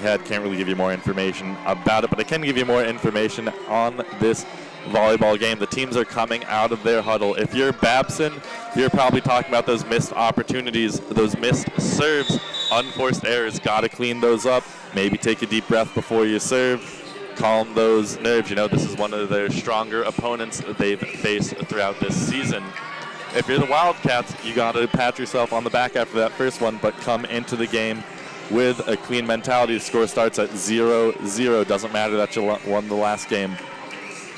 head. Can't really give you more information about it, but I can give you more information on this volleyball game. The teams are coming out of their huddle. If you're Babson, you're probably talking about those missed opportunities, those missed serves, unforced errors. Got to clean those up. Maybe take a deep breath before you serve. Calm those nerves. You know, this is one of their stronger opponents they've faced throughout this season. If you're the Wildcats, you got to pat yourself on the back after that first one, but come into the game with a clean mentality. The score starts at 0-0. Doesn't matter that you won the last game.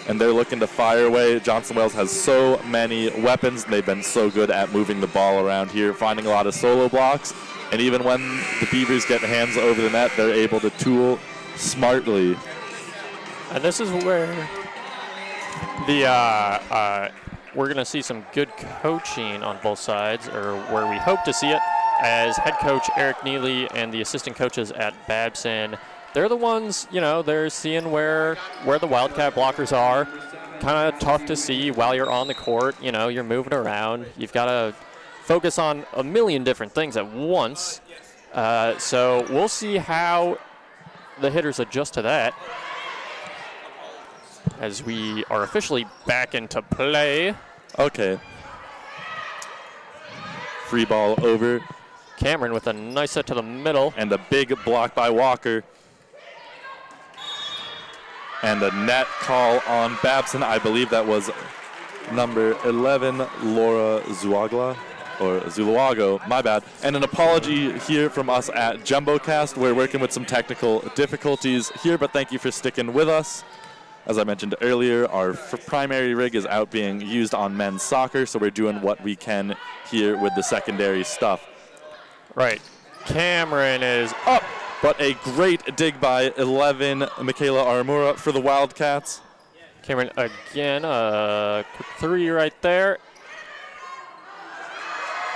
And they're looking to fire away. Johnson Wales has so many weapons. They've been so good at moving the ball around here, finding a lot of solo blocks. And even when the Beavers get hands over the net, they're able to tool smartly. And this is where we're going to see some good coaching on both sides, or where we hope to see it, as head coach Eric Neely and the assistant coaches at Babson, they're the ones, you know, they're seeing where the Wildcat blockers are. Kind of tough to see while you're on the court. You know, you're moving around. You've got to focus on a million different things at once. So we'll see how the hitters adjust to that as we are officially back into play. Okay. Free ball over. Cameron with a nice set to the middle. And a big block by Walker. And a net call on Babson. I believe that was number 11, Laura Zuagla, or Zuluago, my bad. And an apology here from us at JumboCast. We're working with some technical difficulties here, but thank you for sticking with us. As I mentioned earlier, our primary rig is out being used on men's soccer, so we're doing what we can here with the secondary stuff. Right. Cameron is up. But a great dig by 11, Michaela Armura for the Wildcats. Cameron again, quick three right there.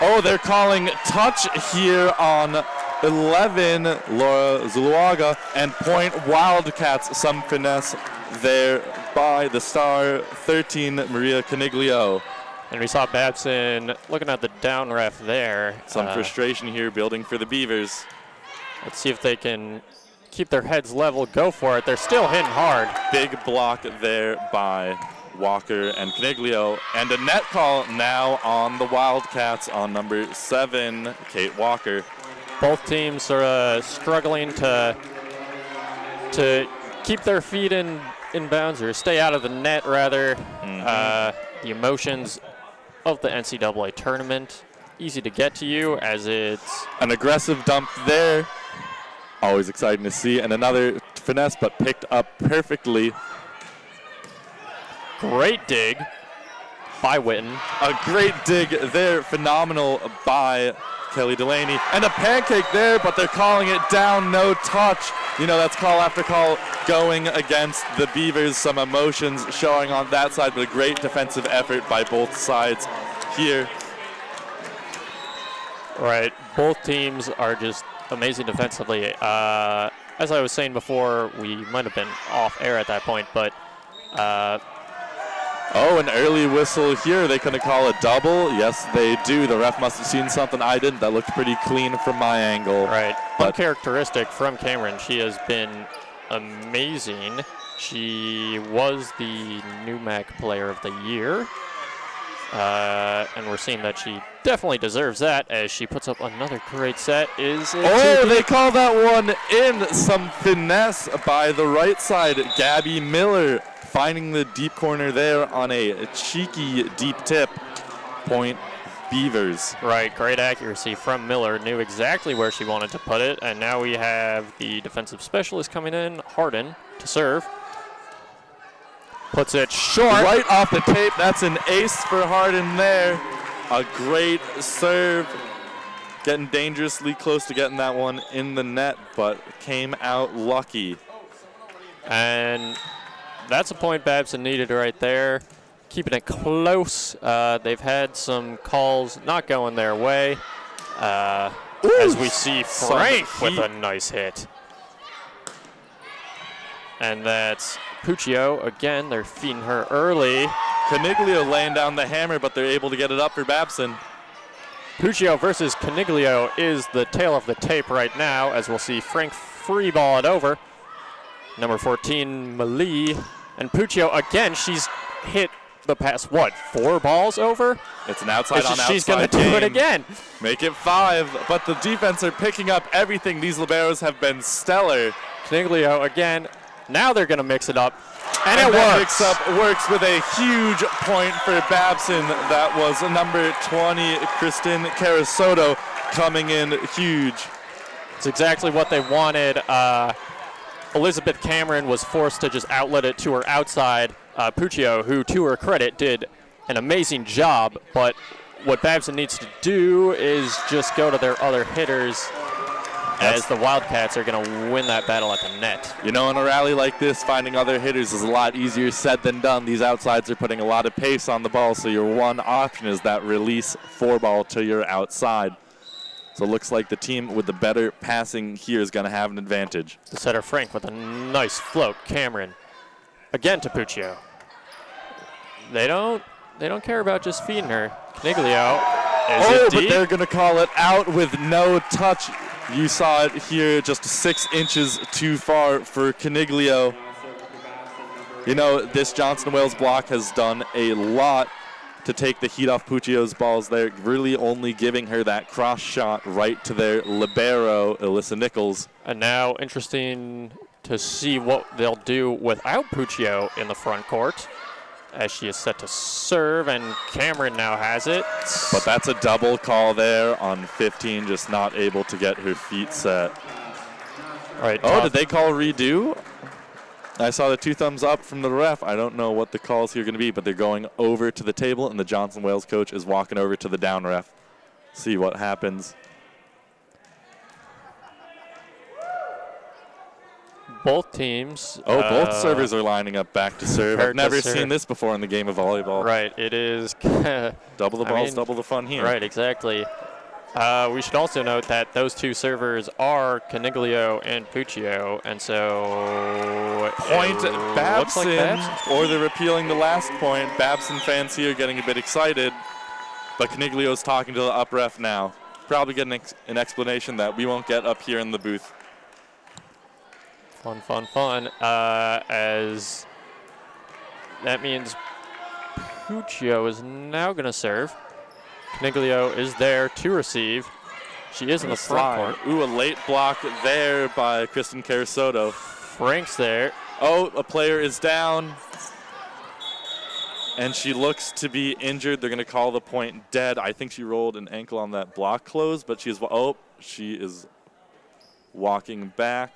Oh, they're calling touch here on 11, Laura Zuluaga, and point Wildcats. Some finesse there by the star, 13, Maria Caniglio. And we saw Babson looking at the down ref there. Some frustration here building for the Beavers. Let's see if they can keep their heads level, go for it. They're still hitting hard. Big block there by Walker and Caniglio. And a net call now on the Wildcats on number 7, Kate Walker. Both teams are struggling to keep their feet in bounds, or stay out of the net, rather. The emotions of the NCAA tournament, easy to get to you, as it's an aggressive dump there. Always exciting to see. And another finesse, but picked up perfectly. Great dig by Witten. A great dig there. Phenomenal by Kelly Delaney. And a pancake there, but they're calling it down, no touch. You know, that's call after call going against the Beavers. Some emotions showing on that side, but a great defensive effort by both sides here. Right. Both teams are just amazing defensively. As I was saying before, we might have been off air at that point, but oh, an early whistle here. They couldn't call a double. Yes, they do. The ref must have seen something I didn't. That looked pretty clean from my angle. Right. Uncharacteristic from Cameron. She has been amazing. She was the NUMAC Player of the Year. And we're seeing that she definitely deserves that, as she puts up another great set. They call that one in. Some finesse by the right side. Gabby Miller finding the deep corner there on a cheeky deep tip. Point Beavers. Right, great accuracy from Miller. Knew exactly where she wanted to put it. And now we have the defensive specialist coming in, Harden, to serve. Puts it short. Right off the tape. That's an ace for Harden there. A great serve. Getting dangerously close to getting that one in the net, but came out lucky. And that's a point Babson needed right there. Keeping it close. They've had some calls not going their way. As we see Frank with a nice hit. And that's Puccio. Again, they're feeding her early. Caniglio laying down the hammer, but they're able to get it up for Babson. Puccio versus Caniglio is the tail of the tape right now, as we'll see Frank free ball it over. Number 14, Malie. And Puccio, again, she's hit the past, 4 balls over? It's an outside-on-outside She's going to do it again. Make it 5, but the defense are picking up everything. These liberos have been stellar. Caniglio again. Now they're going to mix it up. And it that works. Mix-up works with a huge point for Babson. That was number 20, Kristen Carasoto, coming in huge. It's exactly what they wanted. Elizabeth Cameron was forced to just outlet it to her outside. Puccio, who to her credit did an amazing job, but what Babson needs to do is just go to their other hitters, as the Wildcats are going to win that battle at the net. You know, in a rally like this, finding other hitters is a lot easier said than done. These outsides are putting a lot of pace on the ball, so your one option is that release 4-ball to your outside. So it looks like the team with the better passing here is going to have an advantage. The setter Frank with a nice float. Cameron again to Puccio. They don't care about just feeding her. Caniglio is it deep? But they're going to call it out with no touch. You saw it here, just 6 inches too far for Caniglio. You know, this Johnson Wales block has done a lot to take the heat off Puccio's balls there, really only giving her that cross shot right to their libero, Alyssa Nichols. And now interesting to see what they'll do without Puccio in the front court, as she is set to serve, and Cameron now has it. But that's a double call there on 15, just not able to get her feet set. All right. Oh, did they call redo? I saw the 2 thumbs up from the ref. I don't know what the calls here are going to be, but they're going over to the table, and the Johnson Wales coach is walking over to the down ref. See what happens. Both teams. Both servers are lining up back to serve. I've never seen this before in the game of volleyball. Right, it is. Double the balls, double the fun here. Right, exactly. We should also note that those 2 servers are Caniglio and Puccio, and so point Babson, like or they're repealing the last point. Babson fans here getting a bit excited, but Caniglio's talking to the up ref now. Probably getting an explanation that we won't get up here in the booth. Fun. As that means Puccio is now going to serve. Caniglio is there to receive. She is in the front court. Ooh, a late block there by Kristen Carasoto. Frank's there. Oh, a player is down. And she looks to be injured. They're going to call the point dead. I think she rolled an ankle on that block close, but she is walking back.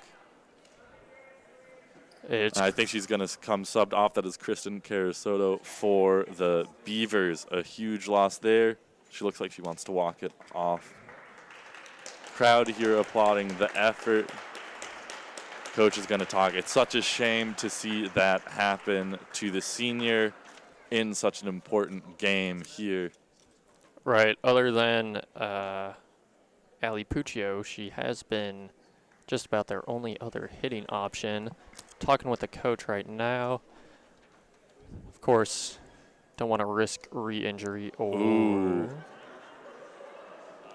I think she's going to come subbed off. That is Kristen Carasoto for the Beavers. A huge loss there. She looks like she wants to walk it off. Crowd here applauding the effort. Coach is going to talk. It's such a shame to see that happen to the senior in such an important game here. Right. Other than Ali Puccio, she has been just about their only other hitting option. Talking with the coach right now. Of course, don't want to risk re-injury. Ooh.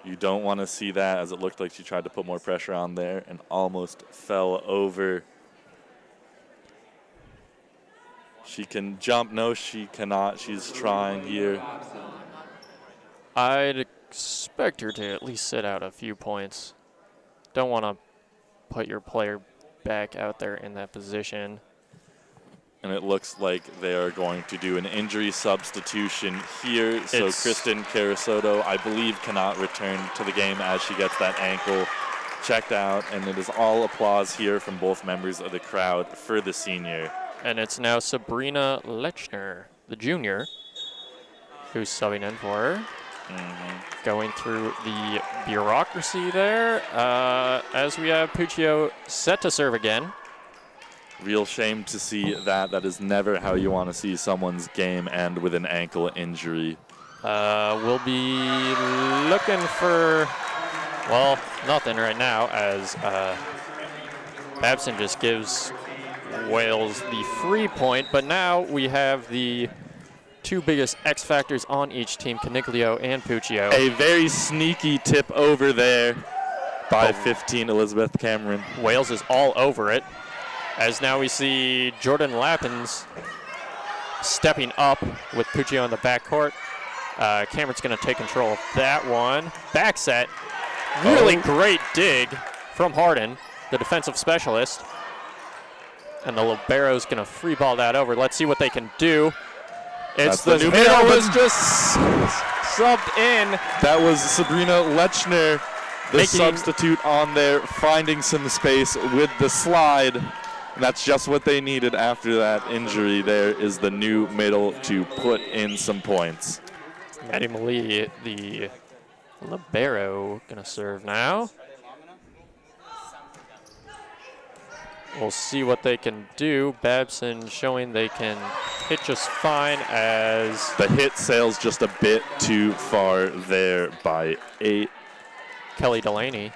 You don't want to see that, as it looked like she tried to put more pressure on there and almost fell over. She can jump. No, she cannot. She's trying here. I'd expect her to at least sit out a few points. Don't want to put your player back out there in that position. And it looks like they are going to do an injury substitution here. So Kristen Carasoto, I believe, cannot return to the game as she gets that ankle checked out. And it is all applause here from both members of the crowd for the senior. And it's now Sabrina Lechner, the junior, who's subbing in for her. Going through the bureaucracy there as we have Puccio set to serve again. Real shame to see that. That is never how you want to see someone's game end with an ankle injury. We'll be looking for, well, nothing right now, as Babson just gives Wales the free point. But now we have the 2 biggest X factors on each team, Caniglio and Puccio. A very sneaky tip over there. By 15, Elizabeth Cameron. Wales is all over it. As now we see Jordan Lappins stepping up with Puccio in the backcourt. Cameron's going to take control of that one. Back set. Really great dig from Harden, the defensive specialist. And the libero's going to free ball that over. Let's see what they can do. It's the new middle was just subbed in. That was Sabrina Lechner, the substitute on there, finding some space with the slide. And that's just what they needed after that injury. There is the new middle to put in some points. Maddie Malie, the libero, going to serve now. We'll see what they can do. Babson showing they can hit just fine as the hit sails just a bit too far there by 8. Kelly Delaney.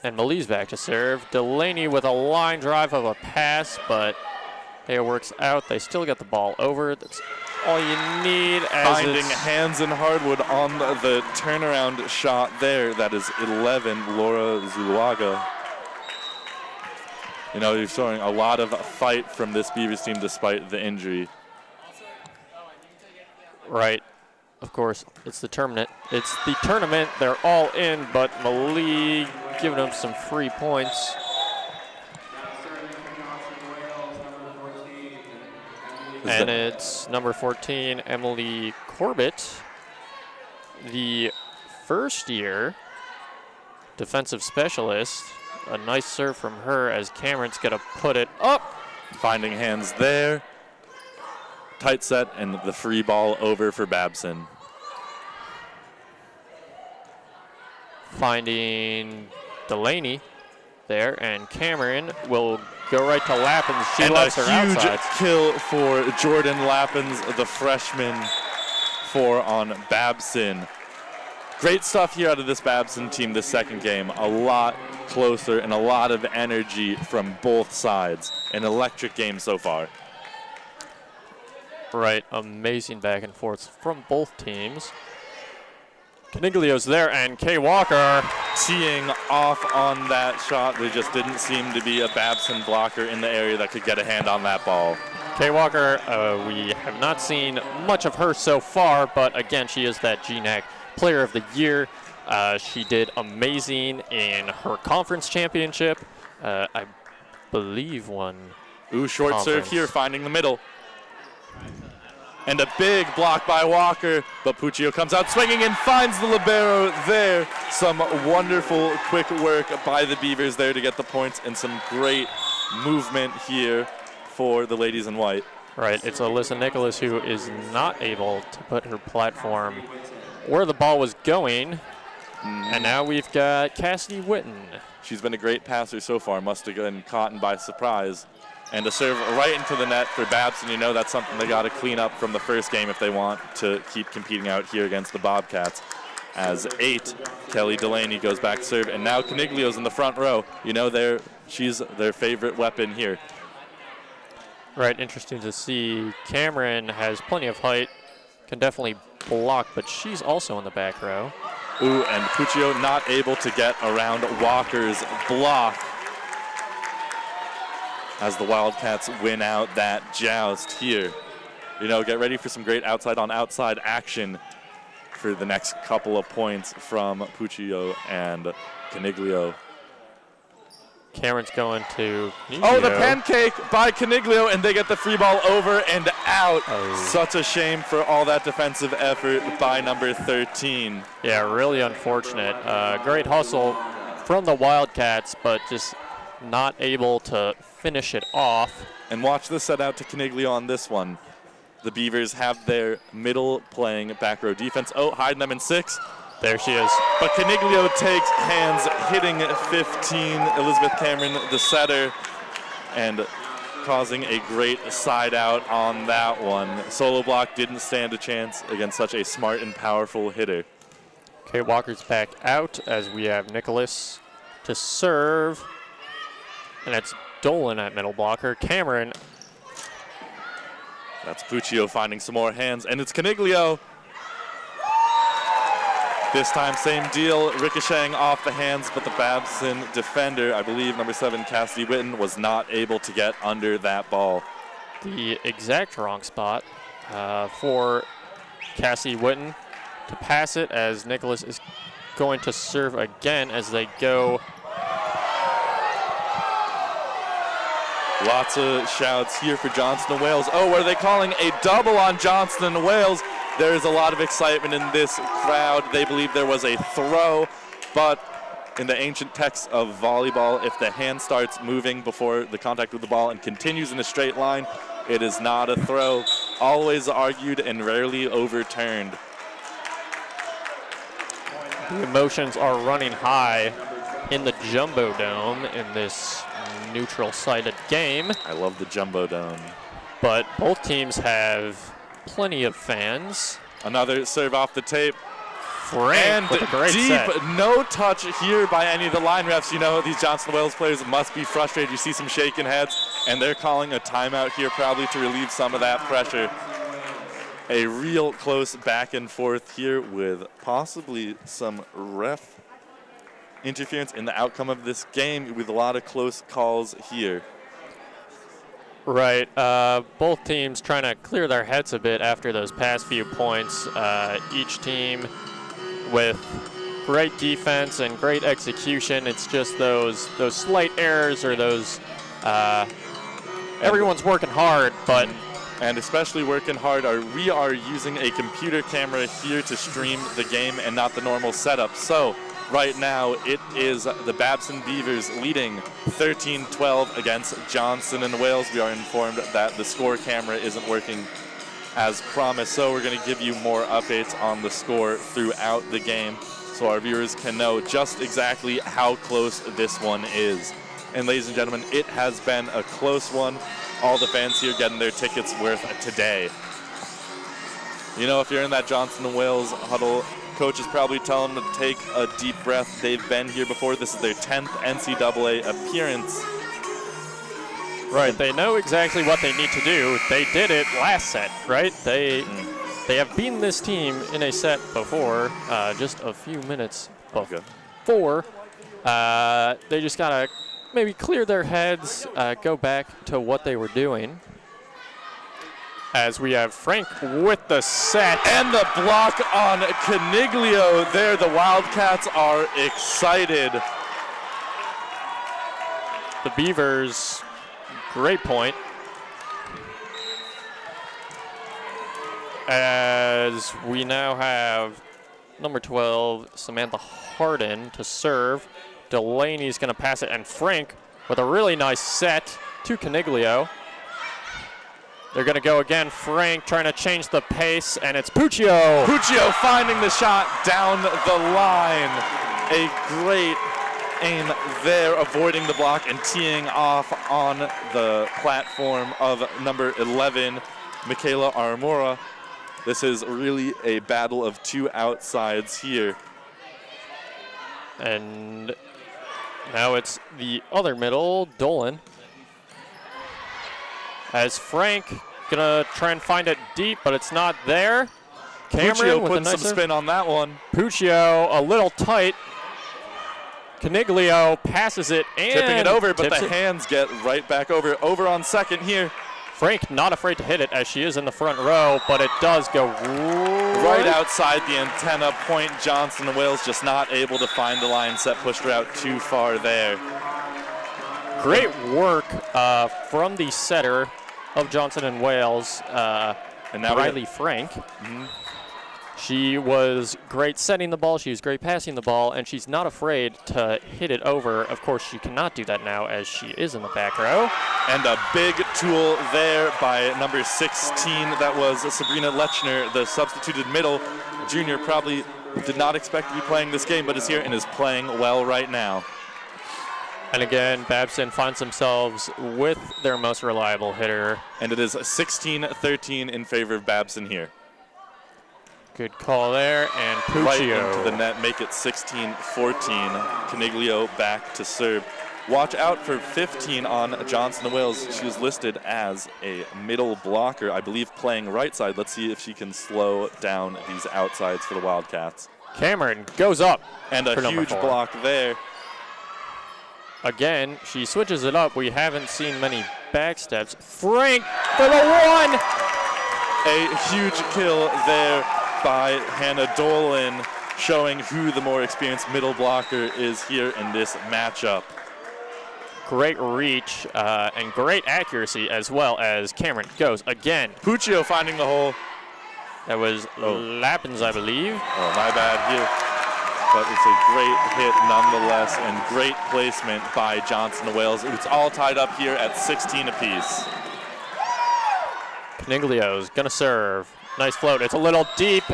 And Malie's back to serve. Delaney with a line drive of a pass, but it works out. They still get the ball over. That's all you need. As finding hands and hardwood on the turnaround shot there. That is 11, Laura Zuluaga. You know, you're showing a lot of fight from this Beavers team despite the injury. Right. Of course, it's the tournament. It's the tournament. They're all in, but Malie giving them some free points. And it's number 14, Emily Corbett, the first-year defensive specialist. A nice serve from her as Cameron's going to put it up. Finding hands there. Tight set and the free ball over for Babson. Finding Delaney there, and Cameron will go right to Lappins. She loves her outside. A huge kill for Jordan Lappins, the freshman, 4 on Babson. Great stuff here out of this Babson team this second game. A lot closer and a lot of energy from both sides. An electric game so far. Right, amazing back and forth from both teams. Caniglio's there, and Kay Walker teeing off on that shot. There just didn't seem to be a Babson blocker in the area that could get a hand on that ball. Kay Walker, we have not seen much of her so far, but again, she is that GNAC Player of the Year. She did amazing in her conference championship. I believe won. Ooh, short serve here, finding the middle. And a big block by Walker, but Puccio comes out swinging and finds the libero there. Some wonderful quick work by the Beavers there to get the points, and some great movement here for the ladies in white. Right, it's Alyssa Nicholas who is not able to put her platform where the ball was going. And now we've got Cassidy Witten. She's been a great passer so far, must have been caught by surprise. And a serve right into the net for Babson. You know that's something they got to clean up from the first game if they want to keep competing out here against the Bobcats. As 8, Kelly Delaney goes back to serve, and now Caniglio's in the front row. You know she's their favorite weapon here. Right, interesting to see. Cameron has plenty of height, can definitely block, but she's also in the back row. Ooh, and Puccio not able to get around Walker's block, as the Wildcats win out that joust here. You know, get ready for some great outside-on-outside action for the next couple of points from Puccio and Caniglio. Cameron's going to Caniglio. Oh, the pancake by Caniglio, and they get the free ball over and out. Such a shame for all that defensive effort by number 13. Yeah, really unfortunate. Great hustle from the Wildcats, but just not able to finish it off. And watch the set out to Caniglio on this one. The Beavers have their middle playing back row defense. Oh, hiding them in 6. There she is. But Caniglio takes hands, hitting 15, Elizabeth Cameron, the setter, and causing a great side out on that one. Solo block didn't stand a chance against such a smart and powerful hitter. Kay Walker's back out as we have Nicholas to serve. And it's Dolan at middle blocker. Cameron That's Puccio finding some more hands, and it's Caniglio. This time, same deal, ricocheting off the hands, but the Babson defender, I believe number 7, Cassidy Witten, was not able to get under that ball. The exact wrong spot for Cassidy Witten to pass it, as Nicholas is going to serve again as they go. Lots of shouts here for Johnston and Wales. Oh, are they calling a double on Johnston and Wales? There is a lot of excitement in this crowd. They believe there was a throw, but in the ancient text of volleyball, if the hand starts moving before the contact with the ball and continues in a straight line, it is not a throw. Always argued and rarely overturned. The emotions are running high in the Jumbo Dome in this neutral-sided game. I love the Jumbo Dome. But both teams have plenty of fans. Another serve off the tape. Frank and with a great deep, set. No touch here by any of the line refs. You know, these Johnston Wales players must be frustrated. You see some shaking heads, and they're calling a timeout here probably to relieve some of that pressure. A real close back and forth here with possibly some ref interference in the outcome of this game with a lot of close calls here. Right. Both teams trying to clear their heads a bit after those past few points. Each team with great defense and great execution. It's just those slight errors or those everyone's working hard, but and especially working hard we are using a computer camera here to stream the game and not the normal setup. So right now it is the Babson Beavers leading 13-12 against Johnston and Wales. We are informed that the score camera isn't working as promised, so we're going to give you more updates on the score throughout the game so our viewers can know just exactly how close this one is. And ladies and gentlemen, it has been a close one. All the fans here getting their tickets worth today. You know, if you're in that Johnston and Wales huddle, coach is probably telling them to take a deep breath. They've been here before. This is their 10th NCAA appearance. Right, they know exactly what they need to do. They did it last set, right? They have beaten this team in a set before, just a few minutes before. They just gotta maybe clear their heads, go back to what they were doing. As we have Frank with the set. And the block on Caniglio there. The Wildcats are excited. The Beavers, great point. As we now have number 12, Samantha Harden, to serve. Delaney's going to pass it, and Frank with a really nice set to Caniglio. They're going to go again. Frank trying to change the pace, and it's Puccio. Puccio finding the shot down the line. A great aim there, avoiding the block and teeing off on the platform of number 11, Michaela Armora. This is really a battle of two outsides here. And now it's the other middle, Dolan. As Frank gonna try and find it deep, but it's not there. Cameron Puccio with putting a nice some spin on that one. Puccio a little tight. Caniglio passes it and tipping it over, but the it. hands get right back over. Over on second here. Frank not afraid to hit it as she is in the front row, but it does go right outside the antenna point. Johnston and Wales just not able to find the line set, pushed her out too far there. Great work from the setter of Johnson and Wales, and now Riley Frank. She was great setting the ball, she was great passing the ball, and she's not afraid to hit it over. Of course, she cannot do that now as she is in the back row. And a big tool there by number 16. That was Sabrina Lechner, the substituted middle. Junior probably did not expect to be playing this game, but is here and is playing well right now. And again, Babson finds themselves with their most reliable hitter. And it is 16-13 in favor of Babson here. Good call there, and Puccio. Right into the net, make it 16-14. Caniglio back to serve. Watch out for 15 on Johnson Wales. She is listed as a middle blocker, I believe playing right side. Let's see if she can slow down these outsides for the Wildcats. Cameron goes up. And a huge block there. Again, she switches it up. We haven't seen many back steps. Frank for the one! A huge kill there by Hannah Dolan, showing who the more experienced middle blocker is here in this matchup. Great reach and great accuracy as well as Cameron goes again. Puccio finding the hole. That was Lappins, I believe. Oh, my bad here. But it's a great hit nonetheless and great placement by Johnson Wales. It's all tied up here at 16 apiece. Caniglio's gonna serve. Nice float. It's a little deep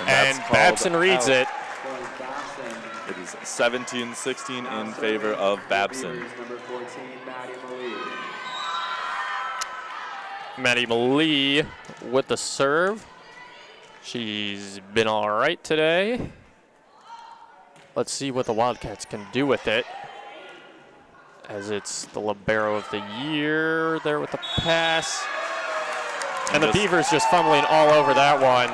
and Babson reads it. It is 17-16 in favor of Babson. Maddie Malee with the serve. She's been all right today. Let's see what the Wildcats can do with it, as it's the libero of the year there with the pass. And the Beavers just fumbling all over that one.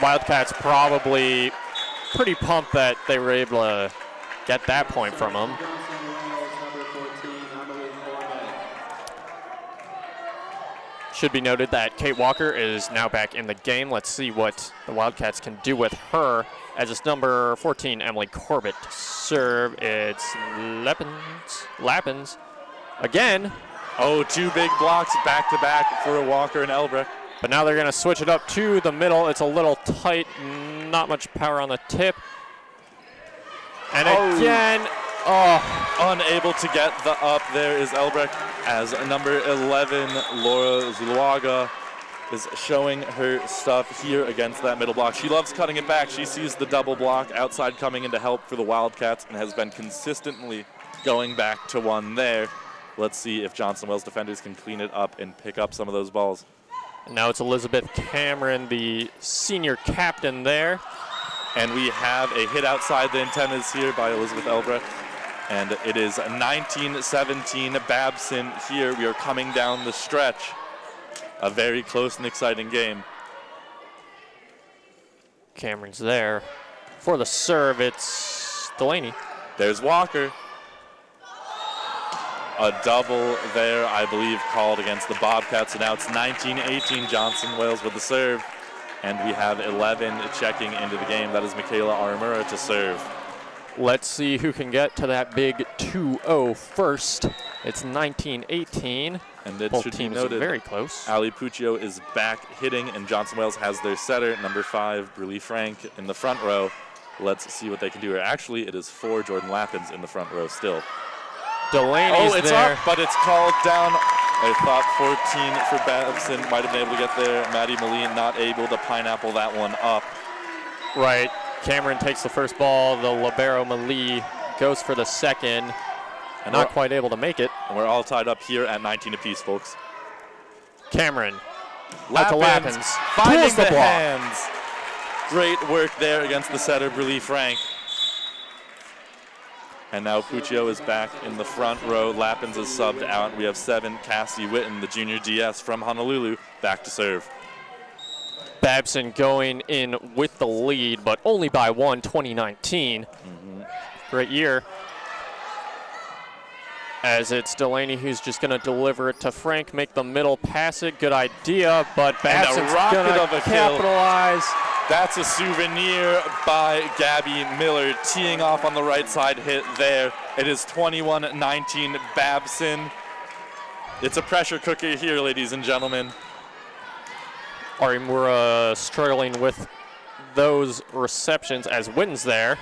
Wildcats probably pretty pumped that they were able to get that point from them. Should be noted that Kate Walker is now back in the game. Let's see what the Wildcats can do with her, as it's number 14, Emily Corbett, to serve. It's Lappins again. Oh, two big blocks back-to-back for Walker and Elbrecht. But now they're going to switch it up to the middle. It's a little tight, not much power on the tip. And again, unable to get the up. There is Elbrecht, as number 11, Laura Zuluaga, is showing her stuff here against that middle block. She loves cutting it back. She sees the double block outside coming in to help for the Wildcats and has been consistently going back to one there. Let's see if Johnson Wales defenders can clean it up and pick up some of those balls. Now it's Elizabeth Cameron, the senior captain there. And we have a hit outside the antennas here by Elizabeth Elbrecht. And it is 19-17 Babson here. We are coming down the stretch. A very close and exciting game. Cameron's there. For the serve, it's Delaney. There's Walker. A double there, I believe, called against the Bobcats. So now it's 19-18 Johnson Wales with the serve. And we have 11 checking into the game. That is Michaela Aramura to serve. Let's see who can get to that big 2-0 first. It's 19-18. And it both should teams be noted, very close. Ali Puccio is back hitting, and Johnson Wales has their setter, number 5, Brule Frank, in the front row. Let's see what they can do here. Actually, it is 4 Jordan Lappins in the front row still. Delaney's it's there. up, but it's called down. I thought 14 for Babson might have been able to get there. Maddie Moline not able to pineapple that one up. Right. Cameron takes the first ball. The libero Malie goes for the second. And not quite able to make it. And we're all tied up here at 19 apiece, folks. Cameron. Out to Lappins. Finding the hands. Great work there against the setter, Brule Frank. And now Puccio is back in the front row. Lappins is subbed out. We have 7, Cassie Witten, the junior DS from Honolulu, back to serve. Babson going in with the lead, but only by 1, 2019. Great year. As it's Delaney who's just going to deliver it to Frank, make the middle pass it. Good idea, but Babson's going to capitalize. That's a souvenir by Gabby Miller, teeing off on the right side hit there. It is 21-19 Babson. It's a pressure cooker here, ladies and gentlemen. Arimura struggling with those receptions as Witten's there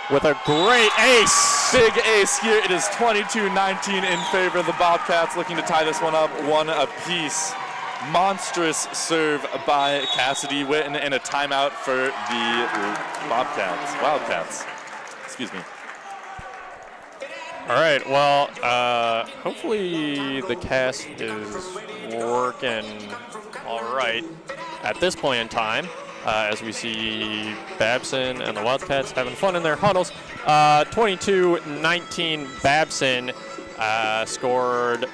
with a great ace. Big ace here. It is 22-19 in favor of the Bobcats, looking to tie this one up 1 apiece. Monstrous serve by Cassidy Witten and a timeout for the Wildcats. Excuse me. All right, well, hopefully the cast is working all right at this point in time. as we see Babson and the Wildcats having fun in their huddles. 22-19 Babson scored,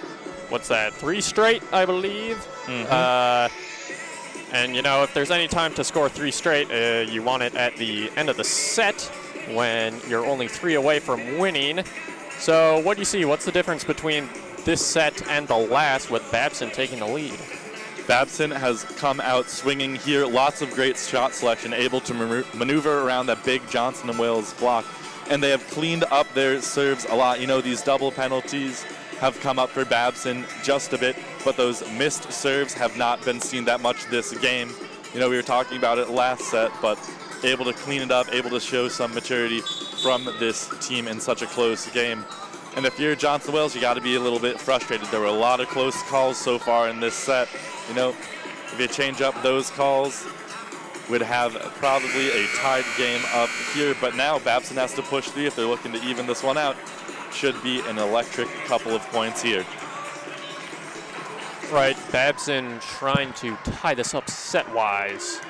what's that, 3 straight, I believe? And, you know, if there's any time to score 3 straight, you want it at the end of the set when you're only 3 away from winning. So what do you see? What's the difference between this set and the last with Babson taking the lead? Babson has come out swinging here. Lots of great shot selection, able to maneuver around that big Johnson & Wales block. And they have cleaned up their serves a lot. You know, these double penalties have come up for Babson just a bit, but those missed serves have not been seen that much this game. You know, we were talking about it last set, but able to clean it up, able to show some maturity from this team in such a close game. And if you're Johnson & Wales, you got to be a little bit frustrated. There were a lot of close calls so far in this set. You know, if you change up those calls, we'd have probably a tied game up here. But now Babson has to push 3 if they're looking to even this one out. Should be an electric couple of points here. Right, Babson trying to tie this up set-wise.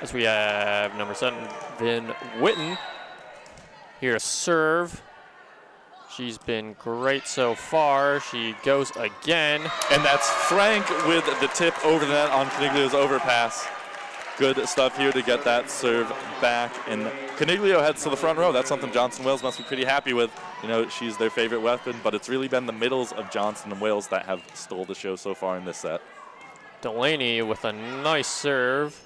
As we have number 7, Vin Witten. Here, serve. She's been great so far. She goes again. And that's Frank with the tip over the net on Caniglio's overpass. Good stuff here to get that serve back. And Caniglio heads to the front row. That's something Johnson & Wales must be pretty happy with. You know, she's their favorite weapon, but it's really been the middles of Johnson & Wales that have stole the show so far in this set. Delaney with a nice serve.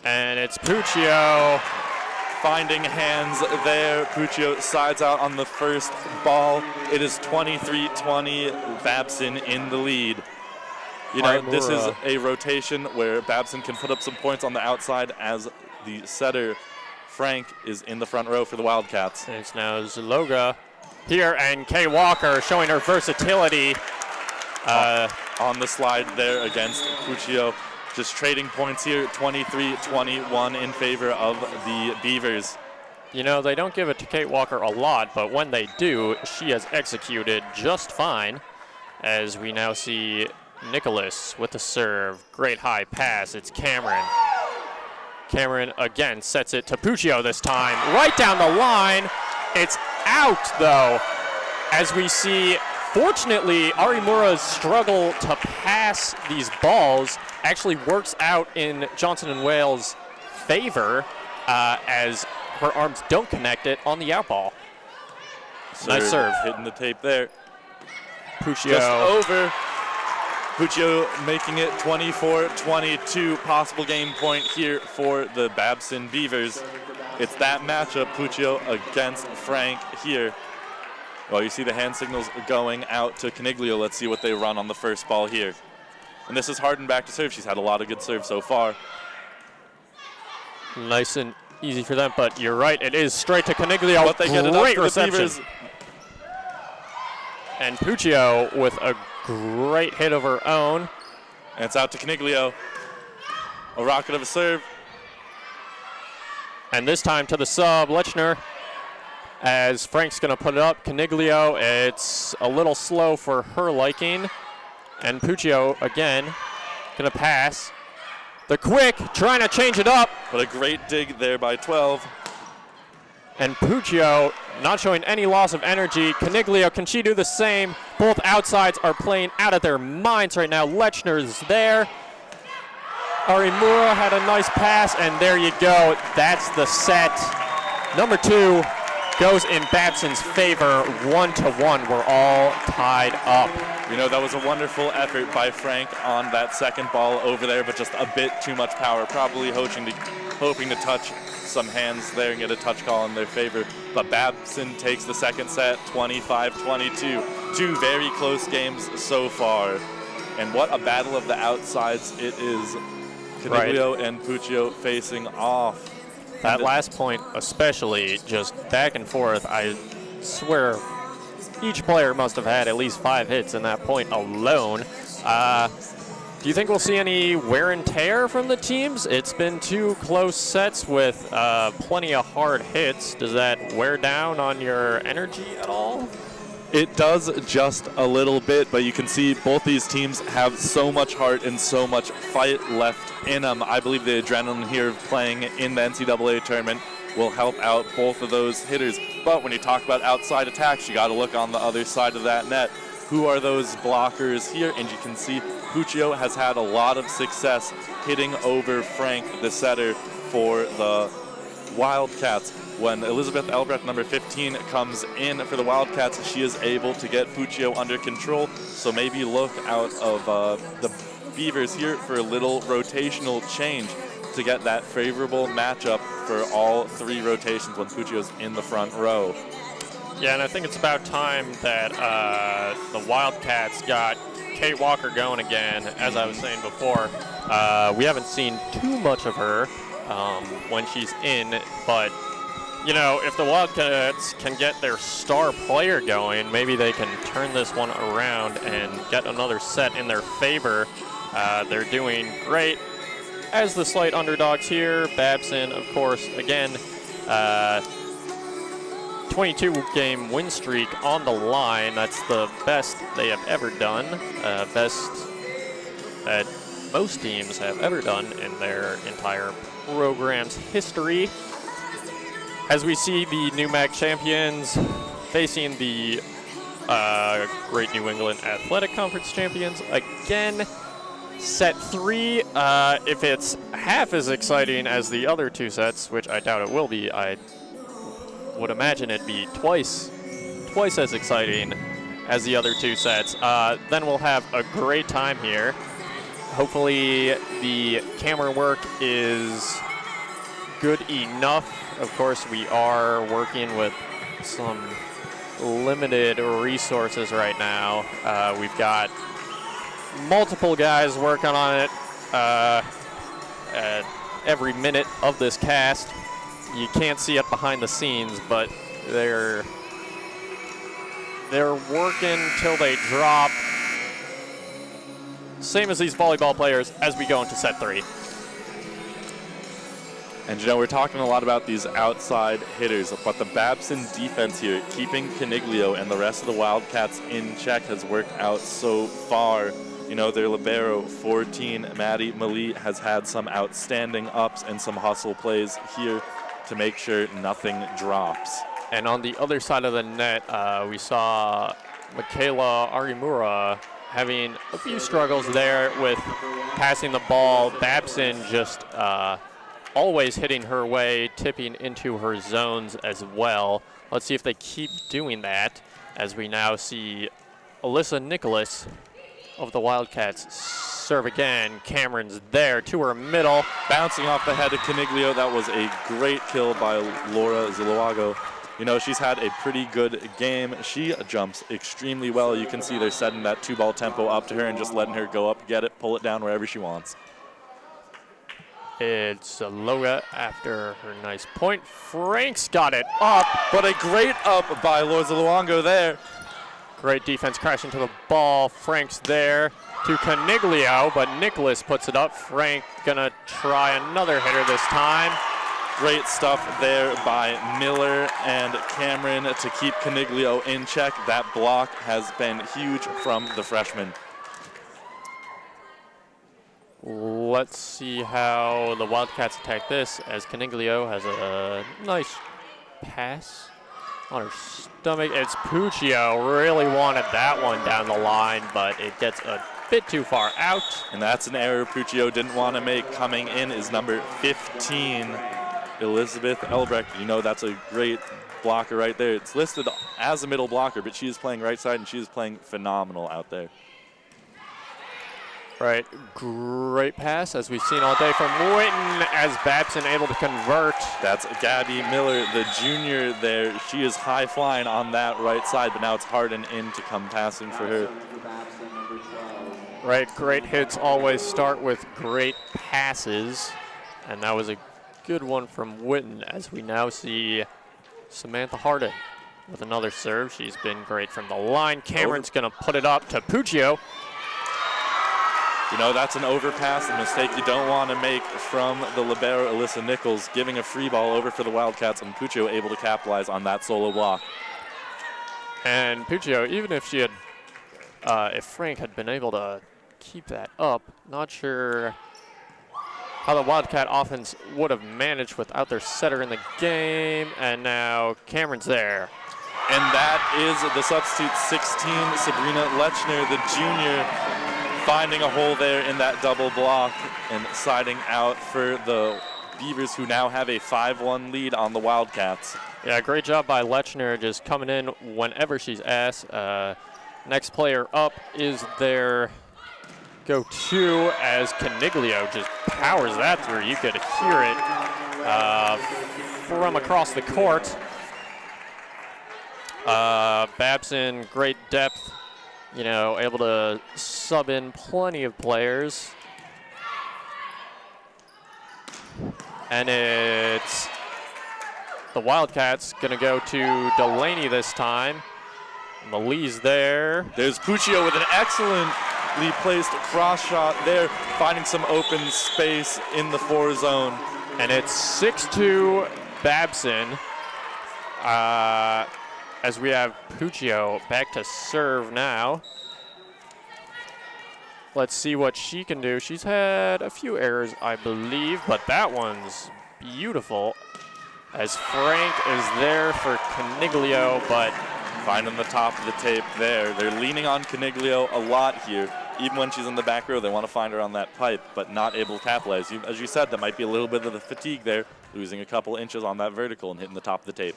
And it's Puccio. Finding hands there. Puccio sides out on the first ball. It is 23-20, Babson in the lead. You know, this is a rotation where Babson can put up some points on the outside as the setter, Frank, is in the front row for the Wildcats. And it's now Zaloga here, and Kay Walker showing her versatility. On the slide there against Puccio. Just trading points here, 23-21 in favor of the Beavers. You know, they don't give it to Kate Walker a lot, but when they do, she has executed just fine. As we now see Nicholas with the serve. Great high pass. It's Cameron. Cameron again sets it to Puccio this time. Right down the line. It's out, though, as we see. Fortunately, Arimura's struggle to pass these balls actually works out in Johnson & Wales' favor as her arms don't connect it on the out ball. Nice serve. Hitting the tape there. Puccio. Just over. Puccio making it 24-22. Possible game point here for the Babson Beavers. It's that matchup, Puccio against Frank here. Well, you see the hand signals going out to Caniglio. Let's see what they run on the first ball here. And this is Harden back to serve. She's had a lot of good serves so far. Nice and easy for them, but you're right. It is straight to Caniglio. But they get it up Great for reception. the Beavers. And Puccio with a great hit of her own. And it's out to Caniglio. A rocket of a serve. And this time to the sub, Lechner. As Frank's going to put it up, Caniglio, it's a little slow for her liking. And Puccio, again, going to pass. The quick, trying to change it up. But a great dig there by 12. And Puccio not showing any loss of energy. Caniglio, can she do the same? Both outsides are playing out of their minds right now. Lechner is there. Arimura had a nice pass, and there you go. That's the set. Number 2 goes in Babson's favor, 1-1. We're all tied up. You know, that was a wonderful effort by Frank on that second ball over there, but just a bit too much power. Probably hoping to touch some hands there and get a touch call in their favor. But Babson takes the second set, 25-22. 2 very close games so far. And what a battle of the outsides it is. Caniglio and Puccio facing off. That last point especially, just back and forth. I swear each player must have had at least 5 hits in that point alone. Do you think we'll see any wear and tear from the teams? It's been 2 close sets with plenty of hard hits. Does that wear down on your energy at all? It does just a little bit, but you can see both these teams have so much heart and so much fight left in them. I believe the adrenaline here of playing in the NCAA tournament will help out both of those hitters. But when you talk about outside attacks, you got to look on the other side of that net. Who are those blockers here? And you can see Puccio has had a lot of success hitting over Frank, the setter for the Wildcats. When Elizabeth Elbrecht, number 15, comes in for the Wildcats, she is able to get Puccio under control. So maybe look out of the Beavers here for a little rotational change to get that favorable matchup for all 3 rotations when Puccio's in the front row. Yeah, and I think it's about time that the Wildcats got Kate Walker going again. As I was saying before, we haven't seen too much of her when she's in, but you know, if the Wildcats can get their star player going, maybe they can turn this one around and get another set in their favor. They're doing great as the slight underdogs here. Babson, of course, again, 22-game win streak on the line. That's the best they have ever done, best that most teams have ever done in their entire program's history. As we see the New Mag champions facing the Great New England Athletic Conference champions again. Set 3, if it's half as exciting as the other 2 sets, which I doubt it will be, I would imagine it'd be twice as exciting as the other 2 sets. Then we'll have a great time here. Hopefully the camera work is good enough. Of course, we are working with some limited resources right now. We've got multiple guys working on it at every minute of this cast. You can't see it behind the scenes, but they're working till they drop. Same as these volleyball players as we go into set 3. And, you know, we're talking a lot about these outside hitters, but the Babson defense here, keeping Caniglio and the rest of the Wildcats in check, has worked out so far. You know, their libero, 14, Maddie Malie, has had some outstanding ups and some hustle plays here to make sure nothing drops. And on the other side of the net, we saw Michaela Arimura having a few struggles there with passing the ball. Babson just always hitting her way, tipping into her zones as well. Let's see if they keep doing that as we now see Alyssa Nicholas of the Wildcats serve again. Cameron's there to her middle. Bouncing off the head of Caniglio. That was a great kill by Laura Zuluago. You know, she's had a pretty good game. She jumps extremely well. You can see they're setting that 2-ball tempo up to her and just letting her go up, get it, pull it down wherever she wants. It's Laura after her nice point. Frank's got it up. But a great up by Laura Zuluago there. Great defense crashing to the ball. Frank's there to Caniglio, but Nicholas puts it up. Frank gonna try another hitter this time. Great stuff there by Miller and Cameron to keep Caniglio in check. That block has been huge from the freshman. Let's see how the Wildcats attack this, as Caniglio has a nice pass on her stomach. It's Puccio, really wanted that one down the line, but it gets a bit too far out. And that's an error Puccio didn't want to make. Coming in is number 15, Elizabeth Elbrecht. You know, that's a great blocker right there. It's listed as a middle blocker, but she is playing right side, and she is playing phenomenal out there. Right, great pass, as we've seen all day from Witten, as Babson able to convert. That's Gabby Miller, the junior there. She is high flying on that right side, but now it's Harden in to come passing for her. Right, great hits always start with great passes, and that was a good one from Witten, as we now see Samantha Harden with another serve. She's been great from the line. Cameron's gonna put it up to Puccio. You know, that's an overpass, a mistake you don't want to make from the libero, Alyssa Nichols, giving a free ball over for the Wildcats, and Puccio able to capitalize on that solo block. And Puccio, even if she had, if Frank had been able to keep that up, not sure how the Wildcat offense would have managed without their setter in the game. And now Cameron's there. And that is the substitute 16, Sabrina Lechner, the junior, finding a hole there in that double block and siding out for the Beavers, who now have a 5-1 lead on the Wildcats. Yeah, great job by Lechner, just coming in whenever she's asked. Next player up is their go-to, as Caniglio just powers that through. You could hear it from across the court. Babson, great depth, you know, able to sub in plenty of players. And it's the Wildcats going to go to Delaney this time. Malise there. There's Puccio with an excellently placed cross shot there, finding some open space in the 4 zone. And it's 6-2 Babson. As we have Puccio back to serve now. Let's see what she can do. She's had a few errors, I believe, but that one's beautiful. As Frank is there for Caniglio, but finding the top of the tape there. They're leaning on Caniglio a lot here. Even when she's in the back row, they want to find her on that pipe, but not able to capitalize. As you said, that might be a little bit of the fatigue there, losing a couple inches on that vertical and hitting the top of the tape.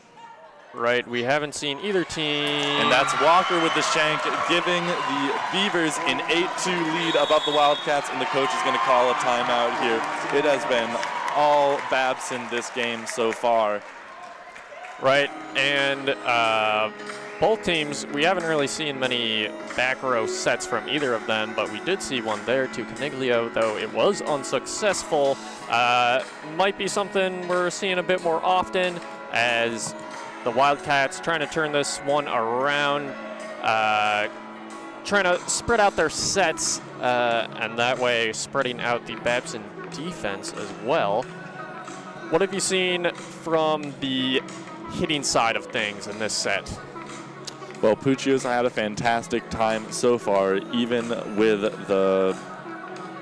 Right, we haven't seen either team. And that's Walker with the shank, giving the Beavers an 8-2 lead above the Wildcats, and the coach is going to call a timeout here. It has been all Babson this game so far. Right, and both teams, we haven't really seen many back row sets from either of them, but we did see one there to Caniglio, though it was unsuccessful. Might be something we're seeing a bit more often, as the Wildcats trying to turn this one around, trying to spread out their sets, and that way spreading out the Babson defense as well. What have you seen from the hitting side of things in this set? Well, Puccio's had a fantastic time so far, even with the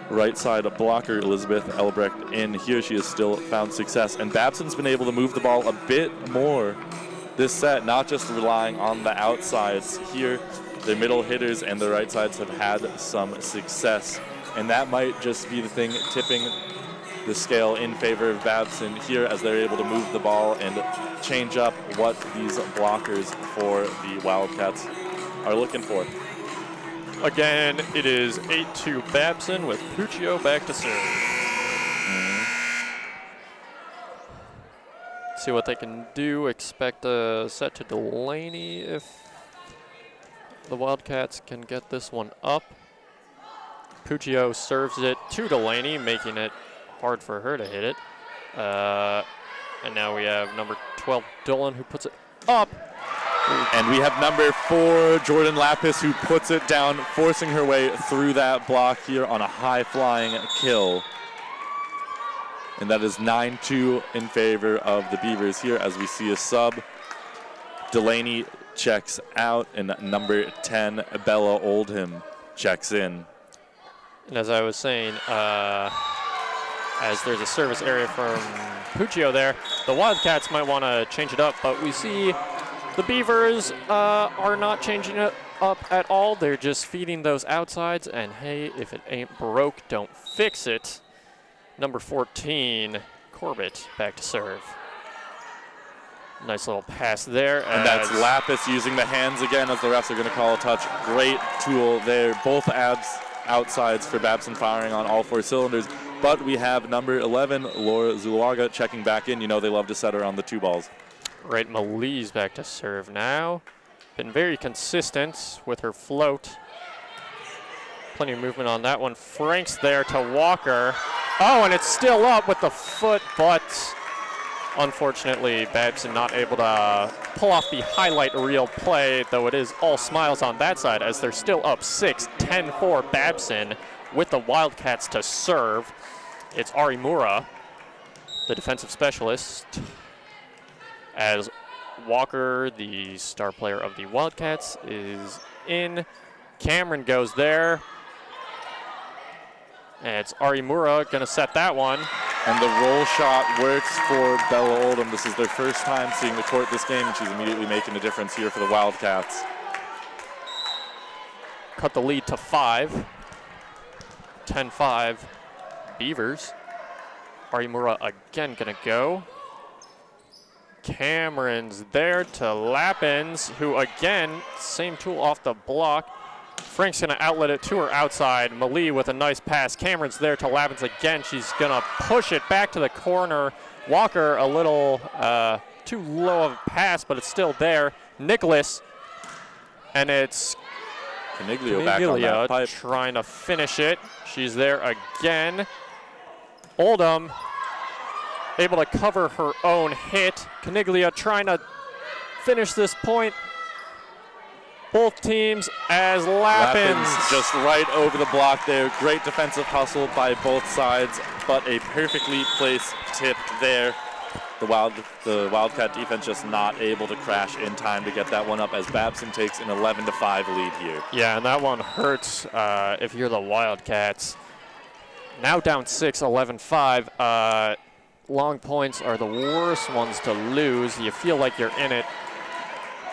right side blocker, Elizabeth Elbrecht, in here. She has still found success, and Babson's been able to move the ball a bit more this set, not just relying on the outsides here. The middle hitters and the right sides have had some success, and that might just be the thing tipping the scale in favor of Babson here, as they're able to move the ball and change up what these blockers for the Wildcats are looking for. Again, it is 8-2 Babson with Puccio back to serve. See what they can do. Expect a set to Delaney if the Wildcats can get this one up. Puccio serves it to Delaney, making it hard for her to hit it. And now we have number 12, Dolan, who puts it up. And we have number 4, Jordan Lapis, who puts it down, forcing her way through that block here on a high-flying kill. And that is 9-2 in favor of the Beavers here, as we see a sub. Delaney checks out, and number 10, Bella Oldham, checks in. And as I was saying, as there's a service area from Puccio there, the Wildcats might want to change it up, but we see the Beavers are not changing it up at all. They're just feeding those outsides, and hey, if it ain't broke, don't fix it. Number 14, Corbett, back to serve. Nice little pass there. And that's Lapis using the hands again, as the refs are going to call a touch. Great tool there. Both outsides for Babson firing on all 4 cylinders. But we have number 11, Laura Zulaga, checking back in. You know they love to set her on the 2 balls. Right, Malise back to serve now. Been very consistent with her float. Plenty of movement on that one. Frank's there to Walker. Oh, and it's still up with the foot, but unfortunately, Babson not able to pull off the highlight reel play, though it is all smiles on that side, as they're still up 6, 10-4 Babson with the Wildcats to serve. It's Arimura, the defensive specialist, as Walker, the star player of the Wildcats, is in. Cameron goes there. And it's Arimura going to set that one. And the roll shot works for Bella Oldham. This is their first time seeing the court this game, and she's immediately making a difference here for the Wildcats. Cut the lead to 5. 10-5 Beavers. Arimura again going to go. Cameron's there to Lappins, who again, same tool off the block. Frank's going to outlet it to her outside. Malie with a nice pass. Cameron's there to Lappins again. She's going to push it back to the corner. Walker a little too low of a pass, but it's still there. Nicholas, and it's Caniglio back on that pipe. Trying to finish it. She's there again. Oldham able to cover her own hit. Caniglia trying to finish this point. Both teams as Lappins just right over the block there. Great defensive hustle by both sides, but a perfectly placed tip there. The Wildcat defense just not able to crash in time to get that one up as Babson takes an 11-5 lead here. Yeah, and that one hurts if you're the Wildcats. Now down 6, 11-5. Long points are the worst ones to lose. You feel like you're in it.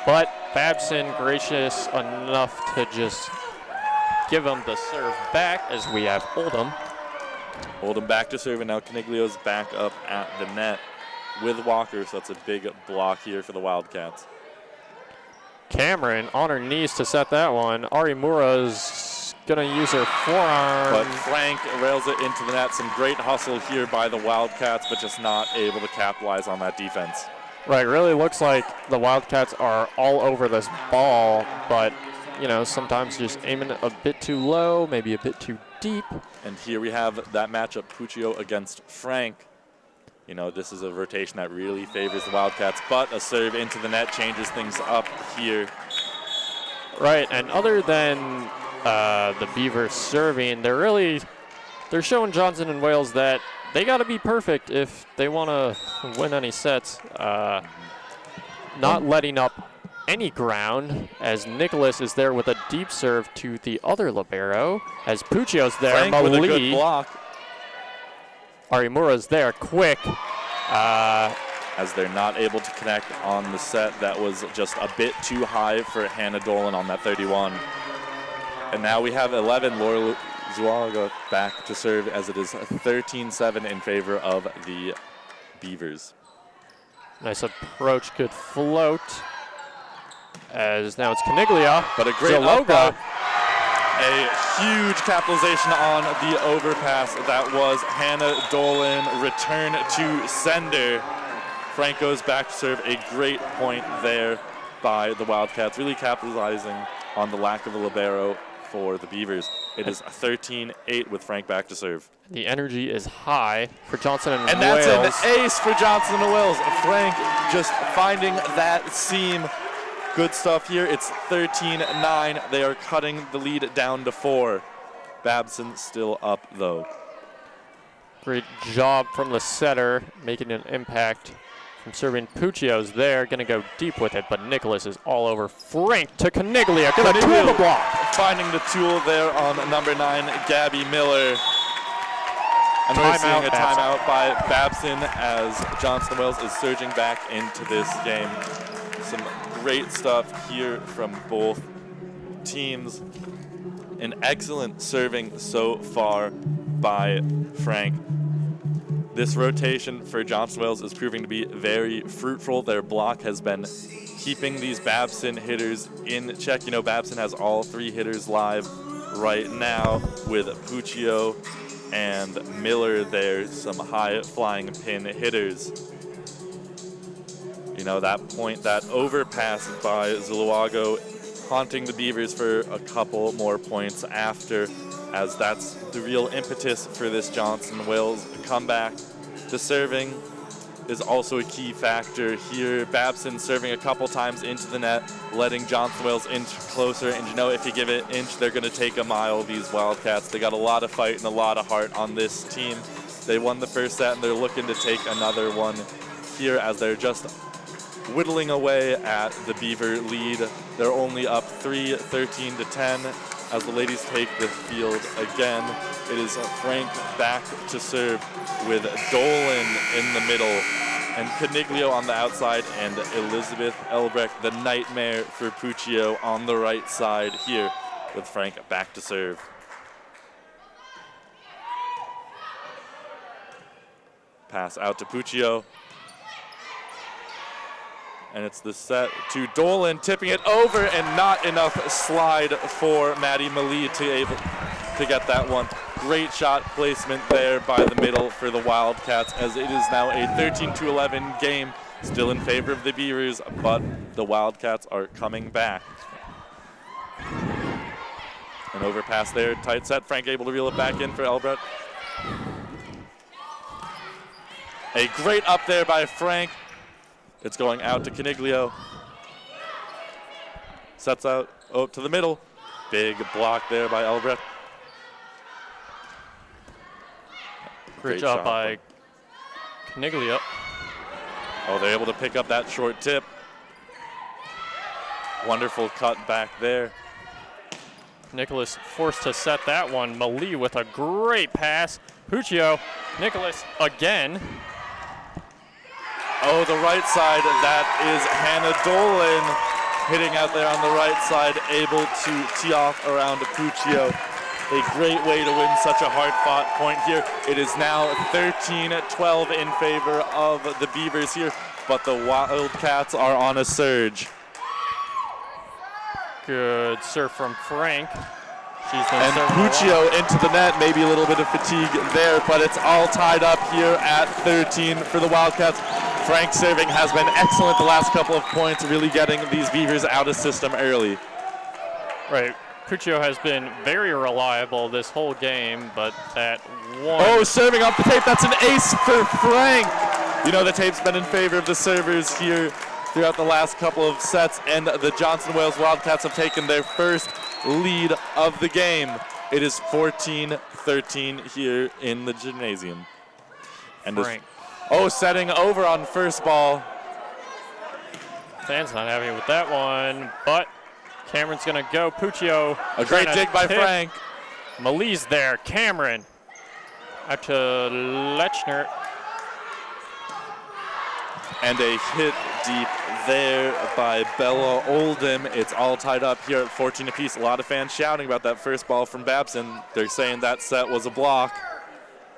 But Babson gracious enough to just give them the serve back as we have Oldham. Oldham back to serve, and now Caniglio's back up at the net with Walker, so that's a big block here for the Wildcats. Cameron on her knees to set that one. Arimura's going to use her forearm. But Frank rails it into the net. Some great hustle here by the Wildcats, but just not able to capitalize on that defense. Right, really looks like the Wildcats are all over this ball, but, you know, sometimes just aiming a bit too low, maybe a bit too deep. And here we have that matchup, Puccio against Frank. You know, this is a rotation that really favors the Wildcats, but a serve into the net changes things up here. Right, and other than the Beavers serving, they're showing Johnson and Wales that they got to be perfect if they want to win any sets. Not letting up any ground as Nicholas is there with a deep serve to the other libero. As Puccio's there, Frank with a good block. Arimura's there, quick. As they're not able to connect on the set that was just a bit too high for Hannah Dolan on that 31. And now we have 11, Laura Zualaga back to serve as it is 13-7 in favor of the Beavers. Nice approach, good float. As now it's Caniglia. But a great Zaloga. A huge capitalization on the overpass. That was Hannah Dolan. Return to sender. Frank goes back to serve. A great point there by the Wildcats. Really capitalizing on the lack of a libero for the Beavers. It is 13-8 with Frank back to serve. The energy is high for Johnson and Wales. And that's an ace for Johnson and Wales. Frank just finding that seam. Good stuff here. It's 13-9. They are cutting the lead down to 4. Babson still up, though. Great job from the setter, making an impact from serving. Puccio's there, going to go deep with it, but Nicholas is all over. Frank to Caniglia, going to tool the block. Finding the tool there on number 9, Gabby Miller. And we're seeing a timeout by Babson as Johnson Wales is surging back into this game. Some great stuff here from both teams. An excellent serving so far by Frank. This rotation for Johnson Wales is proving to be very fruitful. Their block has been keeping these Babson hitters in check. You know, Babson has all 3 hitters live right now with Puccio and Miller there, some high-flying pin hitters. You know, that point, that overpass by Zuluago haunting the Beavers for a couple more points after, as that's the real impetus for this Johnson Wales comeback. The serving is also a key factor here. Babson serving a couple times into the net, letting Johnson Wales inch closer. And you know, if you give it an inch, they're going to take a mile, these Wildcats. They got a lot of fight and a lot of heart on this team. They won the first set, and they're looking to take another one here as they're just whittling away at the Beaver lead. They're only up 13-10 as the ladies take the field again. It is Frank back to serve with Dolan in the middle and Caniglio on the outside and Elizabeth Elbrecht, the nightmare for Puccio, on the right side here with Frank back to serve. Pass out to Puccio. And it's the set to Dolan, tipping it over, and not enough slide for Maddie Malie to get that one. Great shot placement there by the middle for the Wildcats, as it is now a 13-11 game, still in favor of the Beavers, but the Wildcats are coming back. An overpass there, tight set. Frank able to reel it back in for Elbrecht. A great up there by Frank. It's going out to Caniglio. Sets out to the middle. Big block there by Elbrecht. Great job by Caniglio. Oh, they're able to pick up that short tip. Wonderful cut back there. Nicholas forced to set that one. Malie with a great pass. Puccio, Nicholas again. Oh, the right side, that is Hannah Dolan hitting out there on the right side, able to tee off around Puccio. A great way to win such a hard-fought point here. It is now 13-12 in favor of the Beavers here, but the Wildcats are on a surge. Good serve from Frank. And Puccio into the net, maybe a little bit of fatigue there, but it's all tied up here at 13 for the Wildcats. Frank serving has been excellent the last couple of points, really getting these Beavers out of system early. Right. Puccio has been very reliable this whole game, but that one... Oh, serving off the tape. That's an ace for Frank. You know, the tape's been in favor of the servers here throughout the last couple of sets, and the Johnson Wales Wildcats have taken their first lead of the game. It is 14-13 here in the gymnasium. And Frank. Setting over on first ball. Fans not happy with that one, but Cameron's going to go. Puccio. A great dig by Frank. Malie's there. Cameron. Out to Lechner. And a hit deep there by Bella Oldham. It's all tied up here at 14 apiece. A lot of fans shouting about that first ball from Babson. They're saying that set was a block.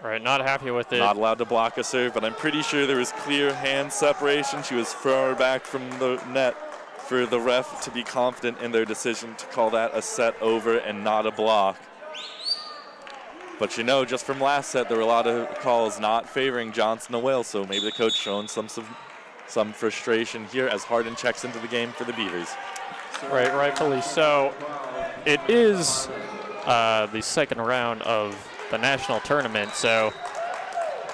Right, not happy with it. Not allowed to block a serve, but I'm pretty sure there was clear hand separation. She was far back from the net for the ref to be confident in their decision to call that a set over and not a block. But you know, just from last set, there were a lot of calls not favoring Johnson and Wales, so maybe the coach showing some frustration here as Hardin checks into the game for the Beavers. Right, rightfully so. It is the second round of the national tournament, so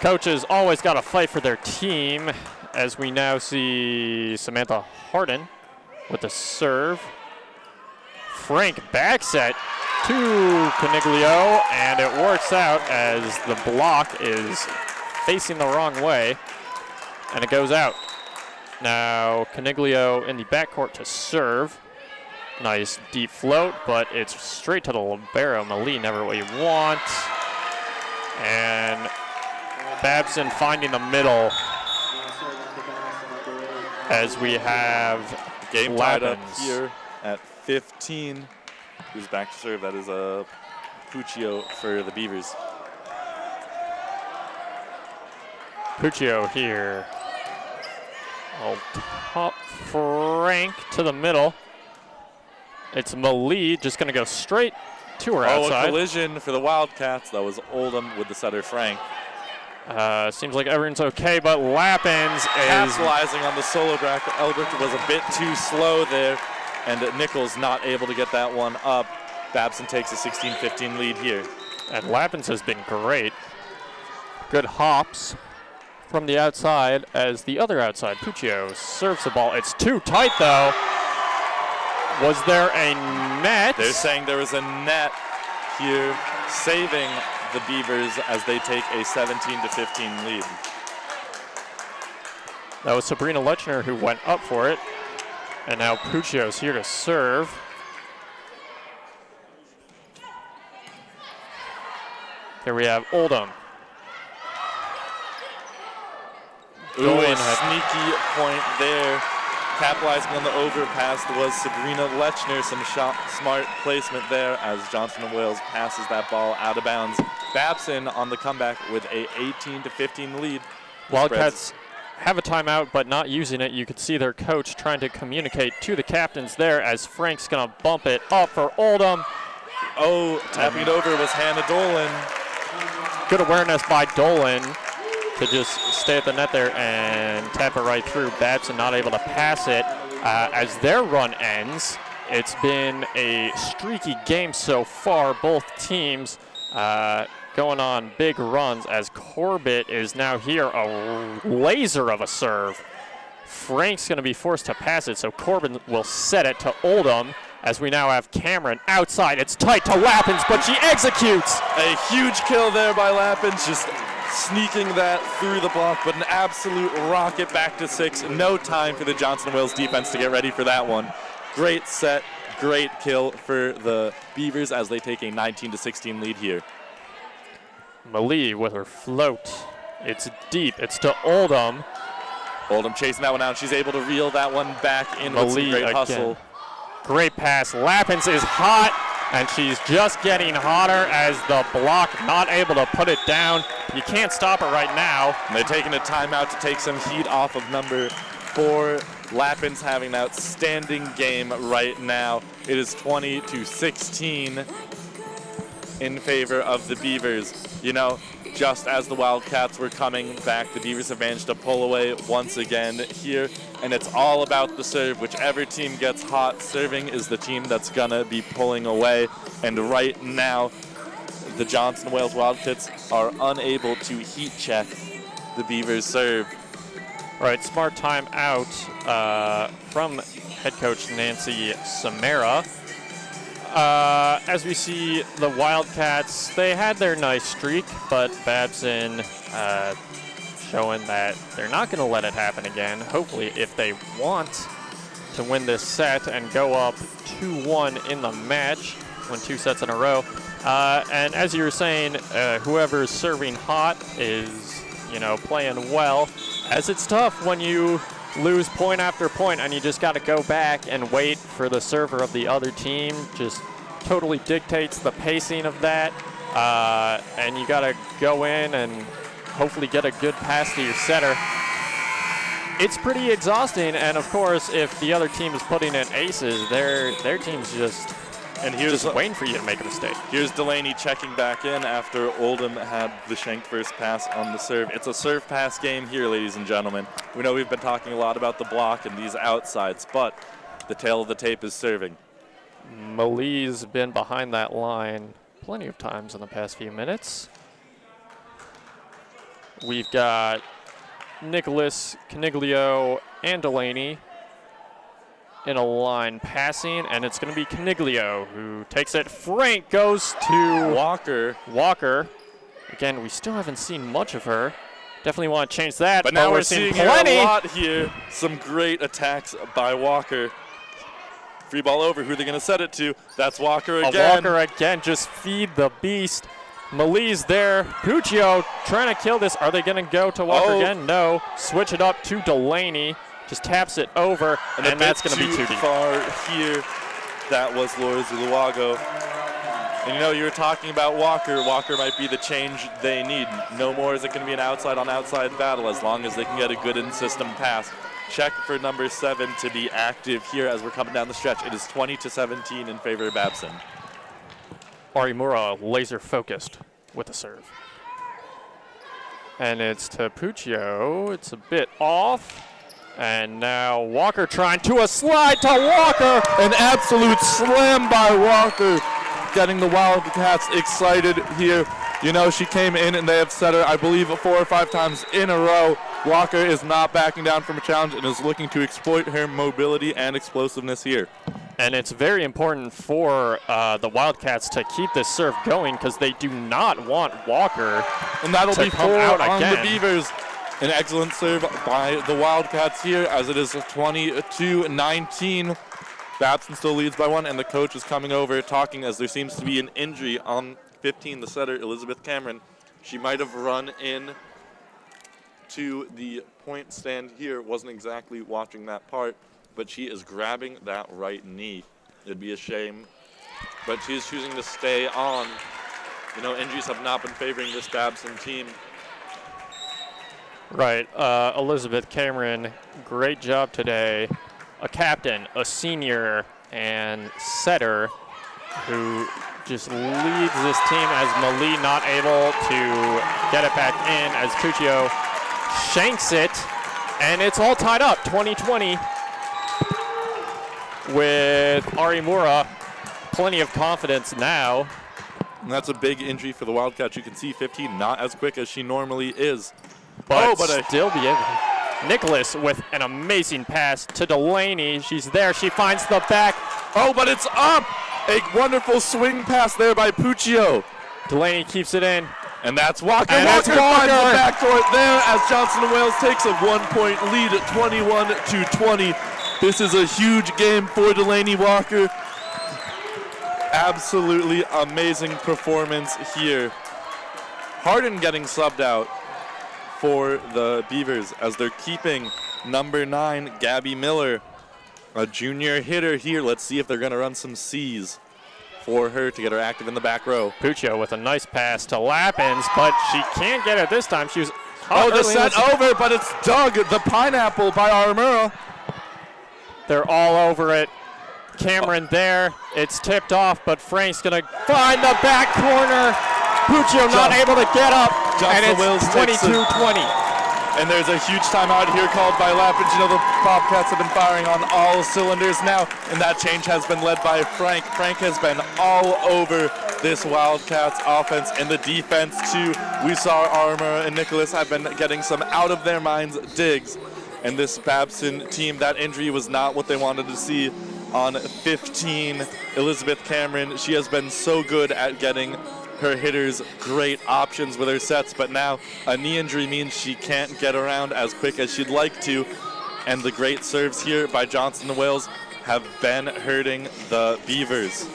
coaches always got to fight for their team, as we now see Samantha Hardin with the serve. Frank back set to Caniglio, and it works out as the block is facing the wrong way, and it goes out. Now Caniglio in the backcourt to serve. Nice deep float, but it's straight to the libero. Malie, never what you want. And Babson finding the middle as we have game tied up here at 15. Who's back to serve? That is a Puccio for the Beavers. Puccio here. Oh, top Frank to the middle. It's Malie just going to go straight to her outside. A collision for the Wildcats. That was Oldham with the setter Frank. Seems like everyone's okay, but Lappins is capitalizing on the solo back. Elbrecht was a bit too slow there, and Nichols not able to get that one up. Babson takes a 16-15 lead here. And Lappins has been great. Good hops from the outside as the other outside, Puccio, serves the ball. It's too tight, though. Was there a net? They're saying there was a net here, saving the Beavers as they take a 17-15 lead. That was Sabrina Lechner who went up for it. And now Puccio's here to serve. Here we have Oldham. Ooh, a sneaky point there. Capitalizing on the overpass was Sabrina Lechner. Some smart placement there as Johnson & Wales passes that ball out of bounds. Babson on the comeback with a 18-15 lead. Wildcats have a timeout, but not using it. You could see their coach trying to communicate to the captains there as Frank's going to bump it up for Oldham. Oh, tapping it over was Hannah Dolan. Good awareness by Dolan to just stay at the net there and tap it right through. Babson not able to pass it as their run ends. It's been a streaky game so far. Both teams going on big runs as Corbett is now here, a laser of a serve. Frank's going to be forced to pass it, so Corbin will set it to Oldham as we now have Cameron outside. It's tight to Lappins, but she executes. A huge kill there by Lappins, just sneaking that through the block, but an absolute rocket back to 6. No time for the Johnson & Wales defense to get ready for that one. Great set, great kill for the Beavers as they take a 19-16 lead here. Malie with her float. It's deep. It's to Oldham. Oldham chasing that one out. She's able to reel that one back in with some great hustle. Great pass. Lappins is hot, and she's just getting hotter as the block not able to put it down. You can't stop her right now. And they're taking a timeout to take some heat off of number 4. Lappins having an outstanding game right now. It is 20-16 in favor of the Beavers. You know, just as the Wildcats were coming back, the Beavers have managed to pull away once again here, and it's all about the serve. Whichever team gets hot serving is the team that's gonna be pulling away, and right now, the Johnson & Wales Wildcats are unable to heat check the Beavers' serve. All right, smart timeout from head coach Nancy Samara. As we see the Wildcats, they had their nice streak, but Babson showing that they're not going to let it happen again. Hopefully, if they want to win this set and go up 2-1 in the match, win 2 sets in a row. And as you were saying, whoever's serving hot is, you know, playing well, as it's tough when you lose point after point and you just got to go back and wait for the server of the other team. Just totally dictates the pacing of that. And you got to go in and hopefully get a good pass to your setter. It's pretty exhausting, and of course, if the other team is putting in aces, their team's just waiting for you to make a mistake. Here's Delaney checking back in after Oldham had the shanked first pass on the serve. It's a serve pass game here, ladies and gentlemen. We know we've been talking a lot about the block and these outsides, but the tail of the tape is serving. Malie's been behind that line plenty of times in the past few minutes. We've got Nicholas, Caniglio, and Delaney in a line passing, and it's going to be Caniglio who takes it. Frank goes to Walker. Again, we still haven't seen much of her. Definitely want to change that. But now we're seeing plenty. A lot here. Some great attacks by Walker. Free ball over. Who are they going to set it to? That's Walker again. Walker again. Just feed the beast. Malie's there. Puccio trying to kill this. Are they going to go to Walker again? No. Switch it up to Delaney. Just taps it over, and that's going to be too deep. Far here. That was Laura Zuluago. And you know, you were talking about Walker. Walker might be the change they need. No more is it going to be an outside-on-outside battle as long as they can get a good in-system pass. Check for number 7 to be active here as we're coming down the stretch. It is 20-17 in favor of Babson. Arimura laser-focused with the serve. And it's to Puccio. It's a bit off. And now Walker trying to a slide to Walker. An absolute slam by Walker, getting the Wildcats excited here. You know, she came in and they have set her, I believe, 4 or 5 times in a row. Walker is not backing down from a challenge and is looking to exploit her mobility and explosiveness here. And it's very important for the Wildcats to keep this serve going because they do not want Walker and that'll be 4 on the Beavers. An excellent serve by the Wildcats here as it is 22-19. Babson still leads by 1, and the coach is coming over talking as there seems to be an injury on 15, the setter, Elizabeth Cameron. She might have run in to the point stand here. Wasn't exactly watching that part, but she is grabbing that right knee. It'd be a shame, but she's choosing to stay on. You know, injuries have not been favoring this Babson team. Right. Elizabeth Cameron, great job today. A captain, a senior, and setter who just leads this team as Malie not able to get it back in as Puccio shanks it, and it's all tied up, 20-20, with Arimura. Plenty of confidence now. And that's a big injury for the Wildcats. You can see 15 not as quick as she normally is. But still be able. Nicholas with an amazing pass to Delaney. She's there. She finds the back. Oh, but it's up! A wonderful swing pass there by Puccio. Delaney keeps it in. And that's Walker. And Walker that's finds Walker. the backcourt there as Johnson & Wales takes a 1-point lead at 21-20. This is a huge game for Delaney Walker. Absolutely amazing performance here. Harden getting subbed out for the Beavers as they're keeping number 9, Gabby Miller, a junior hitter here. Let's see if they're going to run some C's for her to get her active in the back row. Puccio with a nice pass to Lappins, but she can't get it this time. She was the set over, but it's dug. The pineapple by Arimura. They're all over it. Cameron there. It's tipped off, but Frank's going to find the back corner. Puccio not able to get up, and it's 22-20. And there's a huge timeout here called by Lappins. You know, the Bobcats have been firing on all cylinders now, and that change has been led by Frank. Frank has been all over this Wildcats offense and the defense, too. We saw Arimura and Nicholas have been getting some out-of-their-minds digs. And this Babson team, that injury was not what they wanted to see on 15. Elizabeth Cameron, she has been so good at getting her hitters great options with her sets, but now a knee injury means she can't get around as quick as she'd like to. And the great serves here by Johnson & Wales have been hurting the Beavers.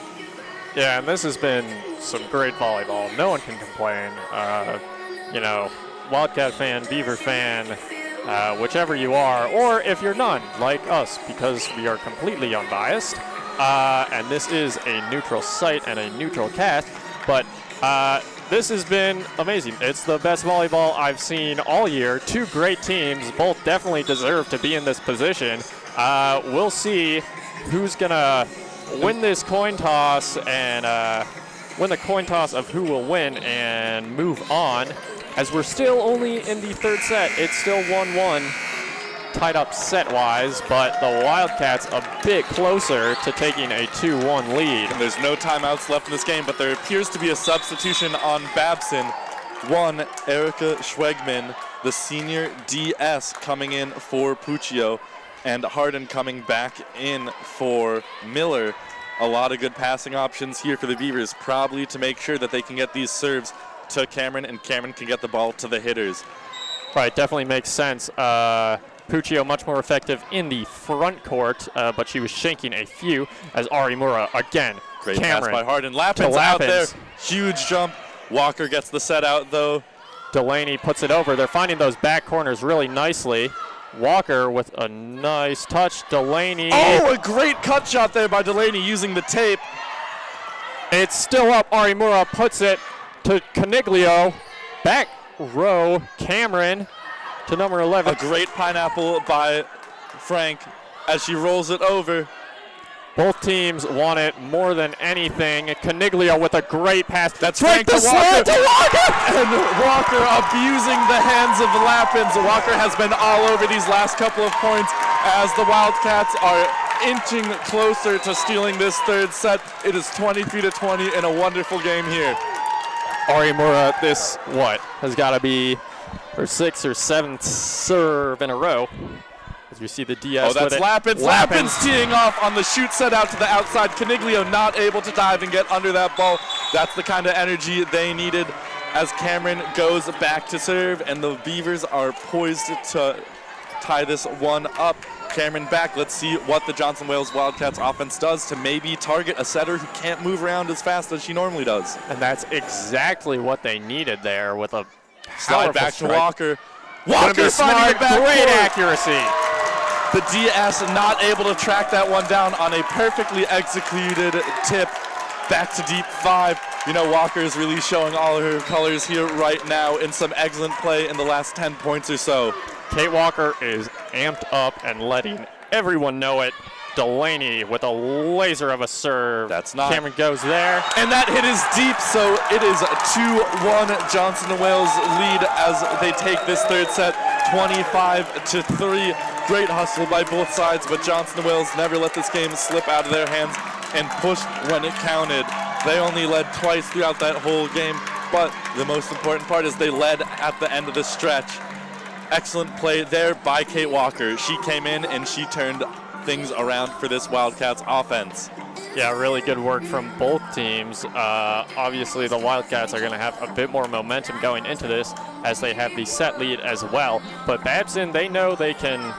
Yeah, and this has been some great volleyball. No one can complain. You know, Wildcat fan, Beaver fan, whichever you are, or if you're none, like us, because we are completely unbiased. And this is a neutral site and a neutral cast, but this has been amazing. It's the best volleyball I've seen all year. Two great teams, both definitely deserve to be in this position. We'll see who's going to win this coin toss and win the coin toss of who will win and move on. As we're still only in the third set, it's still 1-1, tied up set-wise, but the Wildcats a bit closer to taking a 2-1 lead. And there's no timeouts left in this game, but there appears to be a substitution on Babson. One, Erica Schwegman, the senior DS, coming in for Puccio, and Harden coming back in for Miller. A lot of good passing options here for the Beavers, probably to make sure that they can get these serves to Cameron, and Cameron can get the ball to the hitters. Right, definitely makes sense. Puccio much more effective in the front court, but she was shanking a few as Arimura again. Great Cameron pass by Harden. Lappins out there. Huge jump. Walker gets the set out, though. Delaney puts it over. They're finding those back corners really nicely. Walker with a nice touch. Delaney. Oh, a great cut shot there by Delaney using the tape. It's still up. Arimura puts it to Caniglio. Back row. Cameron to number 11. A great pineapple by Frank as she rolls it over. Both teams want it more than anything. Caniglio with a great pass. That's Frank to Walker. And Walker abusing the hands of Lappins. Walker has been all over these last couple of points as the Wildcats are inching closer to stealing this third set. It is 23-20 in a wonderful game here. Arimura, this, has got to be her 6th or 7th serve in a row. As we see the DS. Oh, that's Lappins. Lappins teeing off on the shoot set out to the outside. Caniglio not able to dive and get under that ball. That's the kind of energy they needed as Cameron goes back to serve, and the Beavers are poised to tie this one up. Cameron back. Let's see what the Johnson Wales Wildcats offense does to maybe target a setter who can't move around as fast as she normally does. And that's exactly what they needed there with a slide back strike. to Walker. Walker finding the back great court. accuracy. The DS not able to track that one down on a perfectly executed tip. Back to deep 5. You know, Walker is really showing all of her colors here right now in some excellent play in the last 10 points or so. Kate Walker is amped up and letting everyone know it. Delaney with a laser of a serve. That's not. Cameron goes there. And that hit is deep, so it is a 2-1 Johnson & Wales lead as they take this third set 25-3. Great hustle by both sides, but Johnson & Wales never let this game slip out of their hands and pushed when it counted. They only led twice throughout that whole game, but the most important part is they led at the end of the stretch. Excellent play there by Kate Walker. She came in and she turned things around for this Wildcats offense. Yeah, really good work from both teams. Obviously, the Wildcats are going to have a bit more momentum going into this as they have the set lead as well. But Babson, they know they can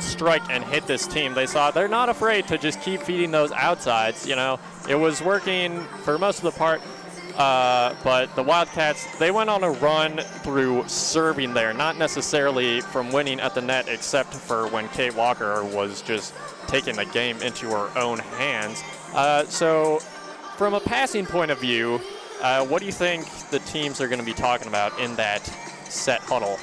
strike and hit this team. They saw they're not afraid to just keep feeding those outsides. You know, it was working for most of the part. But the Wildcats, they went on a run through serving there, not necessarily from winning at the net, except for when Kate Walker was just taking the game into her own hands. So from a passing point of view, what do you think the teams are going to be talking about in that set huddle?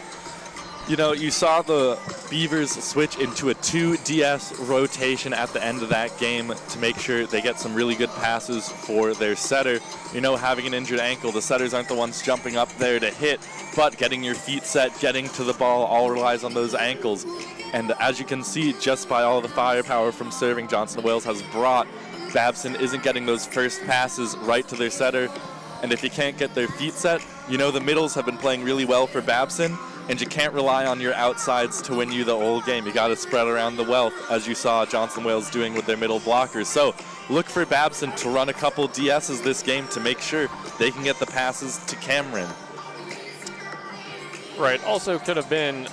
You know, you saw the Beavers switch into a 2DS rotation at the end of that game to make sure they get some really good passes for their setter. You know, having an injured ankle, the setters aren't the ones jumping up there to hit, but getting your feet set, getting to the ball, all relies on those ankles. And as you can see, just by all the firepower from serving Johnson & Wales has brought, Babson isn't getting those first passes right to their setter. And if you can't get their feet set, you know the middles have been playing really well for Babson, and you can't rely on your outsides to win you the whole game. You got to spread around the wealth, as you saw Johnson Wales doing with their middle blockers. So look for Babson to run a couple DSs this game to make sure they can get the passes to Cameron. Right. Also could have been,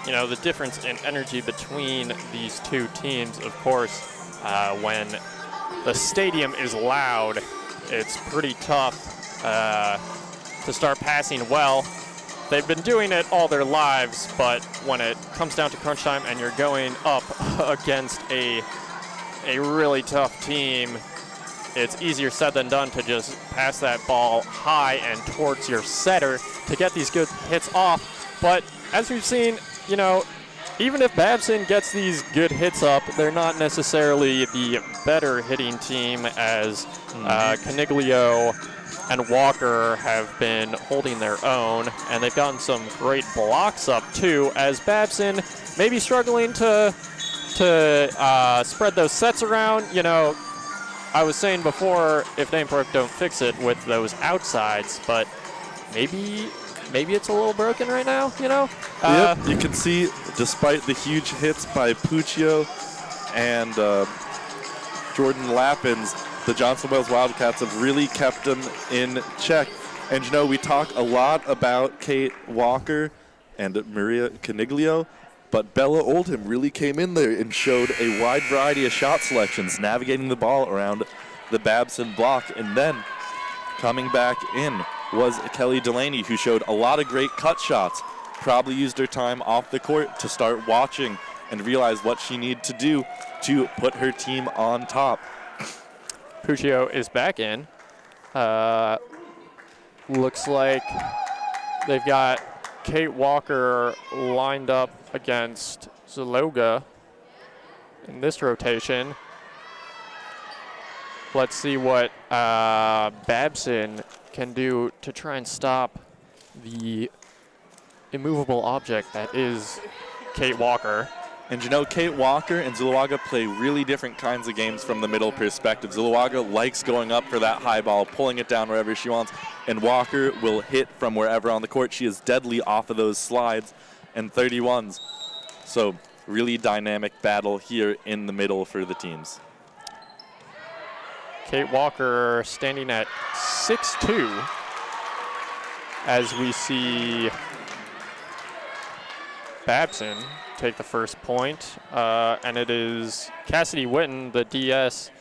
you know, the difference in energy between these two teams. Of course, when the stadium is loud, it's pretty tough to start passing well. They've been doing it all their lives, but when it comes down to crunch time and you're going up against a really tough team, it's easier said than done to just pass that ball high and towards your setter to get these good hits off. But as we've seen, you know, even if Babson gets these good hits up, they're not necessarily the better hitting team as Caniglio and Walker have been holding their own, and they've gotten some great blocks up too, as Babson may be struggling to spread those sets around. You know, I was saying before, if Danebrook don't fix it with those outsides, but maybe it's a little broken right now, you know? Yep, you can see, despite the huge hits by Puccio and Jordan Lappins, the Johnson Wales Wildcats have really kept them in check. And you know, we talk a lot about Kate Walker and Maria Caniglio, but Bella Oldham really came in there and showed a wide variety of shot selections, navigating the ball around the Babson block. And then coming back in was Kelly Delaney, who showed a lot of great cut shots, probably used her time off the court to start watching and realize what she needed to do to put her team on top. Puccio is back in. Looks like they've got Kate Walker lined up against Zaloga in this rotation. Let's see what Babson can do to try and stop the immovable object that is Kate Walker. And you know, Kate Walker and Zuluaga play really different kinds of games from the middle perspective. Zuluaga likes going up for that high ball, pulling it down wherever she wants, and Walker will hit from wherever on the court. She is deadly off of those slides and 31s. So really dynamic battle here in the middle for the teams. Kate Walker standing at 6'2", as we see Babson take the first point, and it is Cassidy Witten, the DS,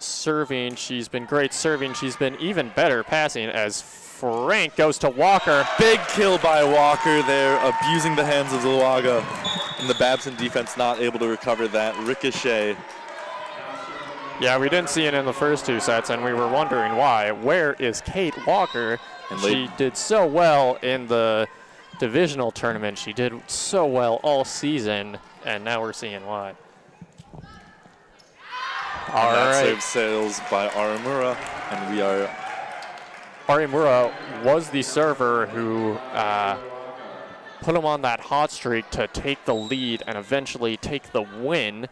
serving. She's been great serving. She's been even better passing as Frank goes to Walker. Big kill by Walker there, abusing the hands of Zuluaga. And the Babson defense not able to recover that ricochet. Yeah, we didn't see it in the first 2 sets, and we were wondering why. Where is Kate Walker? And she did so well in the divisional tournament. She did so well all season, and now we're seeing why. All right. Serve sales by Aramura, and we are... Arimura was the server who put him on that hot streak to take the lead and eventually take the win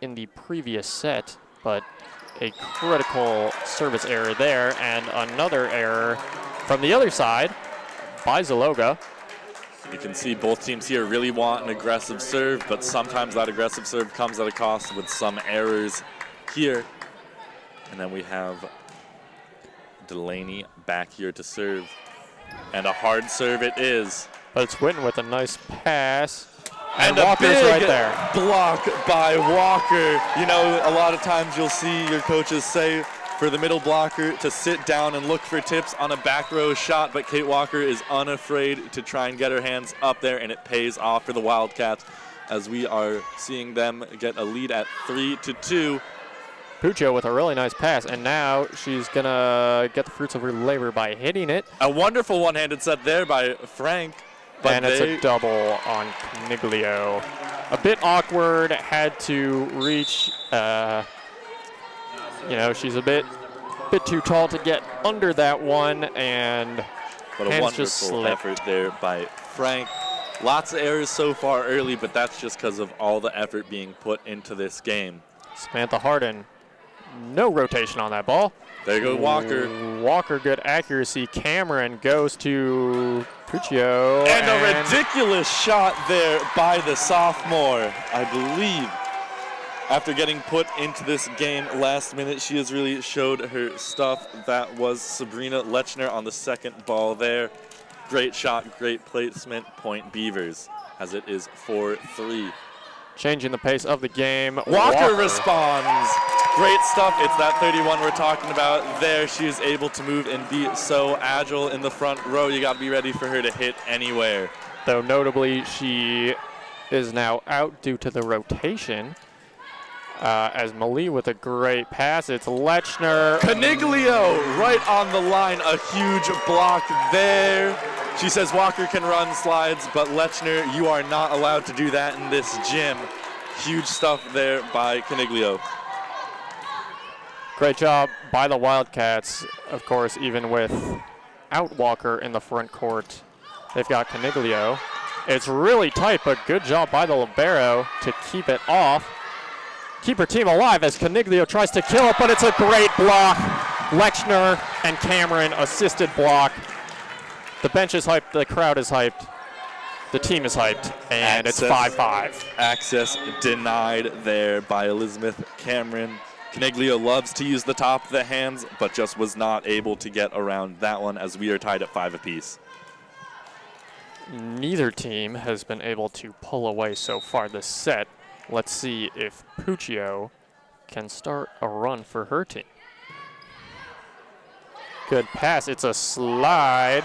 in the previous set, but a critical service error there, and another error from the other side by Zaloga. You can see both teams here really want an aggressive serve, but sometimes that aggressive serve comes at a cost with some errors here. And then we have Delaney back here to serve. And a hard serve it is. But it's Witten with a nice pass. And Walker's a big right there. Block by Walker. You know, a lot of times you'll see your coaches say for the middle blocker to sit down and look for tips on a back row shot, but Kate Walker is unafraid to try and get her hands up there, and it pays off for the Wildcats as we are seeing them get a lead at 3-2. Puccio with a really nice pass, and now she's going to get the fruits of her labor by hitting it. A wonderful one-handed set there by Frank. But and it's a double on Caniglio. A bit awkward, had to reach, she's a bit too tall to get under that one, and but a wonderful effort there by Frank. Lots of errors so far early, but that's just because of all the effort being put into this game. Samantha Harden, no rotation on that ball. There goes Walker. Walker, good accuracy. Cameron goes to Puccio. And a ridiculous shot there by the sophomore, I believe. After getting put into this game last minute, she has really showed her stuff. That was Sabrina Lechner on the second ball there. Great shot, great placement, point Beavers, as it is 4-3. Changing the pace of the game. Walker responds. Great stuff. It's that 31 we're talking about there. She is able to move and be so agile in the front row. You got to be ready for her to hit anywhere. Though notably, she is now out due to the rotation. As Malie with a great pass. It's Lechner. Caniglio right on the line. A huge block there. She says Walker can run slides, but Lechner, you are not allowed to do that in this gym. Huge stuff there by Caniglio. Great job by the Wildcats, of course, even without Walker in the front court. They've got Caniglio. It's really tight, but good job by the libero to keep it off. Keep her team alive as Caniglio tries to kill it, but it's a great block. Lechner and Cameron assisted block. The bench is hyped, the crowd is hyped, the team is hyped, and it's 5-5. Access denied there by Elizabeth Cameron. Caniglio loves to use the top of the hands, but just was not able to get around that one as we are tied at 5 apiece. Neither team has been able to pull away so far this set. Let's see if Puccio can start a run for her team. Good pass. It's a slide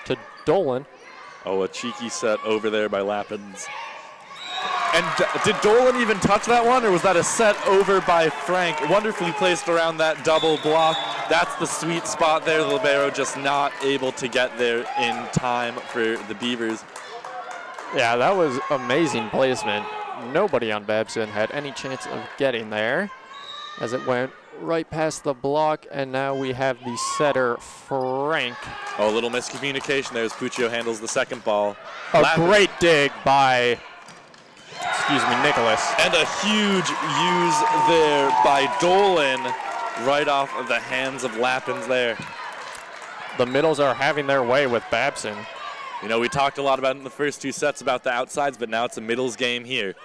to Dolan. Oh, a cheeky set over there by Lappins. And did Dolan even touch that one, or was that a set over by Frank? Wonderfully placed around that double block. That's the sweet spot there. The libero just not able to get there in time for the Beavers. Yeah, that was amazing placement. Nobody on Babson had any chance of getting there as it went right past the block, and now we have the setter, Frank. Oh, a little miscommunication there as Puccio handles the second ball. A great dig by, Nicholas. And a huge use there by Dolan right off of the hands of Lappins there. The middles are having their way with Babson. You know, we talked a lot about in the first 2 sets about the outsides, but now it's a middles game here.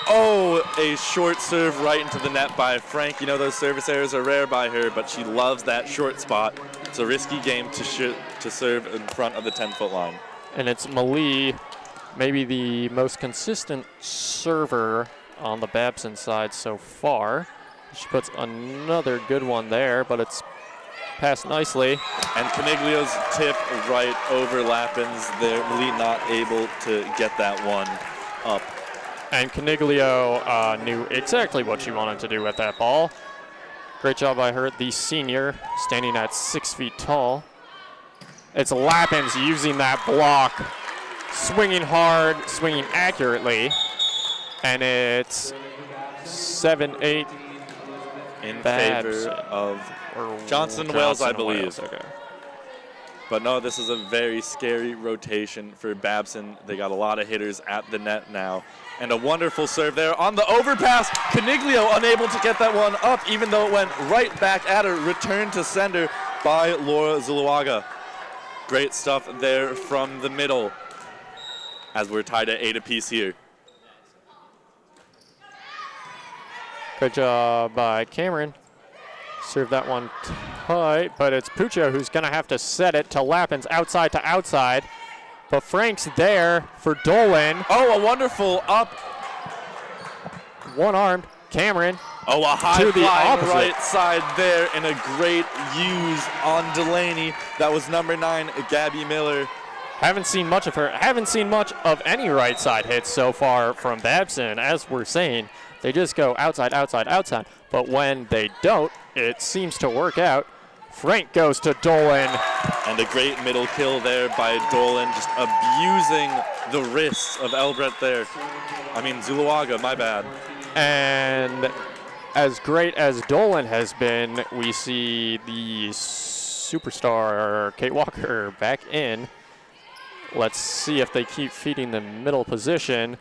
Oh, a short serve right into the net by Frank. You know, those service errors are rare by her, but she loves that short spot. It's a risky game to serve in front of the 10-foot line. And it's Malie, maybe the most consistent server on the Babson side so far. She puts another good one there, but it's passed nicely. And Caniglio's tip right over Lappin's there. Malie not able to get that one up. And Caniglio knew exactly what she wanted to do with that ball. Great job by her, the senior, standing at 6 feet tall. It's Lappins using that block, swinging hard, swinging accurately. And it's 7-8 in Babson. favor of Johnson Wales, I believe. Okay. But no, this is a very scary rotation for Babson. They got a lot of hitters at the net now. And a wonderful serve there on the overpass. Caniglio unable to get that one up, even though it went right back at her. Returned to sender by Laura Zuluaga. Great stuff there from the middle as we're tied at 8 apiece here. Good job by Cameron. Served that one tight, but it's Puccio who's going to have to set it to Lappins outside to outside. But Frank's there for Dolan. Oh, a wonderful up. One-armed Cameron. Oh, a high to the flying opposite. right side there, and a great use on Delaney. That was number 9, Gabby Miller. Haven't seen much of her. Haven't seen much of any right side hits so far from Babson. As we're saying, they just go outside, outside, outside. But when they don't, it seems to work out. Frank goes to Dolan. And a great middle kill there by Dolan, just abusing the wrists of Elbreth there. I mean, Zuluaga, my bad. And as great as Dolan has been, we see the superstar Kate Walker back in. Let's see if they keep feeding the middle position.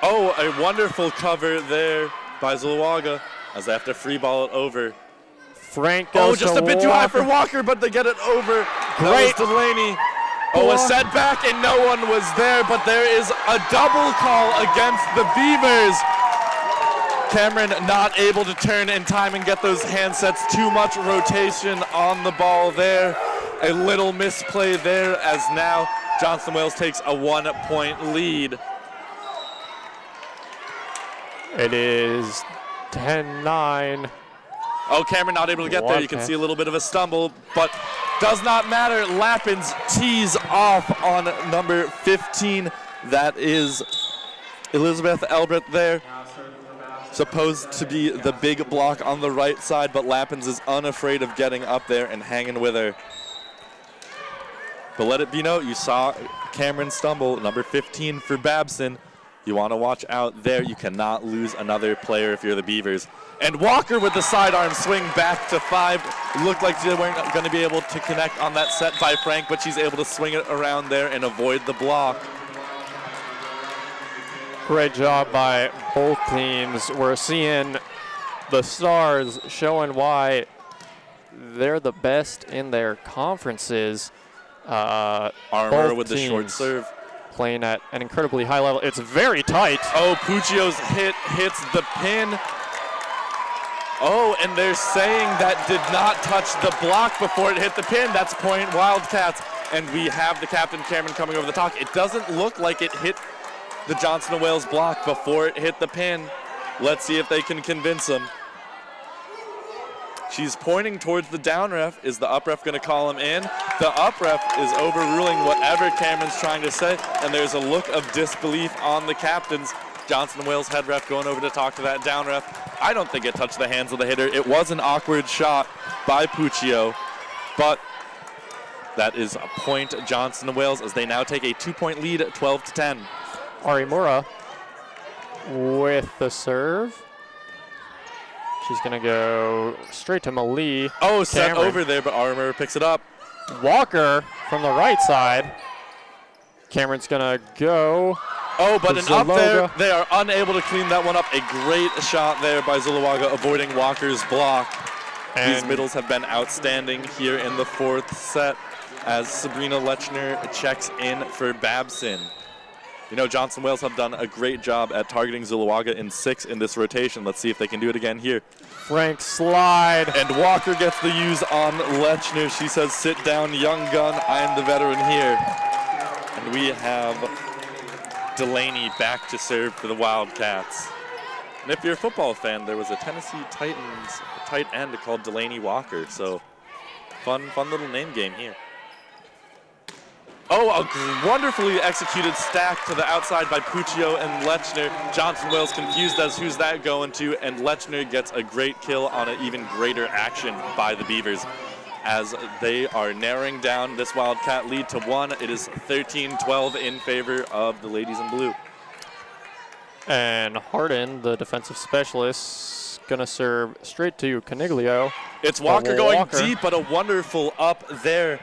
Oh, a wonderful cover there by Zuluaga as they have to free ball it over. Frank goes just a bit too high for Walker, but they get it over. Great. That was Delaney. Oh, a setback, and no one was there, but there is a double call against the Beavers. Cameron not able to turn in time and get those handsets. Too much rotation on the ball there. A little misplay there as now Johnson Wales takes a 1-point lead. It is 10-9. Oh, Cameron not able to get there. You can see a little bit of a stumble, but does not matter. Lappins tees off on number 15. That is Elizabeth Elbreth there. Supposed to be the big block on the right side, but Lappins is unafraid of getting up there and hanging with her. But let it be known, you saw Cameron stumble, number 15 for Babson. You want to watch out there. You cannot lose another player if you're the Beavers. And Walker with the sidearm swing back to 5. Looked like they weren't going to be able to connect on that set by Frank, but she's able to swing it around there and avoid the block. Great job by both teams. We're seeing the Stars showing why they're the best in their conferences. Armour with the short serve. Playing at an incredibly high level. It's very tight. Oh, Puccio's hit hits the pin. Oh, and they're saying that did not touch the block before it hit the pin. That's point Wildcats. And we have the captain, Cameron, coming over the talk. It doesn't look like it hit the Johnson & Wales block before it hit the pin. Let's see if they can convince him. She's pointing towards the down ref. Is the up ref going to call him in? The up ref is overruling whatever Cameron's trying to say, and there's a look of disbelief on the captains. Johnson & Wales head ref going over to talk to that down ref. I don't think it touched the hands of the hitter. It was an awkward shot by Puccio, but that is a point Johnson & Wales as they now take a 2-point lead at 12-10. Arimura with the serve. She's going to go straight to Malie. Oh, set over there, but Armour picks it up. Walker from the right side. Cameron's going to go. Oh, but an up there. They are unable to clean that one up. A great shot there by Zuluaga, avoiding Walker's block. And these middles have been outstanding here in the 4th set as Sabrina Lechner checks in for Babson. You know, Johnson Wales have done a great job at targeting Zulawaga in 6 in this rotation. Let's see if they can do it again here. Frank slide. And Walker gets the use on Lechner. She says, sit down, young gun. I am the veteran here. And we have Delaney back to serve for the Wildcats. And if you're a football fan, there was a Tennessee Titans tight end called Delaney Walker. So fun little name game here. Oh, a wonderfully executed stack to the outside by Puccio and Lechner. Johnson Wales confused as who's that going to, and Lechner gets a great kill on an even greater action by the Beavers as they are narrowing down this Wildcat lead to 1. It is 13-12 in favor of the ladies in blue. And Harden, the defensive specialist, gonna serve straight to Caniglio. It's Walker going deep, but a wonderful up there.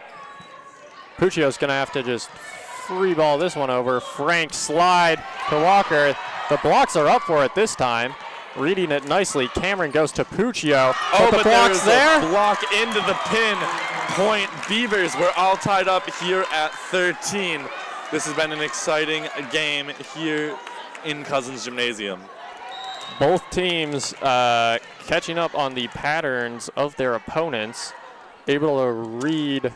Puccio's going to have to just free ball this one over. Frank slide to Walker. The blocks are up for it this time. Reading it nicely. Cameron goes to Puccio. Oh, but the block's there. A block into the pin. Point Beavers. We're all tied up here at 13. This has been an exciting game here in Cousins Gymnasium. Both teams catching up on the patterns of their opponents. Able to read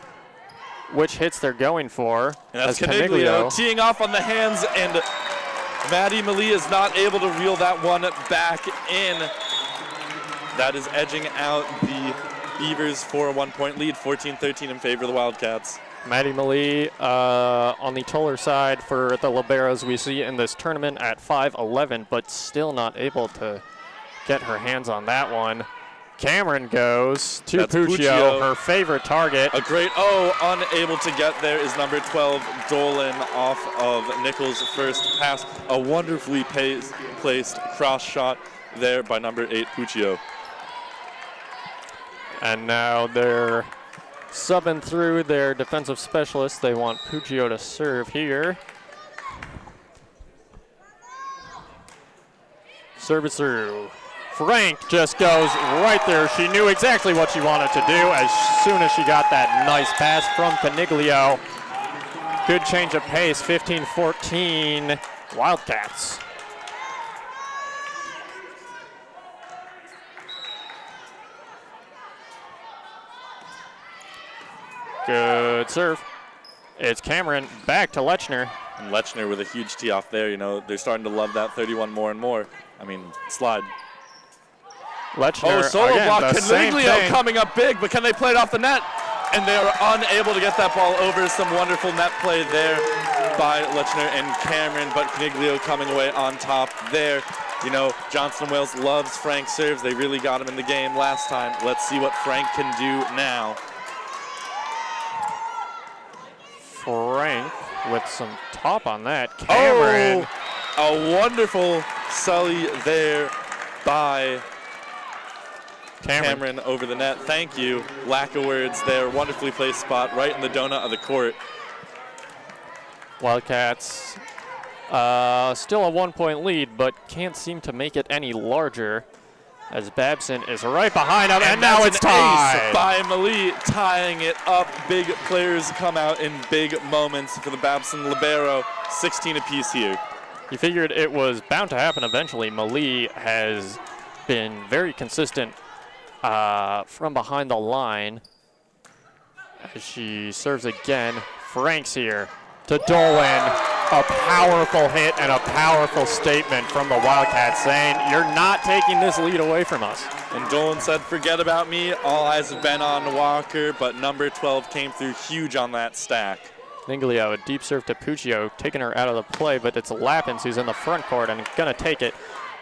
which hits they're going for. And that's Caniglio teeing off on the hands, and Maddie Malie is not able to reel that one back in. That is edging out the Beavers for a 1-point lead, 14-13 in favor of the Wildcats. Maddie Malie on the taller side for the liberos we see in this tournament at 5'11", but still not able to get her hands on that one. Cameron goes to Puccio, her favorite target. A great, unable to get there is number 12, Dolan, off of Nichols' first pass. A wonderfully placed cross shot there by number 8, Puccio. And now they're subbing through their defensive specialists. They want Puccio to serve here. Serve it through. Frank just goes right there. She knew exactly what she wanted to do as soon as she got that nice pass from Caniglio. Good change of pace, 15-14 Wildcats. Good serve. It's Cameron back to Lechner. And Lechner with a huge tee off there. You know, they're starting to love that 31 more and more. I mean, slide. Lechner, solo again, block. Caniglio coming up big, but can they play it off the net? And they are unable to get that ball over. Some wonderful net play there by Lechner and Cameron, but Caniglio coming away on top there. You know, Johnson Wales loves Frank serves. They really got him in the game last time. Let's see what Frank can do now. Frank with some top on that. Cameron. Oh, a wonderful sully there by Cameron over the net. Thank you. Lack of words there. Wonderfully placed spot right in the donut of the court. Wildcats still a 1-point lead, but can't seem to make it any larger as Babson is right behind him, and now it's tied. Ace by Malie, tying it up. Big players come out in big moments for the Babson libero. 16 apiece here. You figured it was bound to happen eventually. Malie has been very consistent from behind the line as she serves again. Frank's here to Dolan. A powerful hit and a powerful statement from the Wildcats saying, you're not taking this lead away from us. And Dolan said, forget about me. All eyes have been on Walker, but number 12 came through huge on that stack. Caniglio, a deep serve to Puccio, taking her out of the play, but it's Lappins who's in the front court and going to take it.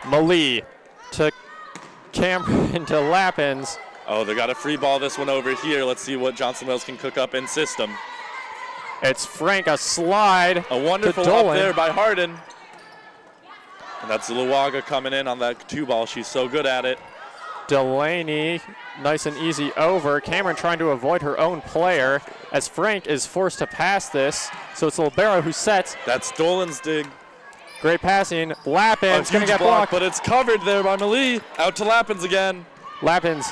Malie to Cameron to Lappins. Oh, they got a free ball this one over here. Let's see what Johnson Wales can cook up in system. It's Frank, a slide. A wonderful up there by Harden. And that's Zulawaga coming in on that 2-ball. She's so good at it. Delaney, nice and easy over. Cameron trying to avoid her own player as Frank is forced to pass this. So it's Libero who sets. That's Dolan's dig. Great passing. Lappins going to get blocked. But it's covered there by Malie. Out to Lappins again. Lappins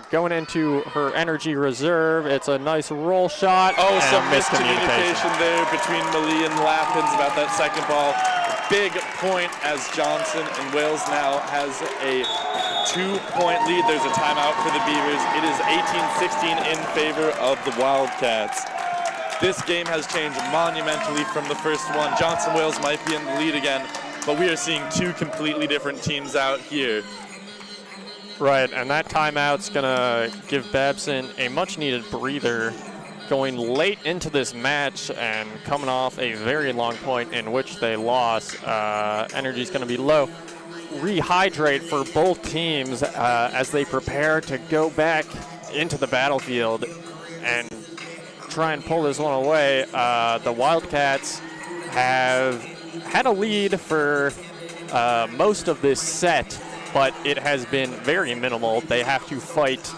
going into her energy reserve. It's a nice roll shot. Oh, some miscommunication there between Malie and Lappins about that second ball. Big point as Johnson and Wales now has a 2-point lead. There's a timeout for the Beavers. It is 18-16 in favor of the Wildcats. This game has changed monumentally from the first one. Johnson Wales might be in the lead again, but we are seeing two completely different teams out here. Right, and that timeout's going to give Babson a much-needed breather going late into this match and coming off a very long point in which they lost. Energy's going to be low. Rehydrate for both teams as they prepare to go back into the battlefield and try and pull this one away. The Wildcats have had a lead for most of this set, but it has been very minimal. They have to fight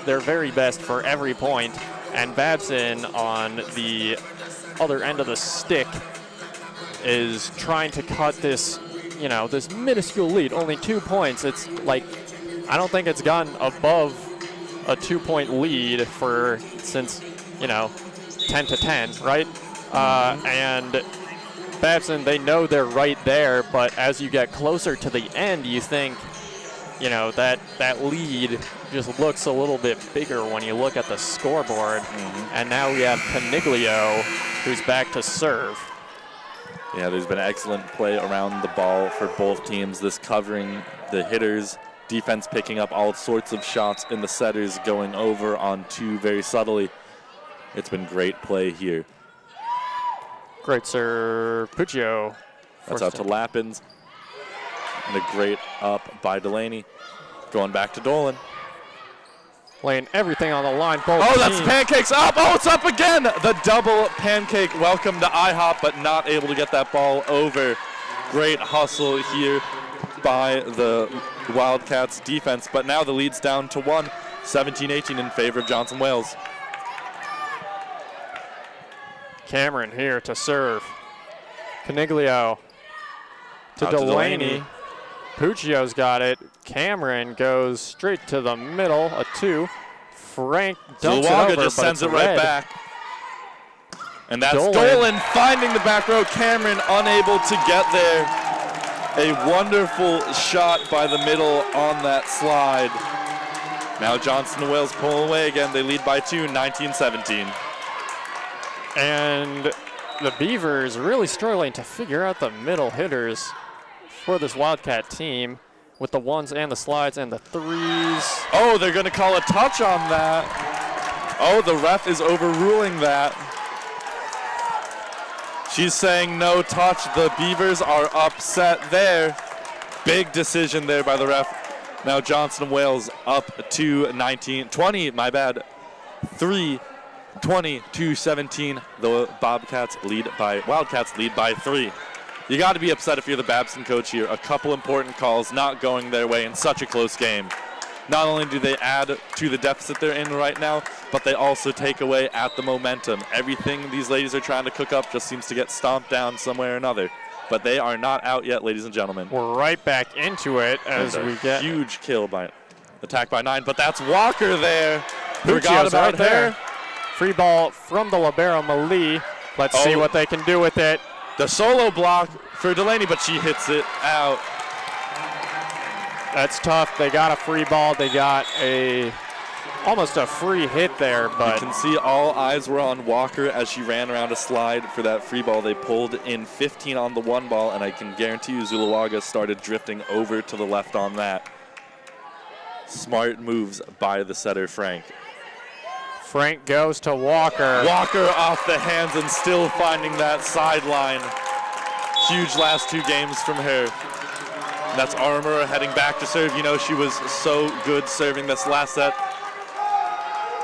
their very best for every point, and Babson on the other end of the stick is trying to cut this, this minuscule lead, only 2 points. It's like, I don't think it's gotten above a 2-point lead since 10-10, right? And Babson, they know they're right there, but as you get closer to the end, you think, that lead just looks a little bit bigger when you look at the scoreboard. And now we have Caniglio, who's back to serve. Yeah, there's been excellent play around the ball for both teams. This covering the hitters, defense picking up all sorts of shots, and the setters going over on two very subtly. It's been great play here. Great serve, Puccio. That's out to Lappins. And a great up by Delaney. Going back to Dolan. Laying everything on the line. That's pancakes up. Oh, it's up again. The double pancake. Welcome to IHOP, but not able to get that ball over. Great hustle here by the Wildcats defense, but now the lead's down to 1, 17-18 in favor of Johnson Wales. Cameron here to serve. Caniglio to Delaney. Puccio's got it. Cameron goes straight to the middle, a 2. Frank dumps it over, just but sends it red. right back. And that's Dolan finding the back row. Cameron unable to get there. A wonderful shot by the middle on that slide. Now Johnson and Wales pull away again. They lead by 2, 19-17. And the Beavers really struggling to figure out the middle hitters for this Wildcat team with the ones and the slides and the threes. Oh, they're going to call a touch on that. Oh, the ref is overruling that. She's saying no touch. The Beavers are upset there. Big decision there by the ref. Now Johnson and Wales up to 20, my bad. 20-17. The Wildcats lead by 3. You got to be upset if you're the Babson coach here. A couple important calls not going their way in such a close game. Not only do they add to the deficit they're in right now, but they also take away at the momentum. Everything these ladies are trying to cook up just seems to get stomped down somewhere or another. But they are not out yet, ladies and gentlemen. We're right back into it as we get huge kill by attack by 9, but that's Walker there. Forgot about right there. Free ball from the libero, Malie. Let's see what they can do with it. The solo block for Delaney, but she hits it out. That's tough. They got a free ball. They got almost a free hit there, but you can see all eyes were on Walker as she ran around a slide for that free ball. They pulled in 15 on the one ball, and I can guarantee you Zulawaga started drifting over to the left on that. Smart moves by the setter, Frank. Frank goes to Walker. Walker off the hands and still finding that sideline. Huge last 2 games from her. That's Armour heading back to serve. You know, she was so good serving this last set.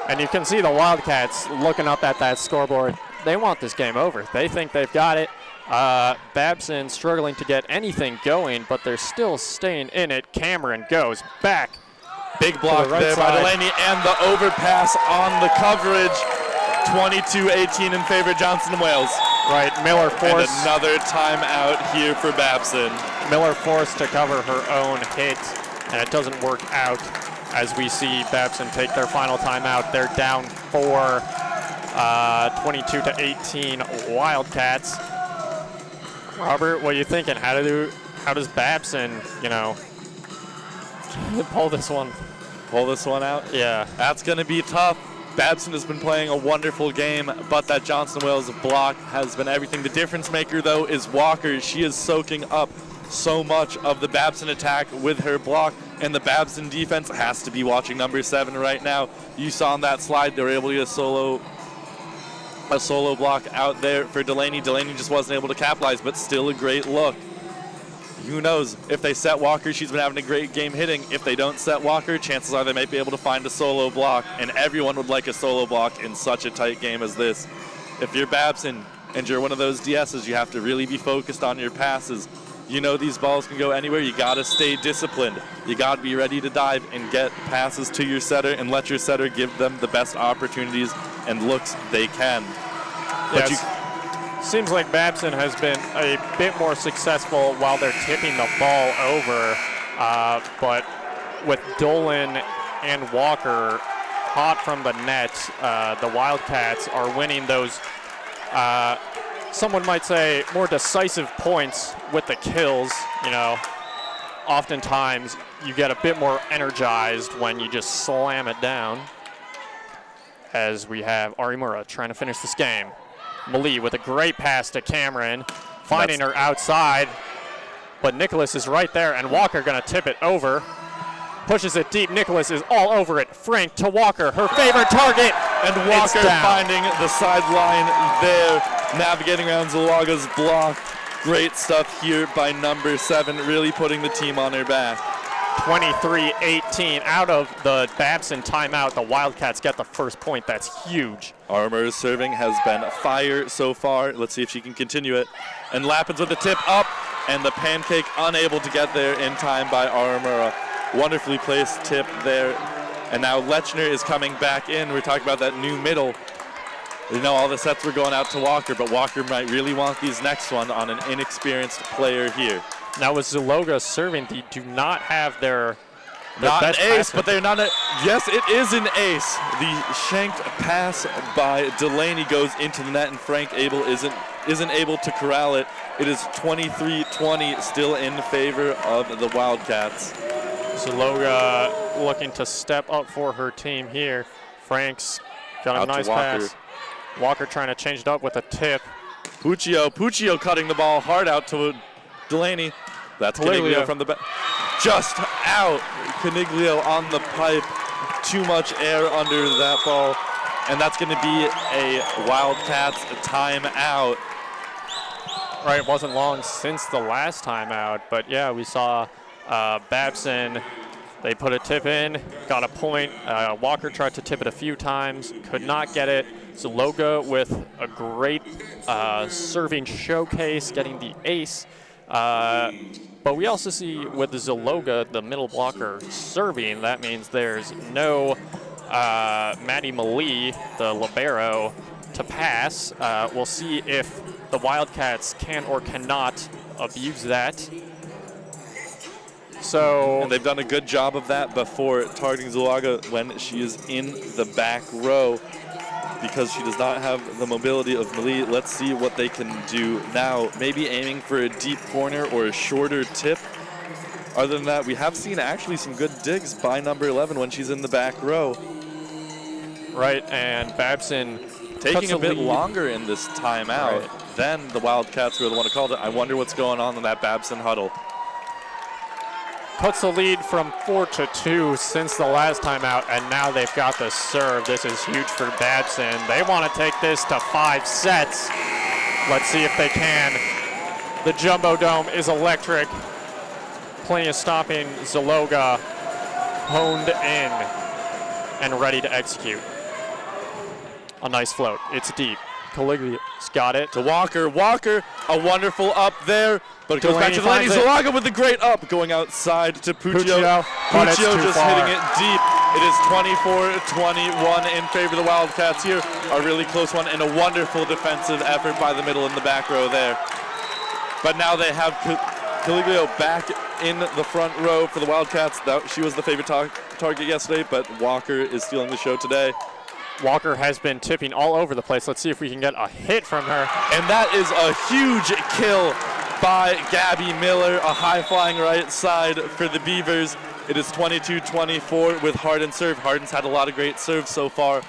And you can see the Wildcats looking up at that scoreboard. They want this game over. They think they've got it. Babson struggling to get anything going, but they're still staying in it. Cameron goes back. Big block there by Delaney, and the overpass on the coverage. 22-18 in favor of Johnson and Wales. Right, Miller forced. And another timeout here for Babson. Miller forced to cover her own hit, and it doesn't work out. as we see Babson take their final timeout. They're down 4, 22-18 Wildcats. Robert, what are you thinking? How does Babson, pull this one? Pull this one out? Yeah. That's going to be tough. Babson has been playing a wonderful game, but that Johnson Wales block has been everything. The difference maker, though, is Walker. She is soaking up so much of the Babson attack with her block, and the Babson defense has to be watching number 7 right now. You saw on that slide they were able to get a solo block out there for Delaney. Delaney just wasn't able to capitalize, but still a great look. Who knows? If they set Walker, she's been having a great game hitting. If they don't set Walker, chances are they might be able to find a solo block, and everyone would like a solo block in such a tight game as this. If you're Babson and you're one of those DSs, you have to really be focused on your passes. You know these balls can go anywhere. You got to stay disciplined. You got to be ready to dive and get passes to your setter and let your setter give them the best opportunities and looks they can. Yes. Seems like Babson has been a bit more successful while they're tipping the ball over, but with Dolan and Walker hot from the net, the Wildcats are winning those, someone might say, more decisive points with the kills. Oftentimes you get a bit more energized when you just slam it down, as we have Arimura trying to finish this game. Malie with a great pass to Cameron, finding her outside, but Nicholas is right there, and Walker going to tip it over. Pushes it deep. Nicholas is all over it. Frank to Walker, her favorite target. And Walker finding the sideline there, navigating around Zalaga's block. Great stuff here by number 7, really putting the team on her back. 23-18 out of the Babson timeout. The Wildcats get the first point. That's huge. Arimura's serving has been fire so far. Let's see if she can continue it. And Lappins with the tip up, and the pancake unable to get there in time by Arimura. Wonderfully placed tip there. And now Lechner is coming back in. We're talking about that new middle. All the sets were going out to Walker, but Walker might really want these next one on an inexperienced player here. Now with Zaloga serving, they do not have their not best an ace, passer. but they're not a, yes, it is an ace. The shanked pass by Delaney goes into the net, and Frank Abel isn't able to corral it. It is 23-20, still in favor of the Wildcats. Zaloga looking to step up for her team here. Frank's got a Out nice to Walker. pass. Walker trying to change it up with a tip. Puccio cutting the ball hard out to Delaney. That's Caniglio from the back. Just out. Caniglio on the pipe. Too much air under that ball. And that's going to be a Wildcats timeout. Right, it wasn't long since the last timeout, but yeah, we saw Babson. They put a tip in, got a point. Walker tried to tip it a few times, could not get it. Zaloga with a great serving showcase, getting the ace. But we also see with the Zaloga, the middle blocker serving. That means there's no Maddie Malie, the libero, to pass. We'll see if the Wildcats can or cannot abuse that. And they've done a good job of that before, targeting Zalaga when she is in the back row, because she does not have the mobility of Malie. Let's see what they can do now. Maybe aiming for a deep corner or a shorter tip. Other than that, we have seen actually some good digs by number 11 when she's in the back row. Right, and Babson taking a bit longer in this timeout than the Wildcats who are the one who called it. I wonder what's going on in that Babson huddle. Puts the lead from 4-2 since the last timeout, and now they've got the serve. This is huge for Babson. They want to take this to 5 sets. Let's see if they can. The Jumbo Dome is electric. Plenty of stopping. Zaloga honed in and ready to execute. A nice float. It's deep. Caliglia's got it. To Walker. Walker, a wonderful up there. But it goes back to Delaney. Zalaga with the great up, going outside to Puccio. Puccio just hitting it deep. It is 24-21 in favor of the Wildcats here. A really close one and a wonderful defensive effort by the middle in the back row there. But now they have Caliglio back in the front row for the Wildcats. She was the favorite target yesterday, but Walker is stealing the show today. Walker has been tipping all over the place. Let's see if we can get a hit from her. And that is a huge kill by Gabby Miller, a high-flying right side for the Beavers. It is 22-24 with Hardin serve. Hardin's had a lot of great serves so far.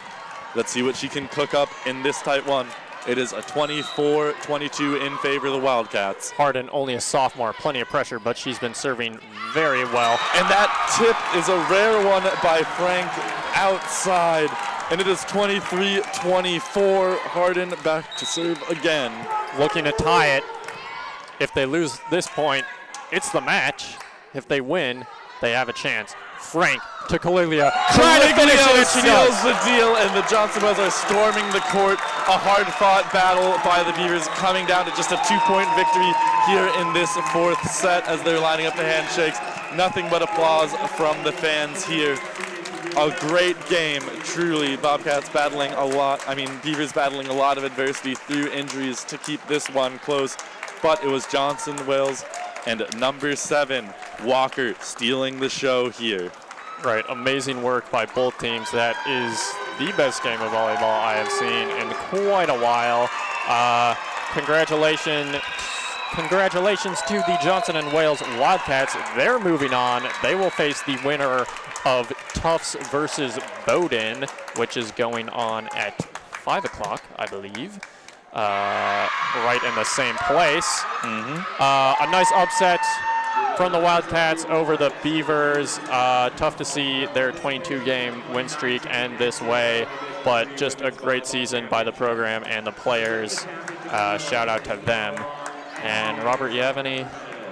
Let's see what she can cook up in this tight one. It is a 24-22 in favor of the Wildcats. Hardin, only a sophomore, plenty of pressure, but she's been serving very well. And that tip is a rare one by Frank outside. And it is 23-24. Hardin back to serve again. Looking to tie it. If they lose this point, it's the match. If they win, they have a chance. Frank to Caliglio. Trying to finish it, and she seals the deal, and the Johnson Wells are storming the court. A hard-fought battle by the Beavers, coming down to just a 2-point victory here in this fourth set as they're lining up the handshakes. Nothing but applause from the fans here. A great game, truly. Bobcats battling a lot. Beavers battling a lot of adversity through injuries to keep this one close. But it was Johnson Wells and number 7, Walker, stealing the show here. Right, amazing work by both teams. That is the best game of volleyball I have seen in quite a while. Congratulations to the Johnson and Wales Wildcats. They're moving on. They will face the winner of Tufts versus Bowdoin, which is going on at 5 o'clock, I believe. Right in the same place. A nice upset from the Wildcats over the Beavers. Tough to see their 22-game win streak end this way, but just a great season by the program and the players. Shout out to them. And Robert, you have any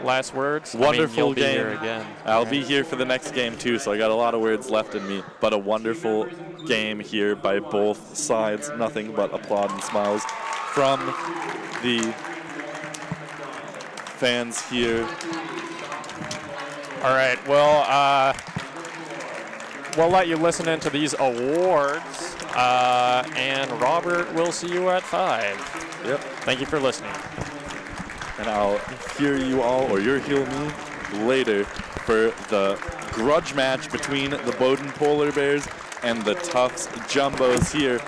last words? Wonderful you'll be game. here again. I'll be here for the next game too, so I got a lot of words left in me. But a wonderful game here by both sides. Nothing but applaud and smiles from the fans here. All right, well, we'll let you listen into these awards. And Robert, we'll see you at 5. Yep. Thank you for listening. And I'll hear you all, or you'll hear me later for the grudge match between the Bowdoin Polar Bears and the Tufts Jumbos here.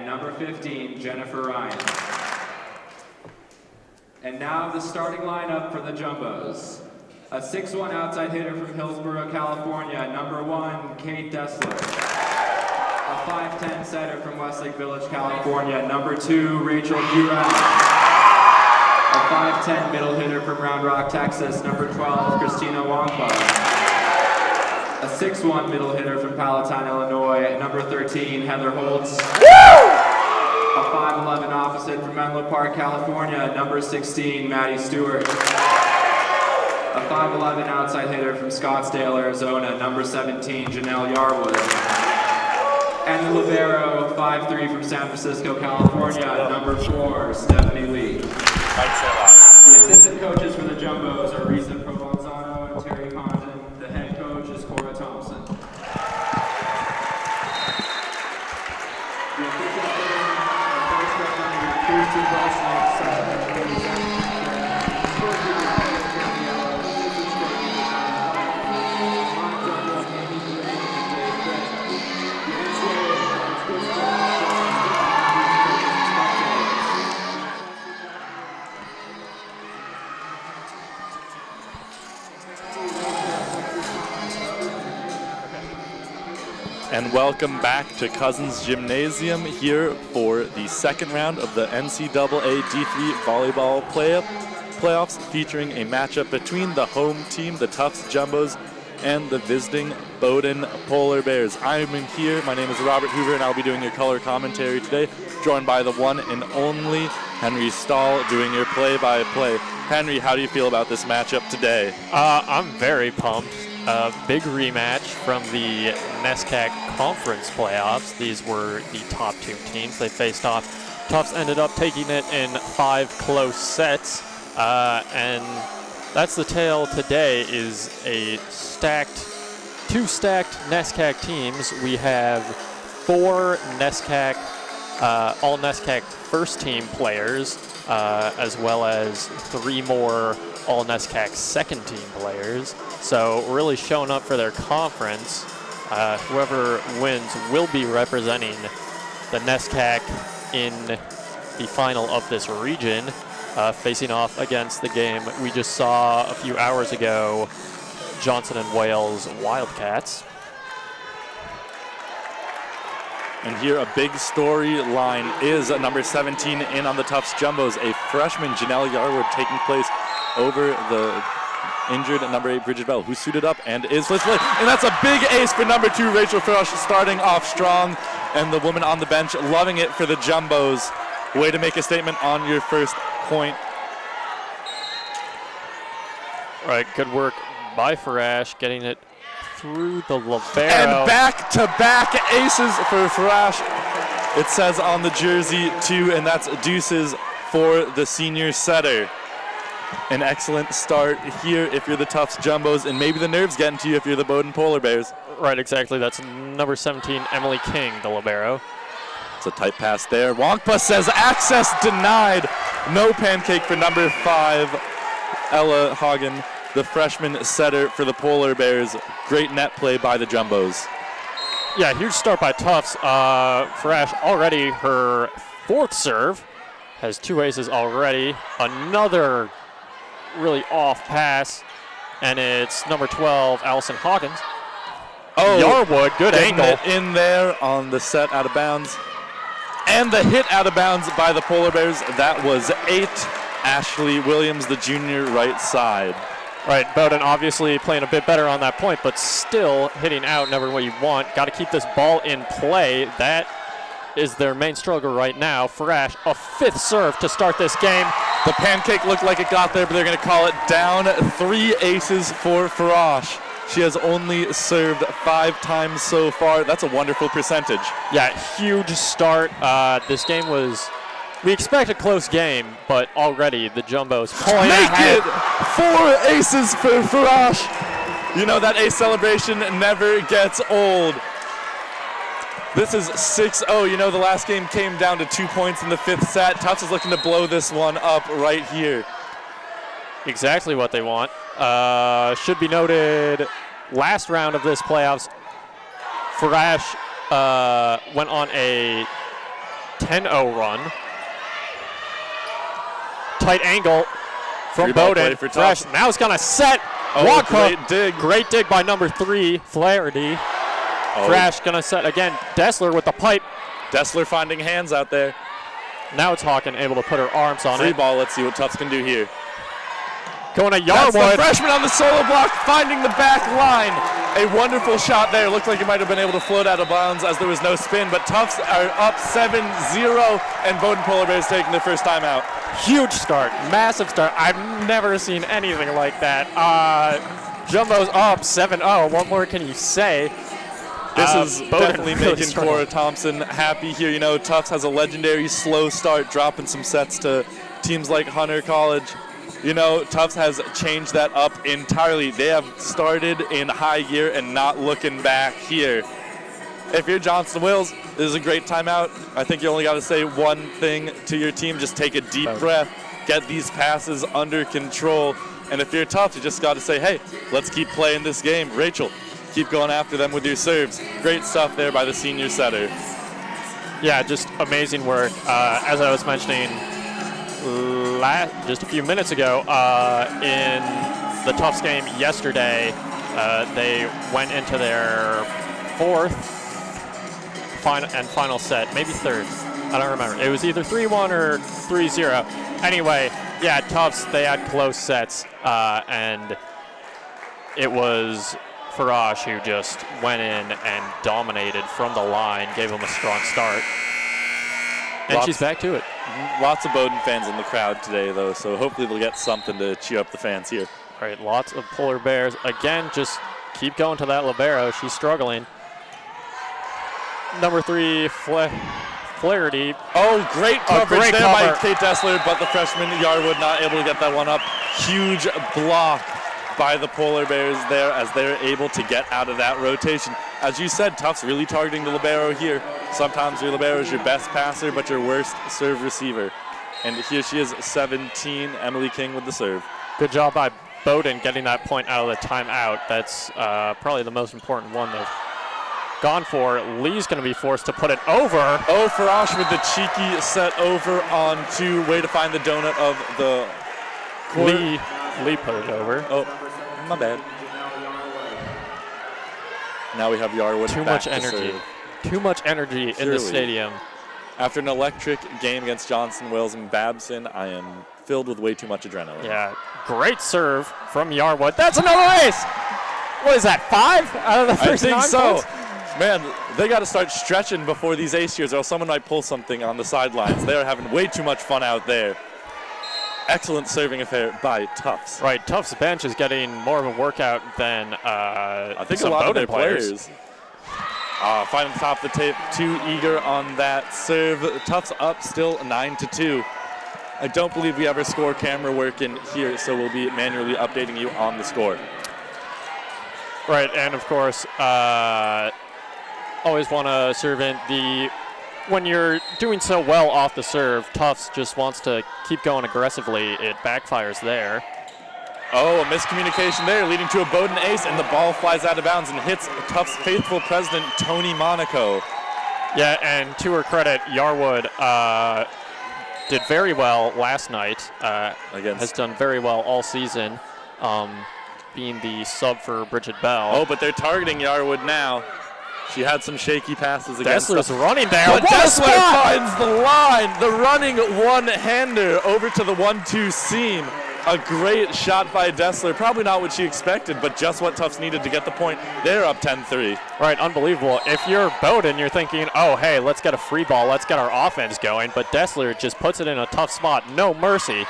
and number 15, Jennifer Ryan. And now the starting lineup for the Jumbos. A 6'1" outside hitter from Hillsborough, California, number 1, Kate Dessler. A 5'10" setter from Westlake Village, California, number 2, Rachel Durant. A 5'10" middle hitter from Round Rock, Texas, number 12, Christina Wongpa. A 6'1" middle hitter from Palatine, Illinois, number 13, Heather Holtz. A 5'11" opposite from Menlo Park, California, number 16, Maddie Stewart. A 5'11" outside hitter from Scottsdale, Arizona, number 17, Janelle Yarwood. And the libero, 5'3" from San Francisco, California, number 4, Stephanie Lee. The assistant coaches for the Jumbos are Risa Provenzano and Terry Condon. The head coach is Cora Thompson. The official first round, Kirsten Bosniak, And welcome back to Cousins Gymnasium here for the second round of the NCAA D3 Volleyball playoffs, featuring a matchup between the home team, the Tufts Jumbos, and the visiting Bowdoin Polar Bears. I'm in here. My name is Robert Hoover, and I'll be doing your color commentary today, joined by the one and only Henry Stahl doing your play-by-play. Henry, how do you feel about this matchup today? I'm very pumped. Big rematch from the NESCAC conference playoffs. These were the top two teams. They faced off. Tufts ended up taking it in 5 close sets. And that's the tale today, is two stacked NESCAC teams. We have 4 NESCAC, all NESCAC first team players, as well as 3 more all NESCAC second team players. So really showing up for their conference. Whoever wins will be representing the NESCAC in the final of this region, facing off against the game we just saw a few hours ago, Johnson and Wales Wildcats. And here a big storyline is number 17 in on the Tufts Jumbos, a freshman, Janelle Yarwood, taking place over the injured number 8, Bridget Bell, who suited up and is let's play. And that's a big ace for number 2, Rachel Frosch, starting off strong. And the woman on the bench loving it for the Jumbos. Way to make a statement on your first point. All right, good work by Farash, getting it through the libero. And back-to-back aces for Farash. It says on the jersey, 2, and that's deuces for the senior setter. An excellent start here if you're the Tufts Jumbos, and maybe the nerves getting to you if you're the Bowdoin Polar Bears. Right, exactly. That's number 17, Emily King, the libero. It's a tight pass there. Wongpa says access denied. No pancake for number 5, Ella Hagen, the freshman setter for the Polar Bears. Great net play by the Jumbos. Yeah, huge start by Tufts. Farash already her 4th serve. Has 2 aces already. Another really off pass, and it's number 12, Allison Hawkins. Oh, Yarwood, good angle. It in there on the set out of bounds. And the hit out of bounds by the Polar Bears. That was 8. Ashley Williams, the junior, right side. Right, Bowdoin obviously playing a bit better on that point, but still hitting out never what you want. Got to keep this ball in play. That is their main struggle right now. Farash, a 5th serve to start this game. The pancake looked like it got there, but they're going to call it down. 3 aces for Farash. She has only served 5 times so far. That's a wonderful percentage. Yeah, huge start. This game was, we expect a close game, but already the Jumbos pulling ahead. Make it 4 aces for Farash. You know, that ace celebration never gets old. This is 6-0. You know, the last game came down to 2 points in the 5th set. Tufts is looking to blow this one up right here. Exactly what they want. Should be noted, last round of this playoffs, Farash went on a 10-0 run. Tight angle from Free ball Bowdoin. play for Fresh. Tufts. Now it's going to set. Oh, Walk great hook. dig. Great dig by number 3, Flaherty. Oh. Fresh going to set again. Dessler with the pipe. Dessler finding hands out there. Now it's Hawken able to put her arms on Free it. ball. Let's see what Tufts can do here. Going to That's the Yarwood. freshman on the solo block, finding the back line. A wonderful shot there. Looked like it might have been able to float out of bounds as there was no spin, but Tufts are up 7-0, and Bowdoin Polar Bears taking their first time out. Huge start. Massive start. I've never seen anything like that. Jumbo's up 7-0. What more can you say? This is Bowdoin definitely really making struggled. Cora Thompson happy here. You know, Tufts has a legendary slow start, dropping some sets to teams like Hunter College. You know, Tufts has changed that up entirely. They have started in high gear and not looking back here. If you're Johnston Wills, this is a great timeout. I think you only got to say one thing to your team. Just take a deep breath, get these passes under control. And if you're Tufts, you just got to say, hey, let's keep playing this game. Rachel, keep going after them with your serves. Great stuff there by the senior setter. Yeah, just amazing work. As I was mentioning just a few minutes ago, in the Tufts game yesterday, they went into their fourth final set, maybe third. I don't remember. It was either 3-1 or 3-0. Anyway, yeah, Tufts, they had close sets, and it was Farash who just went in and dominated from the line, gave them a strong start. And she's back to it. Lots of Bowdoin fans in the crowd today, though, so hopefully they'll get something to cheer up the fans here. All right, lots of Polar Bears. Again, just keep going to that libero. She's struggling. Number 3, Flaherty. Oh, great coverage great there cover. by Kate Dessler, but the freshman Yarwood not able to get that one up. Huge block by the Polar Bears there as they're able to get out of that rotation. As you said, Tufts really targeting the libero here. Sometimes your libero is your best passer, but your worst serve receiver. And here she is, 17, Emily King with the serve. Good job by Bowdoin getting that point out of the timeout. That's probably the most important one they've gone for. Lee's going to be forced to put it over. Oh, Farash with the cheeky set over on 2. Way to find the donut of the court. Lee put it over. Oh, my bad. Now we have Yarwood. Too back much to energy. serve. Too much energy in Surely. the stadium. After an electric game against Johnston Wills and Babson, I am filled with way too much adrenaline. Yeah, great serve from Yarwood. That's another ace. What is that, 5 out of the first 9 I think so. points? Man, they got to start stretching before these ace years, or else someone might pull something on the sidelines. They are having way too much fun out there. Excellent serving affair by Tufts. Right, Tufts' bench is getting more of a workout than I think some a lot Bowdoin of their players. Finding the top of the tape, too eager on that serve. Tufts up still 9-2. I don't believe we have our score camera working here, so we'll be manually updating you on the score. Right, and of course, always want to serve in when you're doing so well off the serve, Tufts just wants to keep going aggressively. It backfires there. Oh, a miscommunication there, leading to a Bowdoin ace, and the ball flies out of bounds and hits Tufts' faithful president, Tony Monaco. Yeah, and to her credit, Yarwood did very well last night. Has done very well all season, being the sub for Bridget Bell. Oh, but they're targeting Yarwood now. She had some shaky passes against Dessler's running there. But What a Dessler spot! finds the line. The running one-hander over to the 1-2 seam. A great shot by Dessler. Probably not what she expected, but just what Tufts needed to get the point. They're up 10-3. Right, unbelievable. If you're Bowdoin, you're thinking, oh, hey, let's get a free ball. Let's get our offense going. But Dessler just puts it in a tough spot. No mercy.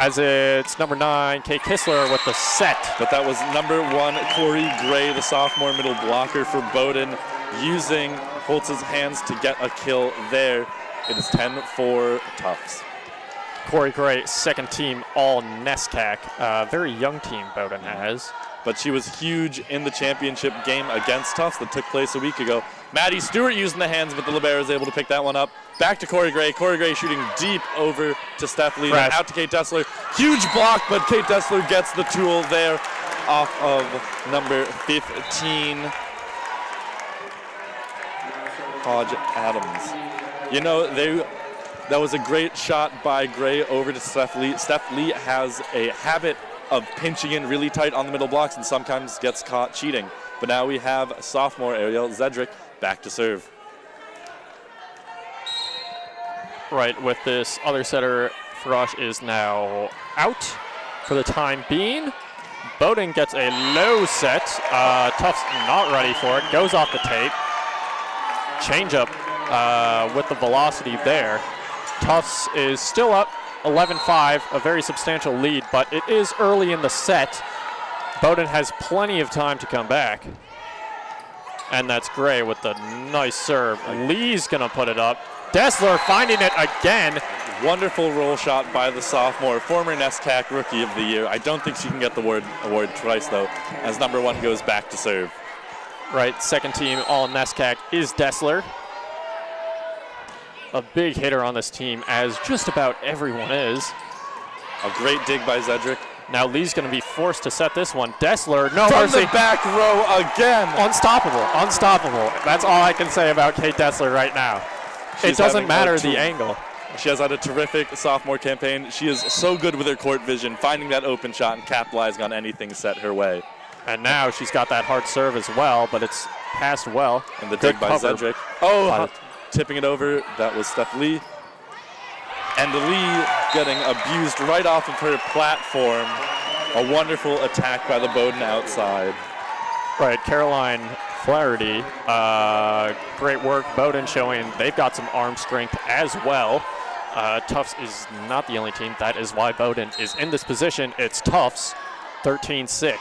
As it's number 9, Kate Kistler with the set. But that was number 1, Corey Gray, the sophomore middle blocker for Bowdoin, using Holtz's hands to get a kill there. It is 10-4 Tufts. Corey Gray, second team all-NESCAC. Very young team Bowdoin has. But she was huge in the championship game against Tufts that took place a week ago. Maddie Stewart using the hands, but the libero is able to pick that one up. Back to Corey Gray. Corey Gray shooting deep over to Steph Lee. Out to Kate Dessler. Huge block, but Kate Dessler gets the tool there off of number 15, Hodge Adams. You know, that was a great shot by Gray over to Steph Lee. Steph Lee has a habit of pinching in really tight on the middle blocks and sometimes gets caught cheating. But now we have sophomore Ariel Zedrick back to serve. Right, with this other setter, Farash is now out for the time being. Bowdoin gets a low set. Tufts not ready for it. Goes off the tape. Changeup with the velocity there. Tufts is still up 11-5, a very substantial lead, but it is early in the set. Bowdoin has plenty of time to come back. And that's Gray with the nice serve. Lee's going to put it up. Dessler finding it again. Wonderful roll shot by the sophomore, former NESCAC Rookie of the Year. I don't think she can get the award twice, though, as number 1 goes back to serve. Right, second team all NESCAC is Dessler. A big hitter on this team, as just about everyone is. A great dig by Zedrick. Now Lee's going to be forced to set this one. Dessler, no From mercy. the back row again. Unstoppable, unstoppable. That's all I can say about Kate Dessler right now. It doesn't matter the angle. She has had a terrific sophomore campaign. She is so good with her court vision, finding that open shot and capitalizing on anything set her way. And now she's got that hard serve as well, but it's passed well. And the dig by Zedrick. Oh, tipping it over. That was Steph Lee. And Lee getting abused right off of her platform. A wonderful attack by the Bowdoin outside. Right, Caroline Flaherty, great work. Bowdoin showing they've got some arm strength as well. Tufts is not the only team. That is why Bowdoin is in this position. It's Tufts, 13-6.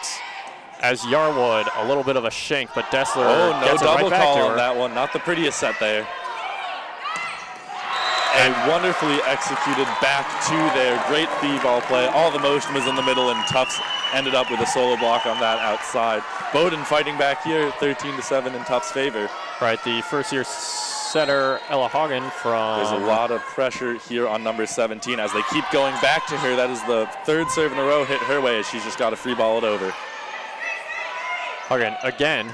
As Yarwood, a little bit of a shank, but Dessler gets it right back to her. No double call on that one. Not the prettiest set there. And wonderfully executed back to there. Great b-ball play. All the motion was in the middle, and Tufts ended up with a solo block on that outside. Bowdoin fighting back here, 13-7 in Tufts' favor. Right, the first-year setter, Ella Hagen from... There's a lot of pressure here on number 17 as they keep going back to her. That is the third serve in a row hit her way as she's just got to free ball it over. Hagen again.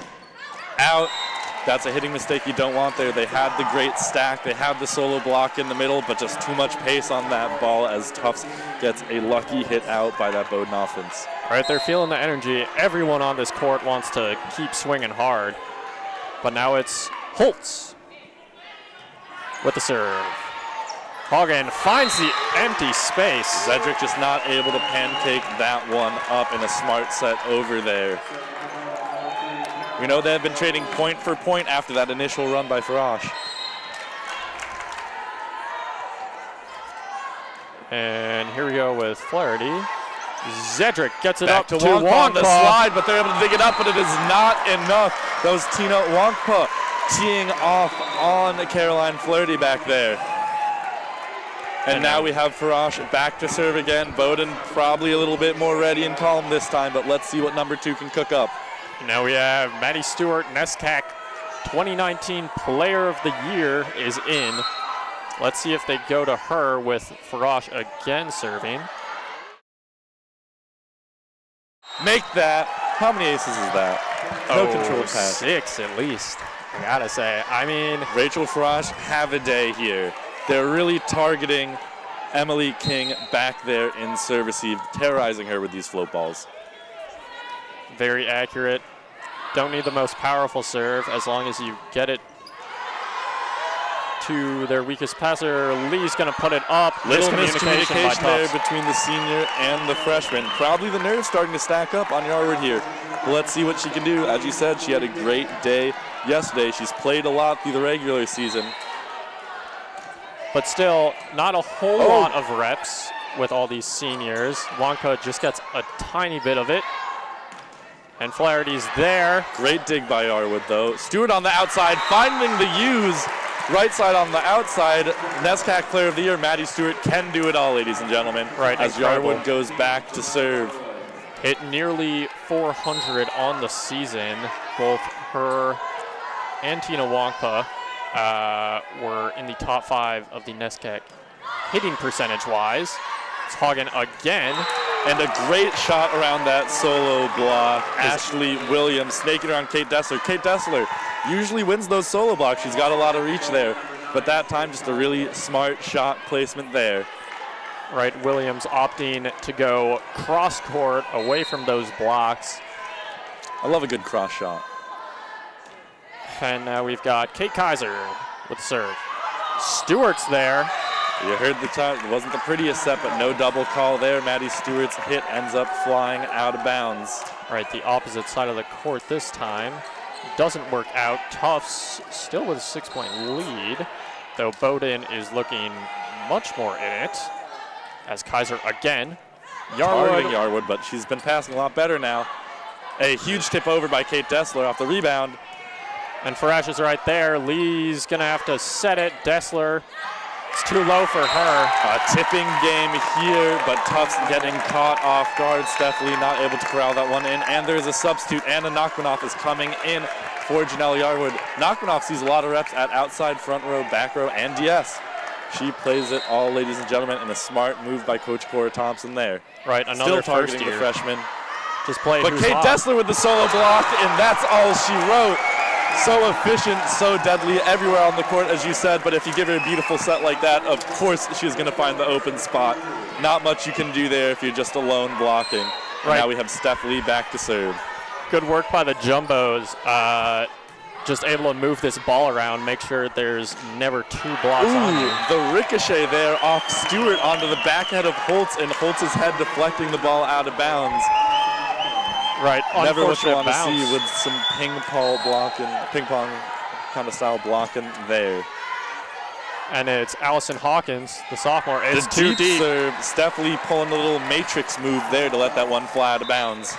Out. That's a hitting mistake you don't want there. They had the great stack. They had the solo block in the middle, but just too much pace on that ball as Tufts gets a lucky hit out by that Bowdoin offense. All right, they're feeling the energy. Everyone on this court wants to keep swinging hard. But now it's Holtz with the serve. Hagen finds the empty space. Zedrick just not able to pancake that one up in a smart set over there. We know they have been trading point for point after that initial run by Farash. And here we go with Flaherty. Zedrick gets it Back up to to Wongpa on the Wongpa. slide, but they're able to dig it up, but it is not enough. That was Tina Wongpa teeing off on Caroline Flaherty back there. And now we have Farash back to serve again. Bowdoin probably a little bit more ready and calm this time, but let's see what number 2 can cook up. Now we have Maddie Stewart, NESCAC 2019 Player of the Year is in. Let's see if they go to her with Farash again serving. Make that. How many aces is that? No control pass. 6 at least, I gotta say. I mean, Rachel Farash have a day here. They're really targeting Emily King back there in serve receive, terrorizing her with these float balls. very accurate. Don't need the most powerful serve as long as you get it to their weakest passer. Lee's going to put it up. Little miscommunication there between the senior and the freshman. Probably the nerves starting to stack up on Yarwood here. Let's see what she can do. As you said, she had a great day yesterday. She's played a lot through the regular season. But still, not a whole lot of reps with all these seniors. Wonka just gets a tiny bit of it. And Flaherty's there. Great dig by Yarwood, though. Stewart on the outside, finding the use. Right side on the outside. NESCAC Player of the Year, Maddie Stewart, can do it all, ladies and gentlemen. Right, as incredible. Yarwood goes back to serve. Hit nearly 400 on the season. Both her and Tina Wongpa were in the top 5 of the NESCAC hitting percentage-wise. It's Hagen again. And a great shot around that solo block. Ashley Williams snaking around Kate Dessler. Kate Dessler usually wins those solo blocks. She's got a lot of reach there. but that time just a really smart shot placement there. Right, Williams opting to go cross court away from those blocks. I love a good cross shot. And now we've got Kate Kaiser with serve. Stewart's there. You heard the time. It wasn't the prettiest set, but no double call there. Maddie Stewart's hit ends up flying out of bounds. Right, the opposite side of the court this time. Doesn't work out. Tufts still with a 6-point lead, though Bowdoin is looking much more in it. As Kaiser again. Targeting Yarwood, but she's been passing a lot better now. A huge tip over by Kate Dessler off the rebound. And Farash is right there. Lee's going to have to set it. Dessler, it's too low for her. A tipping game here, but Tufts getting caught off guard. Steph Lee not able to corral that one in. And there's a substitute. Anna Nachmanoff is coming in for Janelle Yarwood. Nachmanoff sees a lot of reps at outside, front row, back row, and DS. She plays it all, ladies and gentlemen, and a smart move by Coach Cora Thompson there. Right, another still targeting the freshman. Just play. But Kate Dessler with the solo block, and that's all she wrote. So efficient, so deadly everywhere on the court, as you said. But if you give her a beautiful set like that, of course she's going to find the open spot. Not much you can do there if you're just alone blocking. Right. Now we have Steph Lee back to serve. Good work by the Jumbos. Just able to move this ball around, make sure there's never two blocks on you. The ricochet there off Stewart onto the backhead of Holtz, and Holtz's head deflecting the ball out of bounds. Right, never what you want to see with some ping pong kind of style blocking there. And it's Allison Hawkins, the sophomore. It's too deep. Serve. Steph Lee pulling a little matrix move there to let that one fly out of bounds.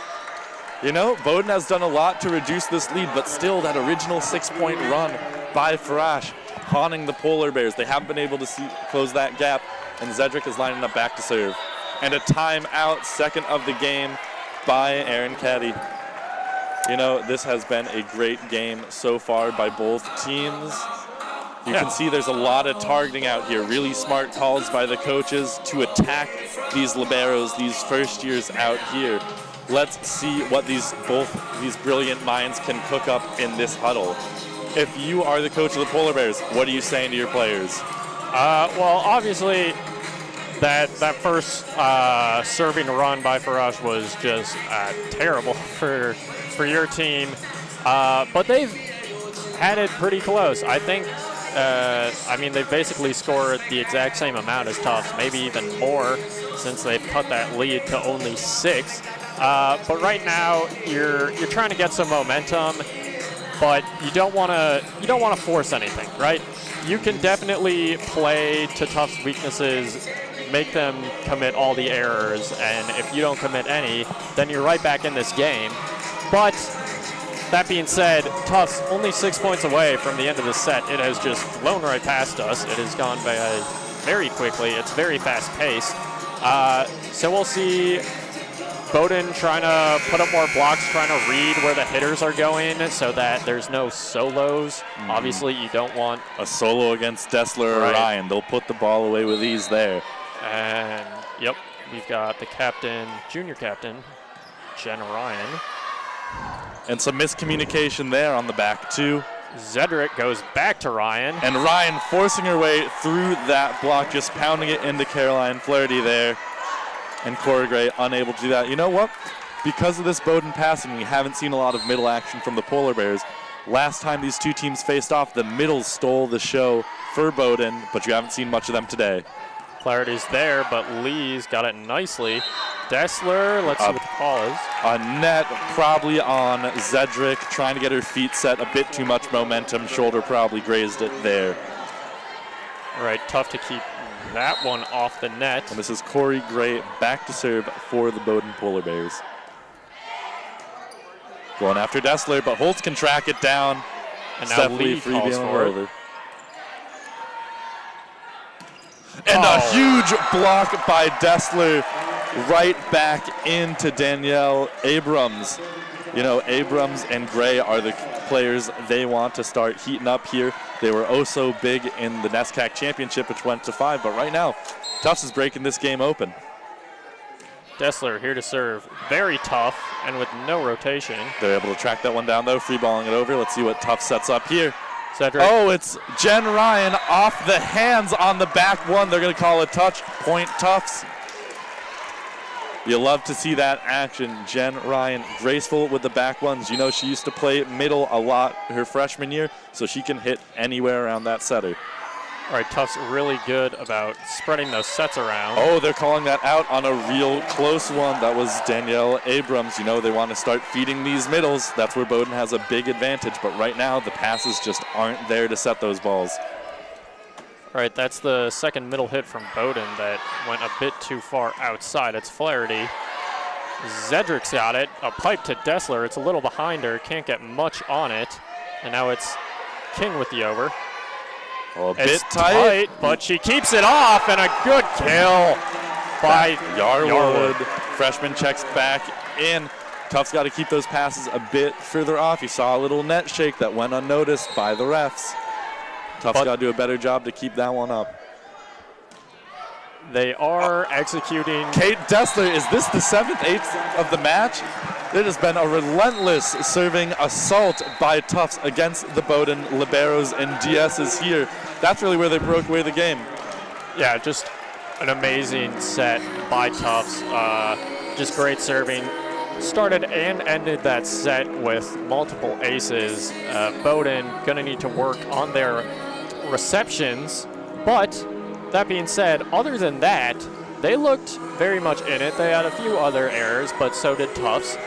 You know, Bowdoin has done a lot to reduce this lead, but still that original 6-point run by Farash haunting the Polar Bears. They haven't been able to close that gap, and Zedrick is lining up back to serve. And a timeout, second of the game by Erin Caddy. You know, this has been a great game so far by both teams. You can see there's a lot of targeting out here. Really smart calls by the coaches to attack these liberos, these first years out here. Let's see what both these brilliant minds can cook up in this huddle. If you are the coach of the Polar Bears, what are you saying to your players? Well, obviously, that first serving run by Farash was just terrible for your team. But they've had it pretty close. I think, they've basically scored the exact same amount as Tufts, maybe even more, since they've cut that lead to only 6. But right now, you're trying to get some momentum, but you don't want to force anything, right? You can definitely play to Tufts' weaknesses, make them commit all the errors, and if you don't commit any, then you're right back in this game. But that being said, Tufts only 6 points away from the end of the set. It has just flown right past us. It has gone by very quickly. It's very fast-paced. So we'll see Bowdoin trying to put up more blocks, trying to read where the hitters are going so that there's no solos. Obviously, you don't want a solo against Dessler or Ryan. They'll put the ball away with ease there. And, yep, we've got the captain, junior captain, Jen Ryan. And some miscommunication there on the back, too. Zedrick goes back to Ryan. And Ryan forcing her way through that block, just pounding it into Caroline Flaherty there. And Cora Gray unable to do that. You know what? Because of this Bowdoin passing, we haven't seen a lot of middle action from the Polar Bears. Last time these two teams faced off, the middles stole the show for Bowdoin, but you haven't seen much of them today. Flaherty's there, but Lee's got it nicely. Dessler, let's see what the call is. A net probably on Zedrick, trying to get her feet set. A bit too much momentum. Shoulder probably grazed it there. All right, tough to keep that one off the net. And this is Corey Gray back to serve for the Bowdoin Polar Bears. Going after Dessler, but Holtz can track it down. And now Lee calls for it. And a huge block by Dessler right back into Danielle Abrams. You know, Abrams and Gray are the players they want to start heating up here. They were oh so big in the NESCAC championship, which went to 5, but right now, Tufts is breaking this game open. Dessler here to serve. Very tough and with no rotation. They're able to track that one down, though, free balling it over. Let's see what Tufts sets up here. Cedric. Oh, it's Jen Ryan off the hands on the back one. They're going to call a touch. Point Tufts. You love to see that action. Jen Ryan, graceful with the back ones. You know, she used to play middle a lot her freshman year, so she can hit anywhere around that setter. All right, Tufts really good about spreading those sets around. Oh, they're calling that out on a real close one. That was Danielle Abrams. You know, they want to start feeding these middles. That's where Bowdoin has a big advantage, but right now the passes just aren't there to set those balls. All right, that's the second middle hit from Bowdoin that went a bit too far outside. It's Flaherty. Zedrick's got it. A pipe to Dessler. It's a little behind her. Can't get much on it. And now it's King with the over. Oh, a it's bit tight, but she keeps it off, and a good kill by Yarwood. Freshman checks back in. Tufts got to keep those passes a bit further off. You saw a little net shake that went unnoticed by the refs. Tufts got to do a better job to keep that one up. They are executing. Kate Dessler, is this the 7th, 8th of the match? It has been a relentless serving assault by Tufts against the Bowdoin liberos and DSs here. That's really where they broke away the game. Yeah, just an amazing set by Tufts. Just great serving. Started and ended that set with multiple aces. Bowdoin going to need to work on their receptions, but that being said, other than that, they looked very much in it. They had a few other errors, but so did Tufts.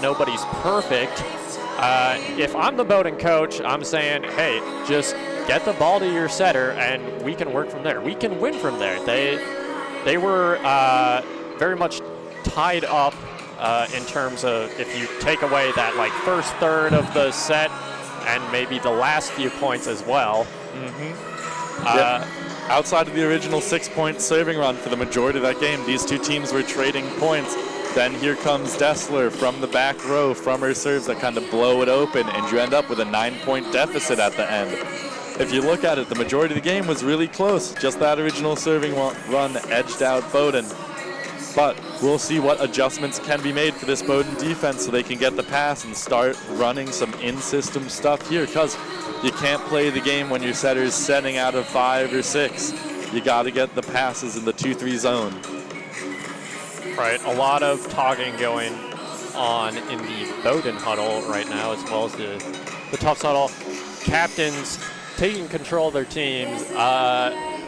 Nobody's perfect. If I'm the Bowdoin coach, I'm saying, hey, just get the ball to your setter, and we can work from there. We can win from there. They were very much tied up in terms of if you take away that like first third of the set and maybe the last few points as well. Outside of the original 6-point serving run for the majority of that game, these two teams were trading points. Then here comes Dessler from the back row from her serves that kind of blow it open, and you end up with a 9-point deficit at the end. If you look at it, the majority of the game was really close. Just that original serving run edged out Bowdoin. But we'll see what adjustments can be made for this Bowdoin defense so they can get the pass and start running some in-system stuff here, because you can't play the game when your setter's setting out of 5 or 6. You got to get the passes in the 2-3 zone. Right, a lot of talking going on in the Bowdoin huddle right now, as well as the Tufts huddle. Captains taking control of their teams.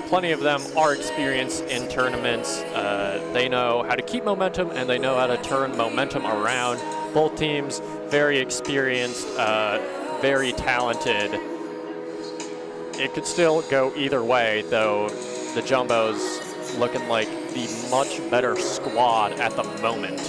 Plenty of them are experienced in tournaments. They know how to keep momentum, and they know how to turn momentum around. Both teams very experienced, very talented. It could still go either way, though the Jumbos looking like the much better squad at the moment.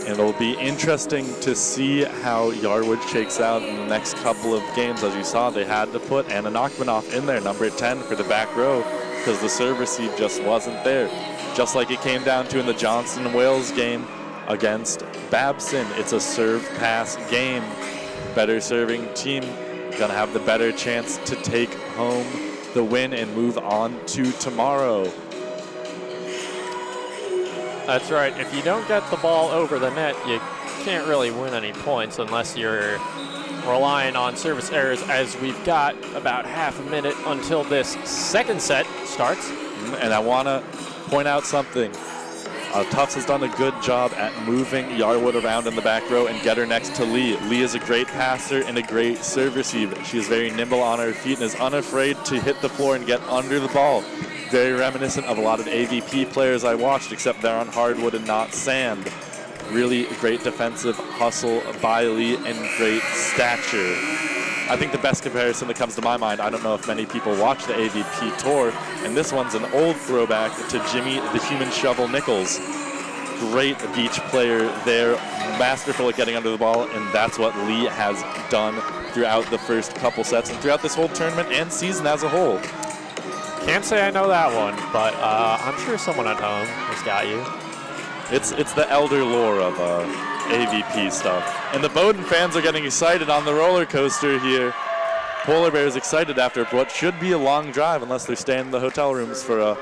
And it'll be interesting to see how Yarwood shakes out in the next couple of games. As you saw, they had to put Anna Nachmanoff in there, number 10, for the back row, because the serve receive just wasn't there. Just like it came down to in the Johnson and Wales game against Babson. It's a serve-pass game. Better serving team gonna have the better chance to take home the win and move on to tomorrow. That's right. If you don't get the ball over the net, you can't really win any points unless you're relying on service errors, as we've got about half a minute until this second set starts. And I want to point out something. Tufts has done a good job at moving Yarwood around in the back row and get her next to Lee. Lee is a great passer and a great serve receive. She is very nimble on her feet and is unafraid to hit the floor and get under the ball. Very reminiscent of a lot of AVP players I watched, except they're on hardwood and not sand. Really great defensive hustle by Lee and great stature. I think the best comparison that comes to my mind, I don't know if many people watch the AVP tour, and this one's an old throwback to Jimmy the Human Shovel Nichols. Great beach player there, masterful at getting under the ball, and that's what Lee has done throughout the first couple sets and throughout this whole tournament and season as a whole. Can't say I know that one, but I'm sure someone at home has got you. It's the elder lore of AVP stuff. And the Bowdoin fans are getting excited on the roller coaster here. Polar Bears excited after what should be a long drive, unless they're staying in the hotel rooms for a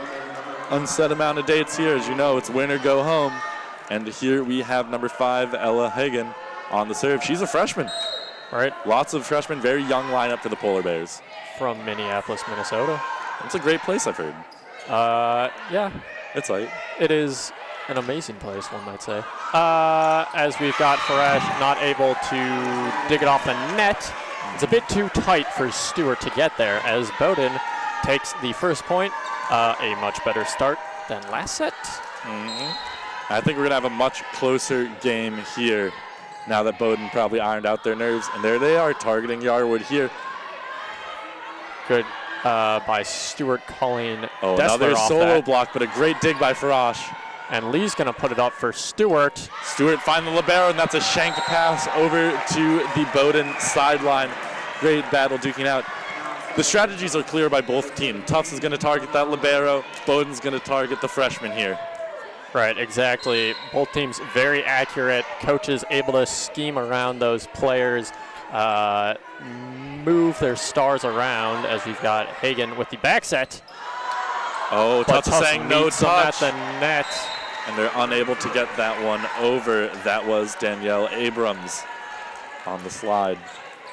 unset amount of dates here. As you know, it's win or go home. And here we have number 5, Ella Hagen, on the serve. She's a freshman. Right. Lots of freshmen, very young lineup for the Polar Bears. From Minneapolis, Minnesota. It's a great place, I've heard. Yeah. It's like. It is an amazing place, one might say. As we've got Farash not able to dig it off the net. It's a bit too tight for Stewart to get there as Bowdoin takes the first point. A much better start than last set. I think we're going to have a much closer game here now that Bowdoin probably ironed out their nerves. And there they are, targeting Yarwood here. Good by Stewart calling Oh, Dessler another off solo that. block, but a great dig by Farash. And Lee's going to put it up for Stewart. Stewart find the libero, and that's a shanked pass over to the Bowdoin sideline. Great battle duking out. The strategies are clear by both teams. Tufts is going to target that libero. Bowdoin's going to target the freshman here. Right, exactly. Both teams very accurate. Coaches able to scheme around those players, move their stars around as we've got Hagan with the back set. Oh, Tufts is saying no touch. At the net. And they're unable to get that one over. That was Danielle Abrams on the slide.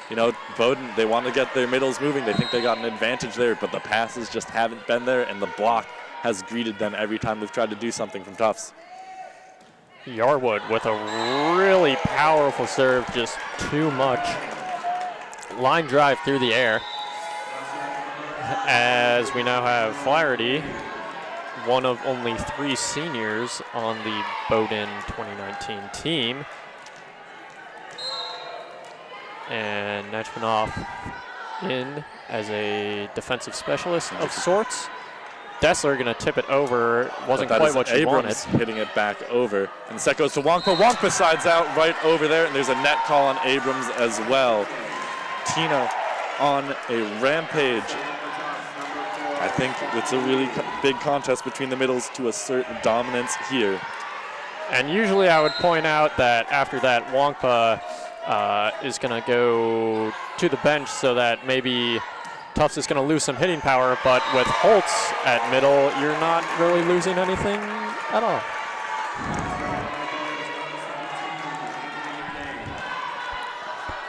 You know, Bowdoin, they want to get their middles moving. They think they got an advantage there, but the passes just haven't been there, and the block has greeted them every time they've tried to do something from Tufts. Yarwood with a really powerful serve, just too much. Line drive through the air. As we now have Flaherty, one of only 3 seniors on the Bowdoin 2019 team. And Nachmanoff in as a defensive specialist of sorts. Dessler going to tip it over. Wasn't quite what she wanted. Hitting it back over. And the set goes to Wongpa. Wongpa sides out right over there, and there's a net call on Abrams as well. Tina on a rampage. I think it's a really big contest between the middles to assert dominance here. And usually I would point out that after that, Wongpa is going to go to the bench so that maybe Tufts is going to lose some hitting power, but with Holtz at middle, you're not really losing anything at all.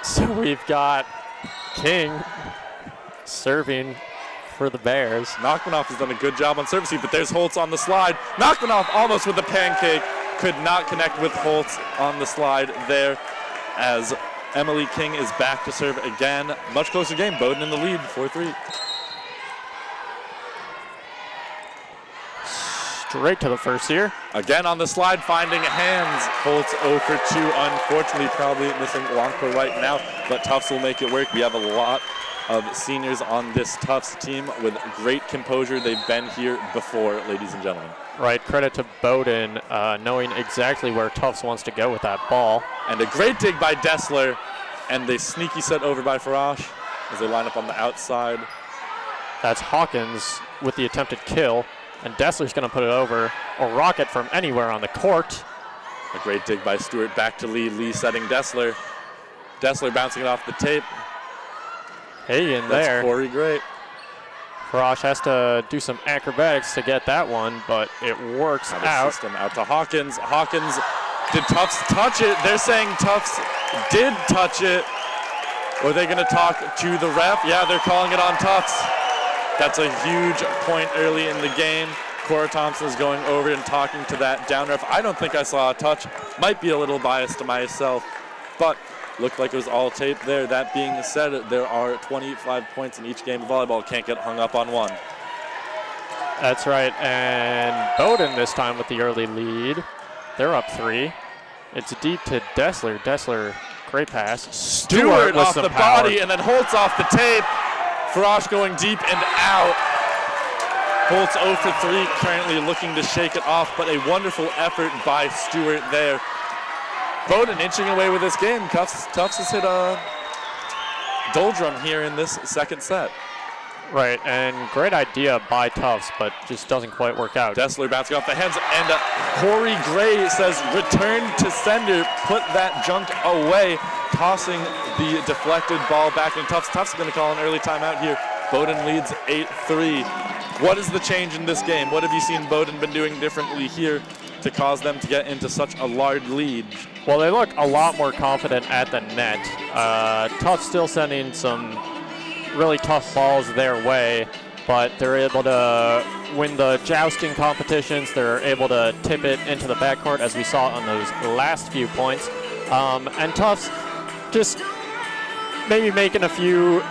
So we've got King serving for the Bears. Nachmanoff has done a good job on service, but there's Holtz on the slide. Nachmanoff almost with the pancake. Could not connect with Holtz on the slide there as Emily King is back to serve again. Much closer game. Bowdoin in the lead, 4-3. Straight to the first here. Again on the slide, finding hands. Holtz 0 for 2. Unfortunately, probably missing Wongpa right now, but Tufts will make it work. We have a lot of seniors on this Tufts team with great composure. They've been here before, ladies and gentlemen. Right, credit to Bowdoin knowing exactly where Tufts wants to go with that ball. And a great dig by Dessler, and they sneaky set over by Farash as they line up on the outside. That's Hawkins with the attempted kill, and Dessler's going to put it over. A rocket from anywhere on the court. A great dig by Stewart back to Lee. Lee setting Dessler. Dessler bouncing it off the tape. Hagan That's there. Corey Gray. Farash has to do some acrobatics to get that one, but it works out. System out to Hawkins. Hawkins, did Tufts touch it? They're saying Tufts did touch it. Or are they going to talk to the ref? Yeah, they're calling it on Tufts. That's a huge point early in the game. Cora Thompson is going over and talking to that down ref. I don't think I saw a touch. Might be a little biased to myself, but looked like it was all tape there. That being said, there are 25 points in each game of volleyball. Can't get hung up on one. That's right, and Bowdoin this time with the early lead. They're up 3. It's deep to Dessler. Dessler, great pass. Stewart off the power. body, and then Holtz off the tape. Farash going deep and out. Holtz 0 for 3, currently looking to shake it off, but a wonderful effort by Stewart there. Bowdoin inching away with this game. Tufts has hit a doldrum here in this second set. Right, and great idea by Tufts, but just doesn't quite work out. Dessler bouncing off the hands, and Corey Gray says, return to sender, put that junk away, tossing the deflected ball back in Tufts. Tufts is going to call an early timeout here. Bowdoin leads 8-3. What is the change in this game? What have you seen Bowdoin been doing differently here to cause them to get into such a large lead. Well, they look a lot more confident at the net. Tufts still sending some really tough balls their way, but they're able to win the jousting competitions. They're able to tip it into the backcourt, as we saw on those last few points. And Tufts just maybe making a few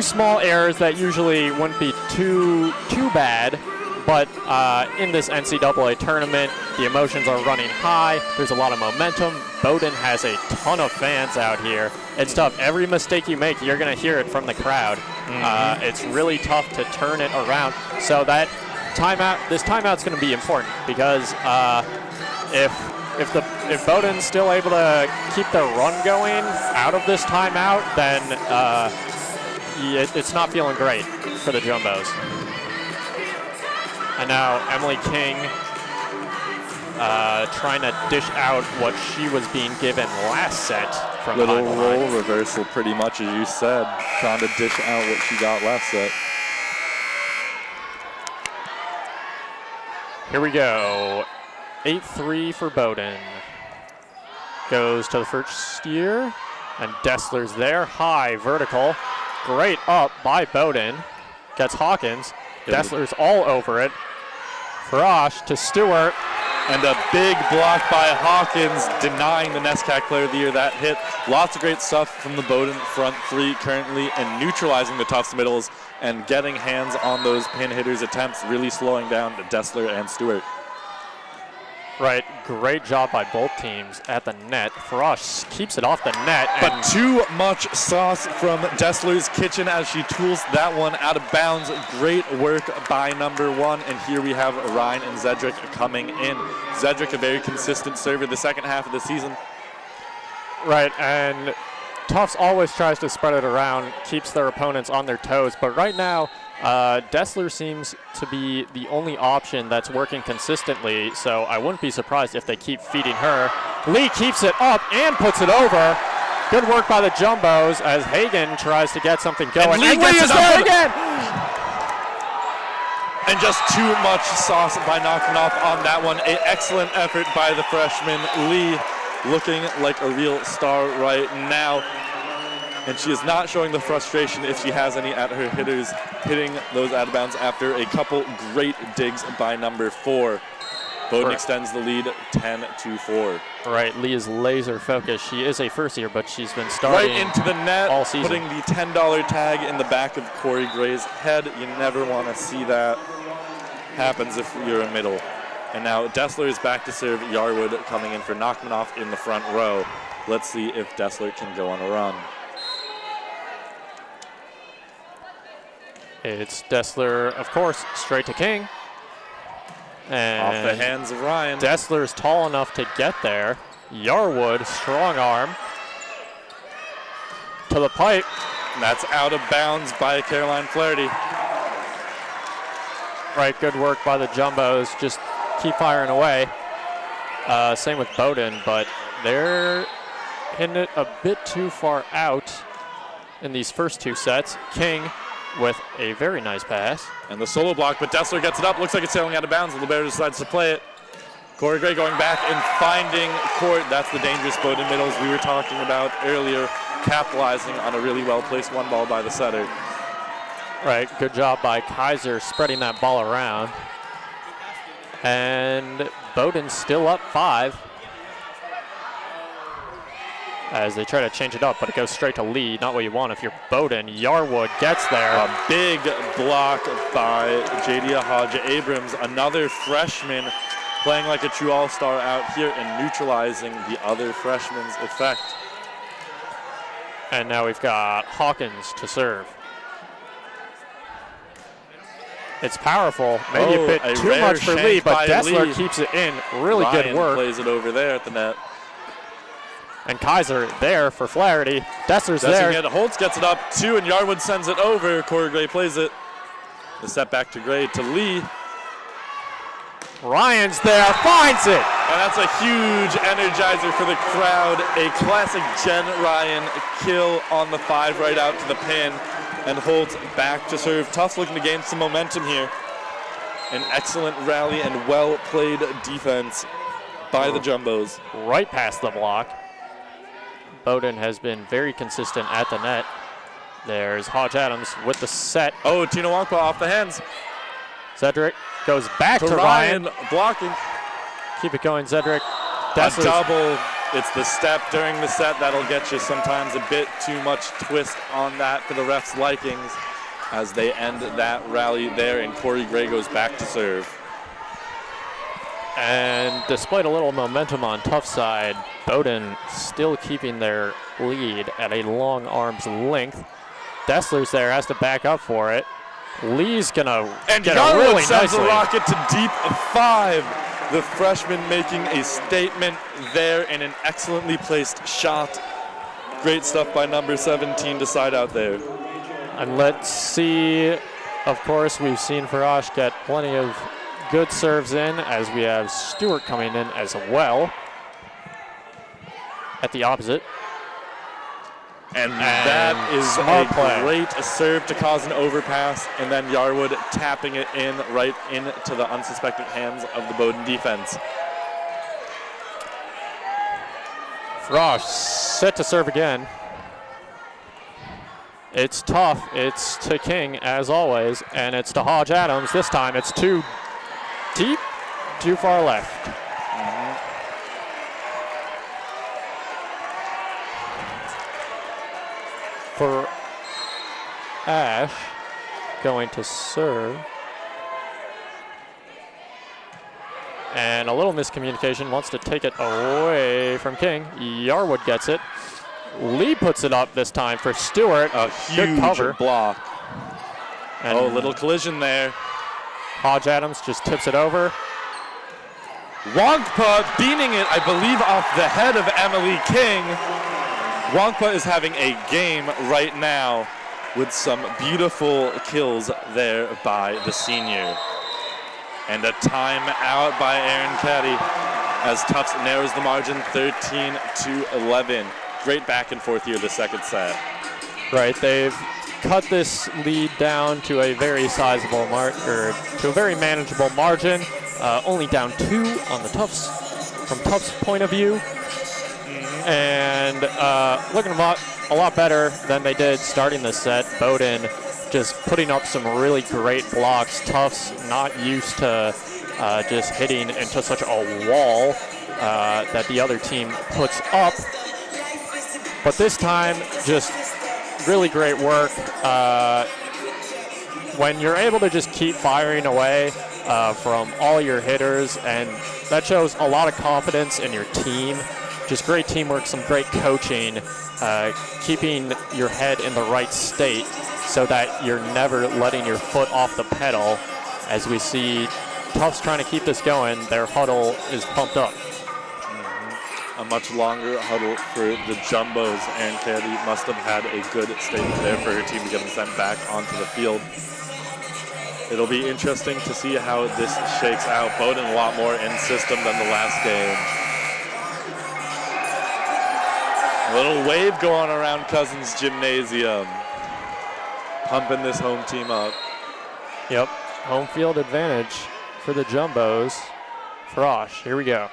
small errors that usually wouldn't be too bad. But in this NCAA tournament, the emotions are running high. There's a lot of momentum. Bowdoin has a ton of fans out here. It's tough. Every mistake you make, you're going to hear it from the crowd. It's really tough to turn it around. So that this timeout's going to be important, because if Bowdoin's still able to keep their run going out of this timeout, then it's not feeling great for the Jumbos. And now Emily King trying to dish out what she was being given last set from Little behind the role line. reversal, pretty much, as you said, trying to dish out what she got last set. Here we go. 8-3 for Bowdoin. Goes to the first year, and Dessler's there. High, vertical. Great up by Bowdoin. Gets Hawkins. Dessler's all over it. Farash to Stewart. And a big block by Hawkins, denying the NESCAC Player of the Year that hit. Lots of great stuff from the Bowdoin front three currently, and neutralizing the Tufts middles and getting hands on those pin hitters' attempts, really slowing down Dessler and Stewart. Right, great job by both teams at the net. Farash keeps it off the net. But too much sauce from Dessler's Kitchen as she tools that one out of bounds. Great work by number one. And here we have Ryan and Zedrick coming in. Zedrick, a very consistent server the second half of the season. Right, and Tufts always tries to spread it around, keeps their opponents on their toes. But right now, Dessler seems to be the only option that's working consistently, so I wouldn't be surprised if they keep feeding her. Lee keeps it up and puts it over. Good work by the Jumbos as Hagan tries to get something going. And Lee gets is it there up again! And just too much sauce by knocking off on that one. An excellent effort by the freshman. Lee looking like a real star right now. And she is not showing the frustration, if she has any, at her hitters hitting those out of bounds after a couple great digs by number four. Bowdoin extends the lead 10-4. Right, Lee is laser focused. She is a first year, but she's been starting right into the net, all season. putting the $10 tag in the back of Corey Gray's head. You never want to see that. Happens if you're a middle. And now Dessler is back to serve. Yarwood coming in for Nachmanoff in the front row. Let's see if Dessler can go on a run. It's Dessler, of course, straight to King. And off the hands of Ryan. Dessler's tall enough to get there. Yarwood, strong arm. To the pipe. And that's out of bounds by Caroline Flaherty. Right, good work by the Jumbos. Just keep firing away. Same with Bowdoin, but they're hitting it a bit too far out in these first two sets. King with a very nice pass. And the solo block, but Dessler gets it up. Looks like it's sailing out of bounds. Libero decides to play it. Corey Gray going back and finding court. That's the dangerous Bowdoin middles we were talking about earlier, capitalizing on a really well-placed one ball by the setter. Right, good job by Kaiser spreading that ball around. And Bowdoin's still up 5. As they try to change it up, but it goes straight to Lee. Not what you want if you're Bowdoin. Yarwood gets there. A big block by Jadia Hodge-Abrams, another freshman playing like a true all-star out here and neutralizing the other freshman's effect. And now we've got Hawkins to serve. It's powerful, maybe a bit too much for Lee, but Dessler keeps it in. Really Ryan good work. Plays it over there at the net. And Kaiser there for Flaherty. Dessler's there. Holtz gets it up, 2, and Yarwood sends it over. Corey Gray plays it. The set back to Gray to Lee. Ryan's there, finds it. And that's a huge energizer for the crowd. A classic Jen Ryan kill on the 5 right out to the pin. And Holtz back to serve. Tufts looking to gain some momentum here. An excellent rally and well-played defense by the Jumbos. Right past the block. Bowdoin has been very consistent at the net. There's Hodge Adams with the set. Oh, Tina Wongpa off the hands. Zedrick goes back to Ryan blocking. Keep it going, Zedrick. A double. It's the step during the set that'll get you sometimes a bit too much twist on that for the refs' likings as they end that rally there, and Corey Gray goes back to serve. And despite a little momentum on Tufts' side, Bowdoin still keeping their lead at a long arm's length. Dessler's there, has to back up for it. Lee's gonna and get Yarwood it really sends nicely. a rocket to deep 5. The freshman making a statement there in an excellently placed shot. Great stuff by number 17 to side out there. And let's see, of course, we've seen Farash get plenty of good serves in, as we have Stewart coming in as well at the opposite. And that is smart a play. great serve to cause an overpass, and then Yarwood tapping it in right into the unsuspecting hands of the Bowdoin defense. Frosch set to serve again. It's tough. It's to King, as always, and it's to Hodge Adams. This time it's too deep, too far left. For Ash, going to serve. And a little miscommunication, wants to take it away from King. Yarwood gets it. Lee puts it up this time for Stewart. A good cover. huge block. And Little collision there. Hodge Adams just tips it over. Wongpa beating it, I believe, off the head of Emily King. Wongpa is having a game right now with some beautiful kills there by the senior. And a timeout by Aaron Caddy as Tufts narrows the margin 13-11. Great back and forth here the second set. Right, they've cut this lead down to a very sizable to a very manageable margin. Only down 2 on the from Tufts' point of view. And looking a lot better than they did starting the set. Bowdoin just putting up some really great blocks. Tufts not used to just hitting into such a wall that the other team puts up. But this time, just really great work. When you're able to just keep firing away from all your hitters, and that shows a lot of confidence in your team. Just great teamwork, some great coaching, keeping your head in the right state so that you're never letting your foot off the pedal. As we see Tufts trying to keep this going, their huddle is pumped up. A much longer huddle for the Jumbos, and Caddy must have had a good statement there for her team to get them sent back onto the field. It'll be interesting to see how this shakes out. Bowdoin a lot more in system than the last game. A little wave going around Cousins Gymnasium, pumping this home team up. Yep, home field advantage for the Jumbos. Frosh, here we go.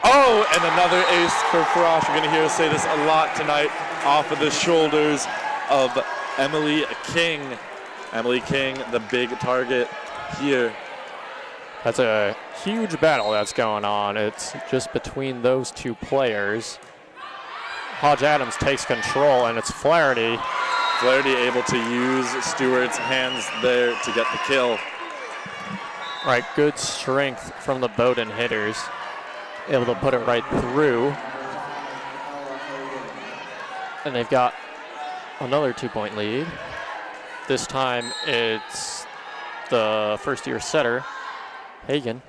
Oh, and another ace for Frosh. You're going to hear us say this a lot tonight, off of the shoulders of Emily King. Emily King, the big target here. That's a huge battle that's going on. It's just between those two players. Hodge Adams takes control, and it's Flaherty. Flaherty able to use Stewart's hands there to get the kill. Right, good strength from the Bowdoin hitters. Able to put it right through. And they've got another 2-point lead. This time it's the first-year setter, Hagan.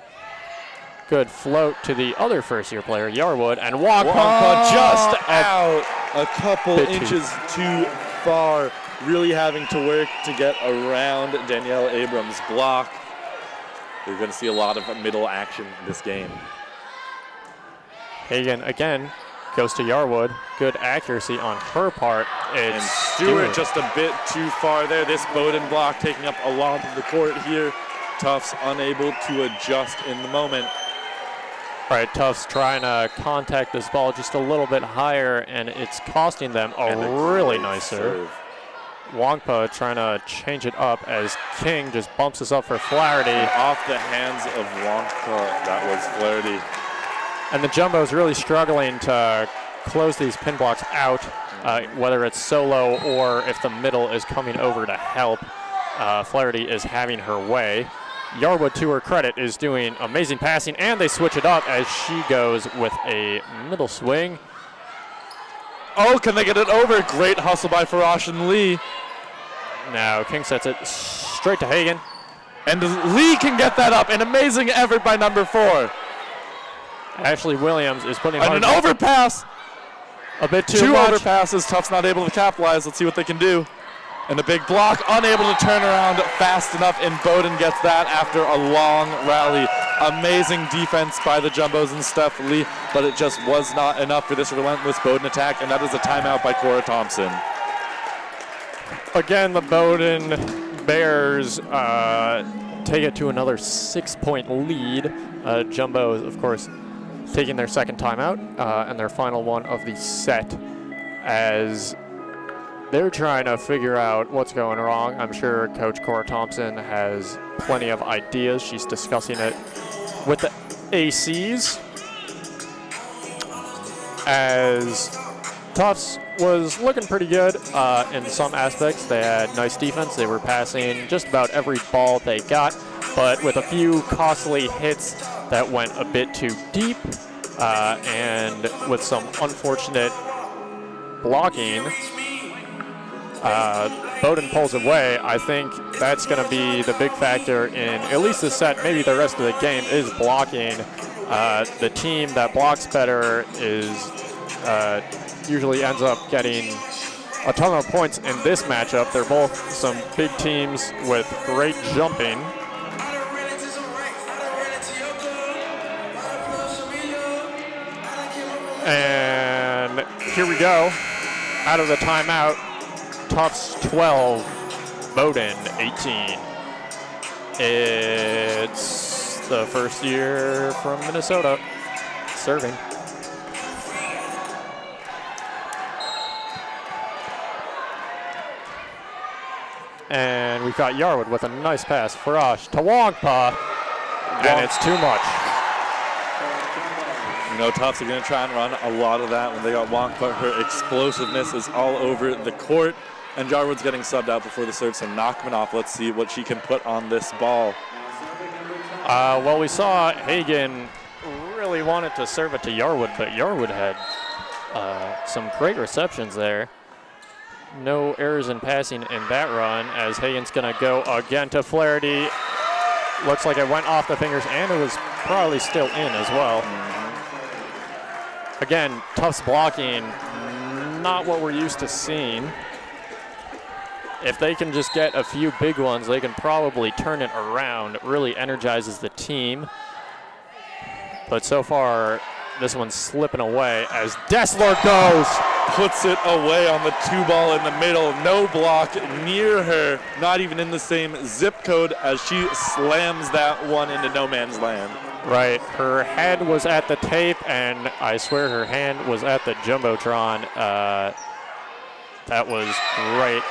Good float to the other first-year player, Yarwood, and Wongpa just out a couple inches too far. Really having to work to get around Danielle Abrams' block. You're going to see a lot of middle action in this game. Hagan again goes to Yarwood. Good accuracy on her part. And Stewart just a bit too far there. This Bowdoin block taking up a lot of the court here. Tufts unable to adjust in the moment. Right, Tufts trying to contact this ball just a little bit higher, and it's costing them a really nice serve. Wongpa trying to change it up as King just bumps us up for Flaherty. And off the hands of Wongpa, that was Flaherty. And the Jumbo's really struggling to close these pin blocks out, whether it's solo or if the middle is coming over to help. Flaherty is having her way. Yarwood, to her credit, is doing amazing passing, and they switch it up as she goes with a middle swing. Oh, can they get it over? Great hustle by Farash and Lee. Now King sets it straight to Hagan. And Lee can get that up. An amazing effort by number 4. Ashley Williams is putting and an overpass. A bit too Two much. overpasses. Tufts not able to capitalize. Let's see what they can do. And a big block, unable to turn around fast enough, and Bowdoin gets that after a long rally. Amazing defense by the Jumbos and Steph Lee, but it just was not enough for this relentless Bowdoin attack, and that is a timeout by Cora Thompson. Again, the Bowdoin Bears take it to another 6-point lead. Jumbos, of course, taking their second timeout and their final one of the set as they're trying to figure out what's going wrong. I'm sure Coach Cora Thompson has plenty of ideas. She's discussing it with the ACs. As Tufts was looking pretty good in some aspects. They had nice defense. They were passing just about every ball they got, but with a few costly hits that went a bit too deep and with some unfortunate blocking. Bowdoin pulls away. I think that's going to be the big factor in at least the set, maybe the rest of the game, is blocking. The team that blocks better is usually ends up getting a ton of points in this matchup. They're both some big teams with great jumping. And here we go. Out of the timeout. Tufts 12, Bowdoin 18. It's the first year from Minnesota serving. And we've got Yarwood with a nice pass. Farash to Wongpa, and it's too much. You know, Tufts are going to try and run a lot of that when they got Wongpa. Her explosiveness is all over the court. And Yarwood's getting subbed out before the serve, so Knockman off. Let's see what she can put on this ball. Well, we saw Hagan really wanted to serve it to Yarwood, but Yarwood had some great receptions there. No errors in passing in that run as Hagan's going to go again to Flaherty. Looks like it went off the fingers, and it was probably still in as well. Again, Tufts blocking, not what we're used to seeing. If they can just get a few big ones, they can probably turn it around. It really energizes the team. But so far, this one's slipping away as Dessler goes. Puts it away on the 2-ball in the middle. No block near her, not even in the same zip code as she slams that one into no man's land. Right, her head was at the tape, and I swear her hand was at the Jumbotron. That was great.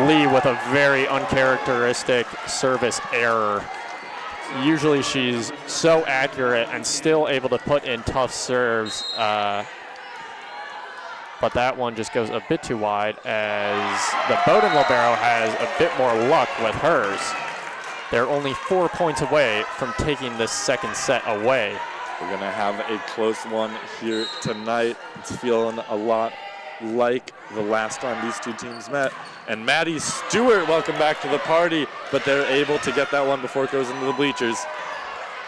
Lee with a very uncharacteristic service error. Usually she's so accurate and still able to put in tough serves, but that one just goes a bit too wide as the Bowdoin libero has a bit more luck with hers. They're only 4 points away from taking this second set away. We're going to have a close one here tonight. It's feeling a lot like the last time these two teams met. And Maddie Stewart, welcome back to the party, but they're able to get that one before it goes into the bleachers.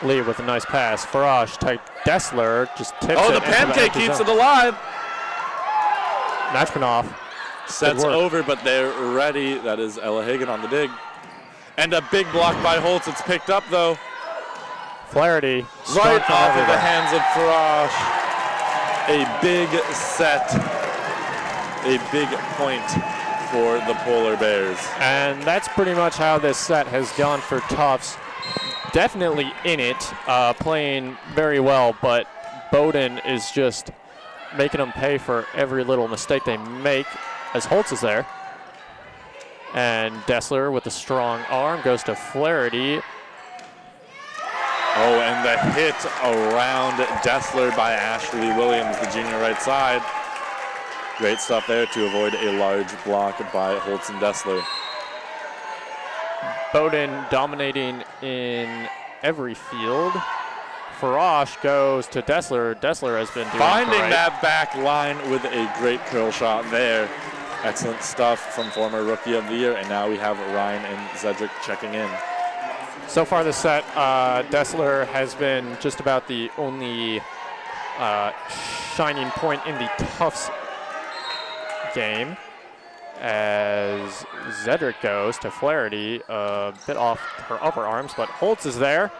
Lee with a nice pass. Farash to Dessler, just tips it. Oh, the pancake keeps it alive. Nachmanoff. Sets over, but they're ready. That is Ella Hagan on the dig. And a big block by Holtz. It's picked up, though. Flaherty. Right off of the hands of Farash. A big set. A big point for the Polar Bears. And that's pretty much how this set has gone for Tufts. Definitely in it, playing very well, but Bowdoin is just making them pay for every little mistake they make as Holtz is there. And Dessler with a strong arm goes to Flaherty. Oh, and the hit around Dessler by Ashley Williams, the junior right side. Great stuff there to avoid a large block by Holtz and Dessler. Bowdoin dominating in every field. Farash goes to Dessler. Dessler has been doing Finding great. that back line with a great curl shot there. Excellent stuff from former Rookie of the Year, and now we have Ryan and Zedrick checking in. So far this set, Dessler has been just about the only shining point in the Tufts game, as Zedrick goes to Flaherty, a bit off her upper arms, but Holtz is there.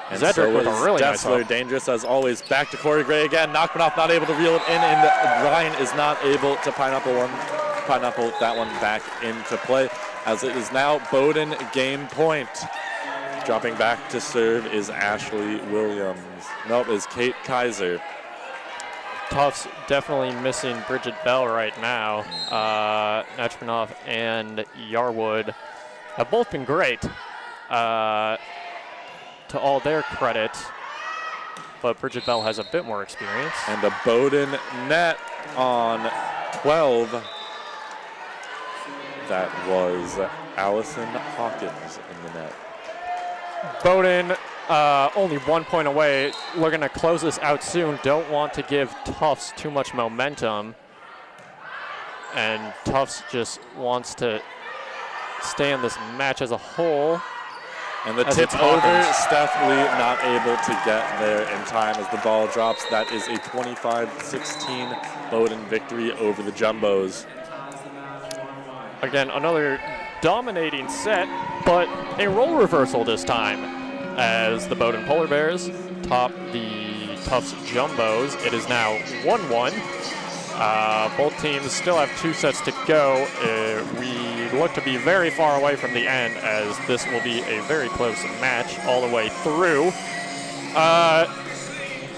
And Zedrick so with a really nice Dessler, hook. dangerous as always. Back to Corey Gray again. Knockmanoff not able to reel it in, and Ryan is not able to pineapple that one back into play, as it is now Bowdoin game point. Dropping back to serve is Ashley Williams. Nope, is Kate Kaiser. Tufts definitely missing Bridget Bell right now. Nachmanov and Yarwood have both been great, to all their credit, but Bridget Bell has a bit more experience. And a Bowdoin net on 12. That was Allison Hawkins in the net. Bowdoin only 1 point away, looking to close this out soon. Don't want to give Tufts too much momentum. And Tufts just wants to stay in this match as a whole. And the As tip it's over, Hawkins. Steph Lee not able to get there in time as the ball drops. That is a 25-16 Bowdoin victory over the Jumbos. Again, another dominating set, but a role reversal this time, as the Bowdoin Polar Bears top the Tufts Jumbos. It is now 1-1. Both teams still have 2 sets to go. We look to be very far away from the end, as this will be a very close match all the way through.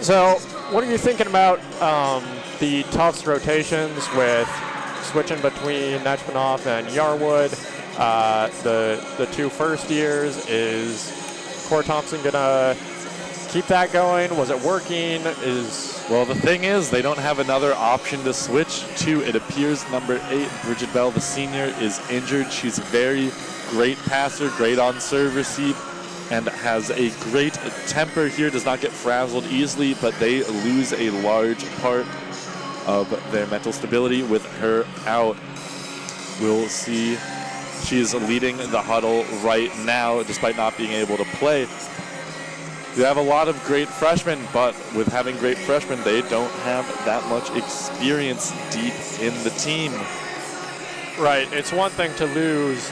So what are you thinking about the Tufts rotations with switching between Nachmanov and Yarwood? The 2 first years, is Core Thompson gonna keep that going? Was it working? Well, the thing is, they don't have another option to switch to. It appears number 8, Bridget Bell, the senior, is injured. She's a very great passer, great on serve receive, and has a great temper here, does not get frazzled easily, but they lose a large part of their mental stability with her out. We'll see. She's leading the huddle right now, despite not being able to play. You have a lot of great freshmen, but with having great freshmen, they don't have that much experience deep in the team. Right, it's one thing to lose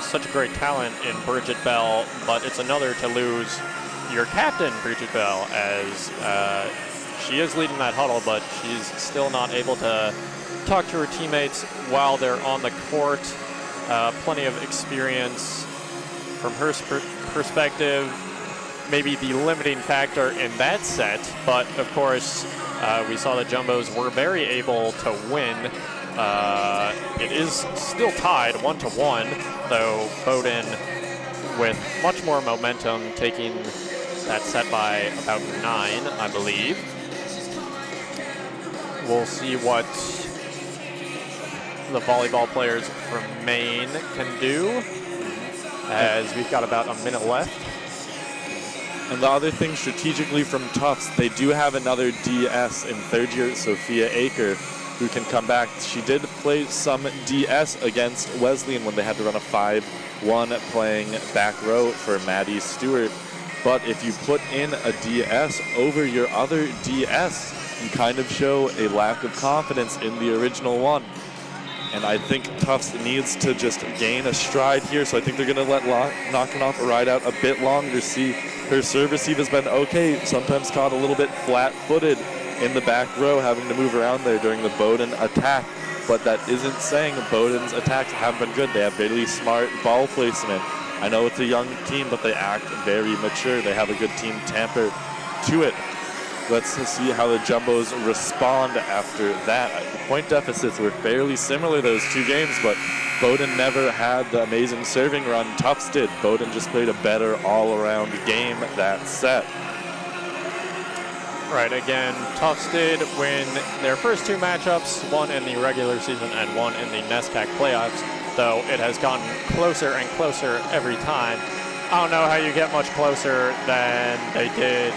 such a great talent in Bridget Bell, but it's another to lose your captain, Bridget Bell, as she is leading that huddle, but she's still not able to talk to her teammates while they're on the court. Plenty of experience from her perspective. Maybe the limiting factor in that set, but of course, we saw the Jumbos were very able to win. It is still tied 1-1, though Bowdoin with much more momentum, taking that set by about 9, I believe. We'll see what the volleyball players from Maine can do, as we've got about a minute left. And the other thing strategically from Tufts, they do have another DS in 3rd year, Sophia Aker, who can come back. She did play some DS against Wesleyan when they had to run a 5-1 playing back row for Maddie Stewart. But if you put in a DS over your other DS, you kind of show a lack of confidence in the original one. And I think Tufts needs to just gain a stride here, so I think they're going to let Knockenoff ride out a bit longer. See, her serve receive has been okay, sometimes caught a little bit flat-footed in the back row, having to move around there during the Bowdoin attack. But that isn't saying Bowdoin's attacks have been good. They have really smart ball placement. I know it's a young team, but they act very mature. They have a good team tamper to it. Let's see how the Jumbos respond after that. The point deficits were fairly similar those two games, but Bowdoin never had the amazing serving run Tufts did. Bowdoin just played a better all-around game that set. Right, again, Tufts did win their first two matchups, one in the regular season and one in the NESCAC playoffs, though it has gotten closer and closer every time. I don't know how you get much closer than they did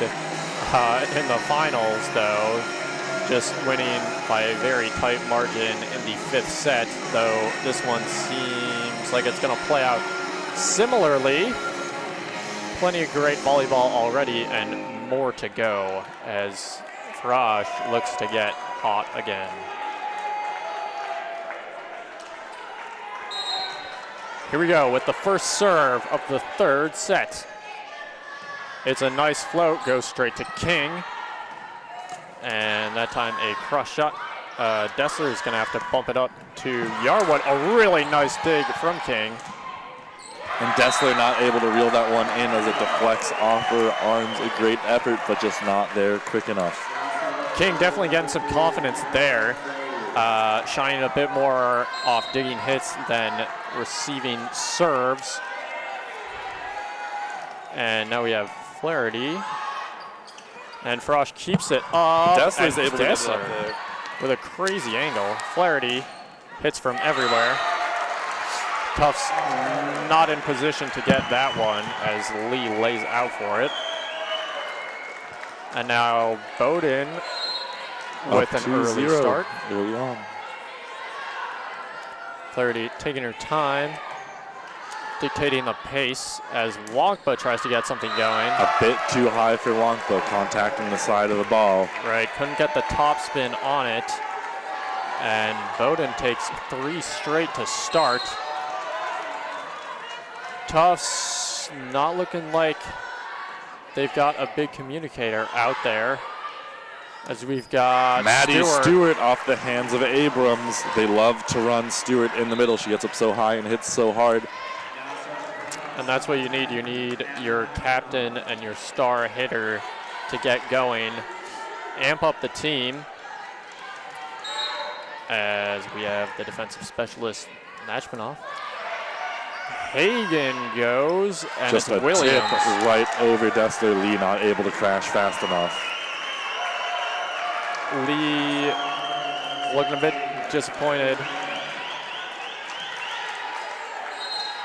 in the finals, though, just winning by a very tight margin in the fifth set, though this one seems like it's going to play out similarly. Plenty of great volleyball already and more to go as Frosh looks to get hot again. Here we go with the first serve of the third set. It's a nice float, goes straight to King. And that time a cross shot. Dessler is going to have to bump it up to Yarwood. A really nice dig from King. And Dessler not able to reel that one in as it deflects off her arms. A great effort, but just not there quick enough. King definitely getting some confidence there. Shining a bit more off digging hits than receiving serves. And now we have Flaherty. And Frosh keeps it up. Dessler's able to get it up there with a crazy angle. Flaherty hits from everywhere. Tufts not in position to get that one as Lee lays out for it. And now Bowdoin with an early start. Early on. Flaherty taking her time, dictating the pace as Wonkpa tries to get something going. A bit too high for Wonkpa, contacting the side of the ball. Right, couldn't get the top spin on it. And Bowdoin takes 3 straight to start. Tufts not looking like they've got a big communicator out there. As we've got Maddie Stewart off the hands of Abrams. They love to run Stewart in the middle. She gets up so high and hits so hard. And that's what you need. You need your captain and your star hitter to get going. Amp up the team. As we have the defensive specialist, Nachmanoff. Hagen goes, and just it's a Williams. tip right over Dessler. Lee not able to crash fast enough. Lee looking a bit disappointed.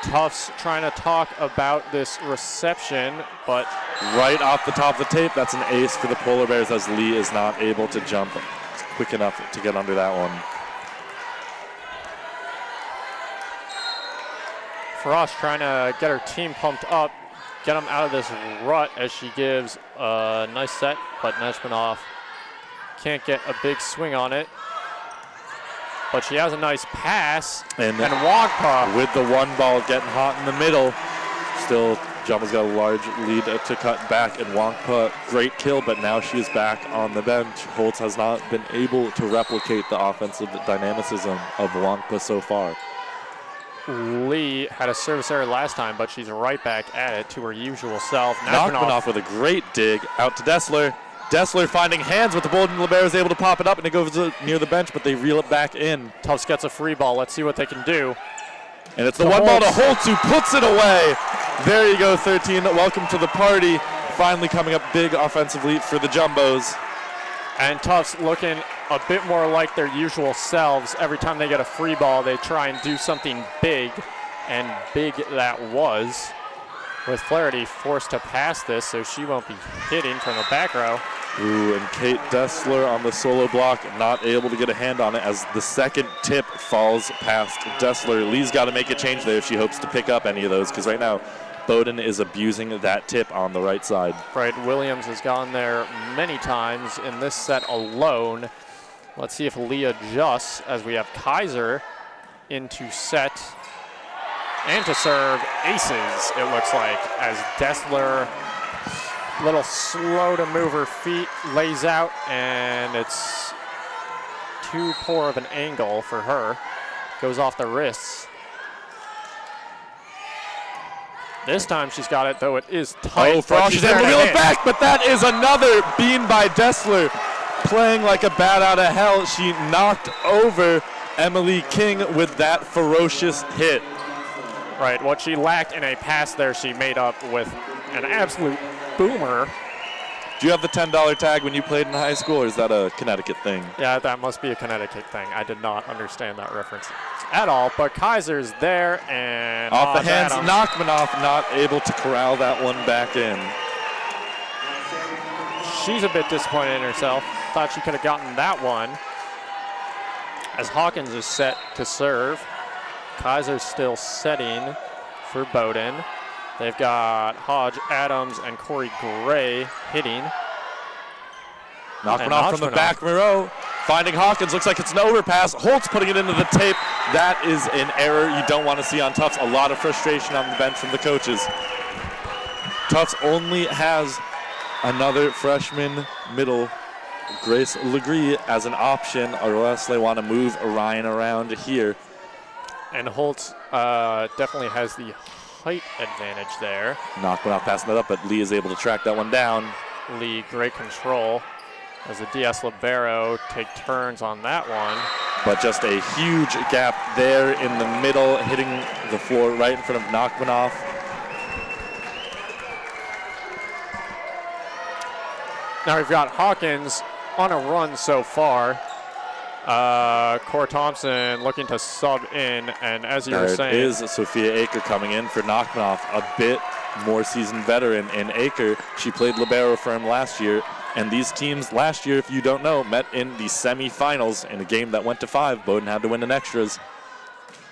Tufts trying to talk about this reception, but right off the top of the tape, that's an ace for the Polar Bears as Lee is not able to jump quick enough to get under that one. Frost trying to get her team pumped up, get them out of this rut as she gives a nice set, but Nachmanoff can't get a big swing on it. But she has a nice pass, and Wonkpa with the one ball getting hot in the middle. Still, Jumbo's got a large lead to cut back, and Wonkpa, great kill, but now she is back on the bench. Holtz has not been able to replicate the offensive dynamicism of Wonkpa so far. Lee had a service error last time, but she's right back at it to her usual self. Nachmanoff with a great dig out to Dessler. Dessler finding hands, but the Bowdoin Bears is able to pop it up, and it goes near the bench, but they reel it back in. Tufts gets a free ball. Let's see what they can do. And it's the one ball to Holtz, who puts it away. There you go, 13. Welcome to the party. Finally coming up big offensively for the Jumbos. And Tufts looking a bit more like their usual selves. Every time they get a free ball, they try and do something big, and big that was. With Flaherty forced to pass this, so she won't be hitting from the back row. Ooh, and Kate Dessler on the solo block, not able to get a hand on it as the second tip falls past Dessler. Lee's got to make a change there if she hopes to pick up any of those, because right now Bowdoin is abusing that tip on the right side. Right, Williams has gone there many times in this set alone. Let's see if Lee adjusts as we have Kaiser into set and to serve aces, it looks like, as Dessler, little slow to move her feet, lays out, and it's too poor of an angle for her. Goes off the wrists. This time she's got it, though it is tight. Oh, Frost, she's able to wheel it back, but that is another bean by Dessler. Playing like a bat out of hell, she knocked over Emily King with that ferocious hit. Right, what she lacked in a pass there, she made up with an absolute boomer. Do you have the $10 tag when you played in high school, or is that a Connecticut thing? Yeah, that must be a Connecticut thing. I did not understand that reference at all, but Kaiser's there, and off the hands, Nachmanoff not able to corral that one back in. She's a bit disappointed in herself. Thought she could have gotten that one. As Hawkins is set to serve, Kaiser's still setting for Bowdoin. They've got Hodge Adams and Corey Gray hitting. Nachmanoff from the back row, finding Hawkins. Looks like it's an overpass. Holtz putting it into the tape. That is an error you don't want to see on Tufts. A lot of frustration on the bench from the coaches. Tufts only has another freshman middle, Grace Legree, as an option, unless they want to move Orion around here. And Holtz definitely has the height advantage there. Nachmanoff passing that up, but Lee is able to track that one down. Lee, great control as the DS Libero take turns on that one. But just a huge gap there in the middle, hitting the floor right in front of Nachmanoff. Now we've got Hawkins on a run so far. Cora Thompson looking to sub in, and as you were saying, there is Sophia Aker coming in for Nachmanoff, a bit more seasoned veteran. And Aker, she played libero for him last year, and these teams last year, if you don't know, met in the semifinals in a game that went to 5. Bowdoin had to win in extras.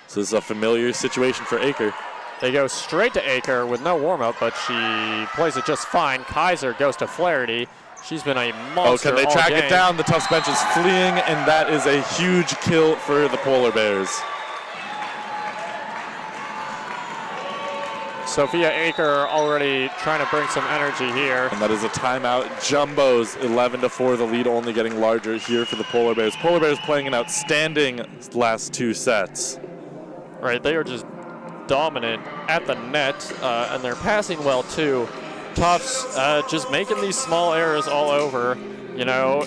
So this is a familiar situation for Aker. They go straight to Aker with no warm-up, but she plays it just fine. Kaiser goes to Flaherty. She's been a monster. Oh, can they track it down? The Tufts bench is fleeing, and that is a huge kill for the Polar Bears. Sophia Aker already trying to bring some energy here. And that is a timeout. Jumbos 11-4, the lead only getting larger here for the Polar Bears. Polar Bears playing an outstanding last 2 sets. Right, they are just dominant at the net, and they're passing well too. Tufts just making these small errors all over. You know,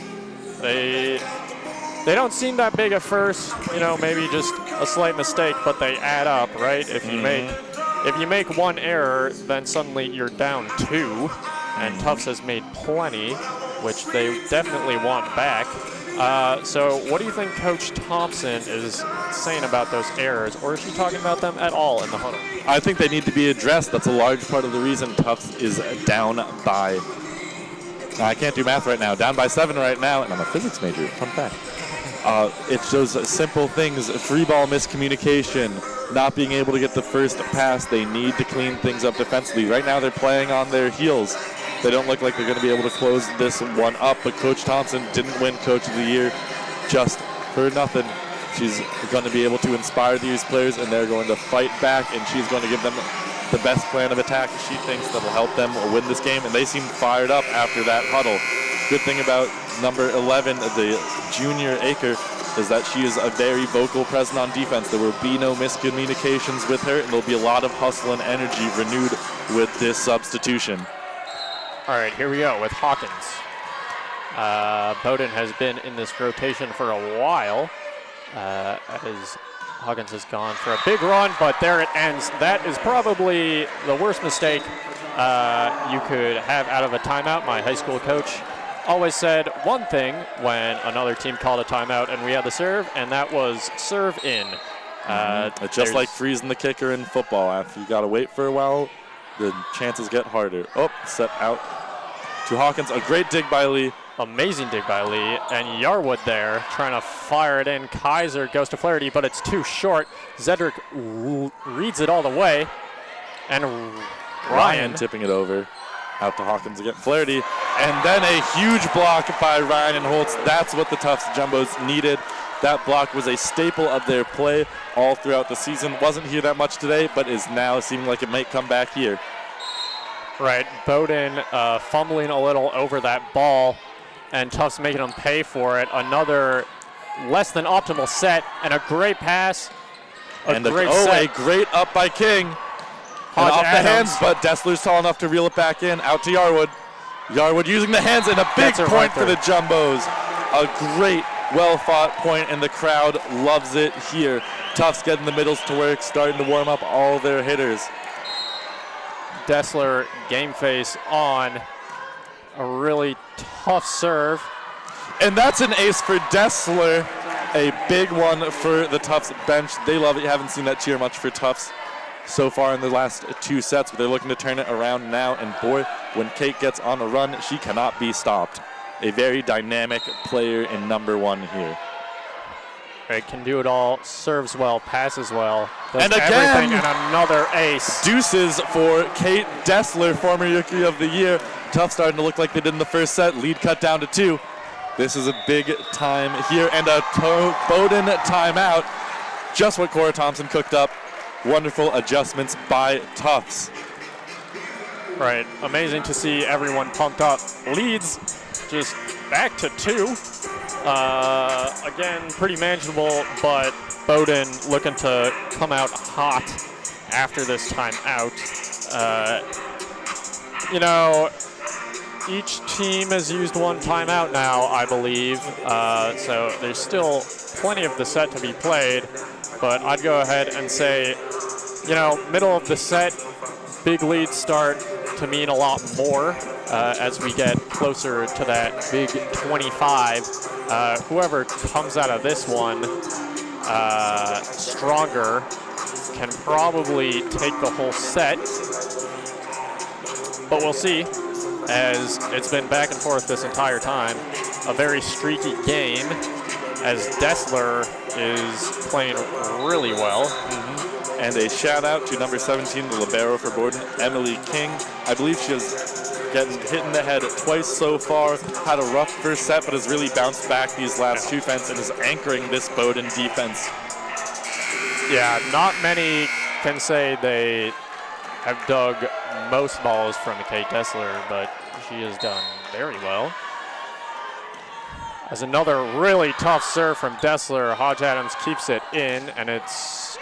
they don't seem that big at first. You know, maybe just a slight mistake, but they add up, right? If you make one error, then suddenly you're down 2, and Tufts has made plenty, which they definitely want back. So what do you think Coach Thompson is saying about those errors, or is she talking about them at all in the huddle? I think they need to be addressed. That's a large part of the reason Tufts is down by, I can't do math right now, down by 7 right now, and I'm a physics major, fun fact. It's those simple things, free ball miscommunication, not being able to get the first pass. They need to clean things up defensively. Right now they're playing on their heels. They don't look like they're going to be able to close this one up, but Coach Thompson didn't win Coach of the Year just for nothing. She's going to be able to inspire these players, and they're going to fight back, and she's going to give them the best plan of attack she thinks that will help them win this game, and they seem fired up after that huddle. Good thing about number 11, the junior Aker, is that she is a very vocal presence on defense. There will be no miscommunications with her, and there'll be a lot of hustle and energy renewed with this substitution. All right, here we go with Hawkins. Bowdoin has been in this rotation for a while, as Hawkins has gone for a big run, but there it ends. That is probably the worst mistake you could have out of a timeout. My high school coach always said one thing when another team called a timeout and we had the serve, and that was serve in. It's just like freezing the kicker in football. After you got to wait for a while, the chances get harder. Oh, set out to Hawkins. A great dig by Lee. Amazing dig by Lee. And Yarwood there trying to fire it in. Kaiser goes to Flaherty, but it's too short. Zedrick reads it all the way. And Ryan tipping it over. Out to Hawkins again. Flaherty. And then a huge block by Ryan and Holtz. That's what the Tufts Jumbos needed. That block was a staple of their play all throughout the season. Wasn't here that much today, but is now seeming like it might come back here. Right, Bowdoin fumbling a little over that ball, and Tufts making them pay for it. Another less than optimal set, and a great pass. A great great up by King. And off the hands, but Dessler's tall enough to reel it back in. Out to Yarwood. Yarwood using the hands, and a big point for the Jumbos. A great, well-fought point, and the crowd loves it here. Tufts getting the middles to work, starting to warm up all their hitters. Dessler game face on. A really tough serve. And that's an ace for Dessler. A big one for the Tufts bench. They love it. You haven't seen that cheer much for Tufts so far in the last 2 sets, but they're looking to turn it around now. And boy, when Kate gets on a run, she cannot be stopped. A very dynamic player in number 1 here. Right, can do it all, serves well, passes well, does and again, everything, and another ace. Deuces for Kate Dessler, former Rookie of the Year. Tufts starting to look like they did in the first set. Lead cut down to 2. This is a big time here, and a Bowdoin timeout. Just what Cora Thompson cooked up. Wonderful adjustments by Tufts. Right, amazing to see everyone pumped up. Leads just back to 2. Again, pretty manageable, but Bowdoin looking to come out hot after this timeout. You know, each team has used 1 timeout now, I believe, so there's still plenty of the set to be played, but I'd go ahead and say, you know, middle of the set, big leads start to mean a lot more as we get closer to that big 25. Whoever comes out of this one stronger can probably take the whole set, but we'll see, as it's been back and forth this entire time. A very streaky game, as Dessler is playing really well. And a shout out to number 17, the libero for Bowdoin, Emily King. I believe she has getting hit in the head twice so far. Had a rough first set, but has really bounced back these last 2 sets and is anchoring this Bowdoin defense. Yeah, not many can say they have dug most balls from Kate Dessler, but she has done very well. As another really tough serve from Dessler, Hodge Adams keeps it in, and it's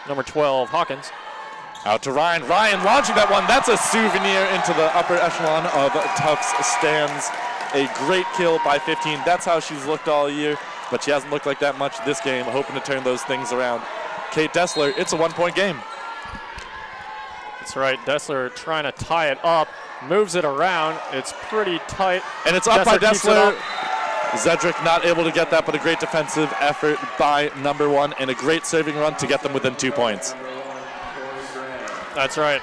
number 12, Hawkins. Out to Ryan. Ryan launching that one. That's a souvenir into the upper echelon of Tufts stands. A great kill by 15. That's how she's looked all year, but she hasn't looked like that much this game, hoping to turn those things around. Kate Dessler, it's a 1-point game. That's right. Dessler trying to tie it up, moves it around. It's pretty tight. And it's up by Dessler. Zedrick not able to get that, but a great defensive effort by number 1 and a great serving run to get them within 2 points. That's right.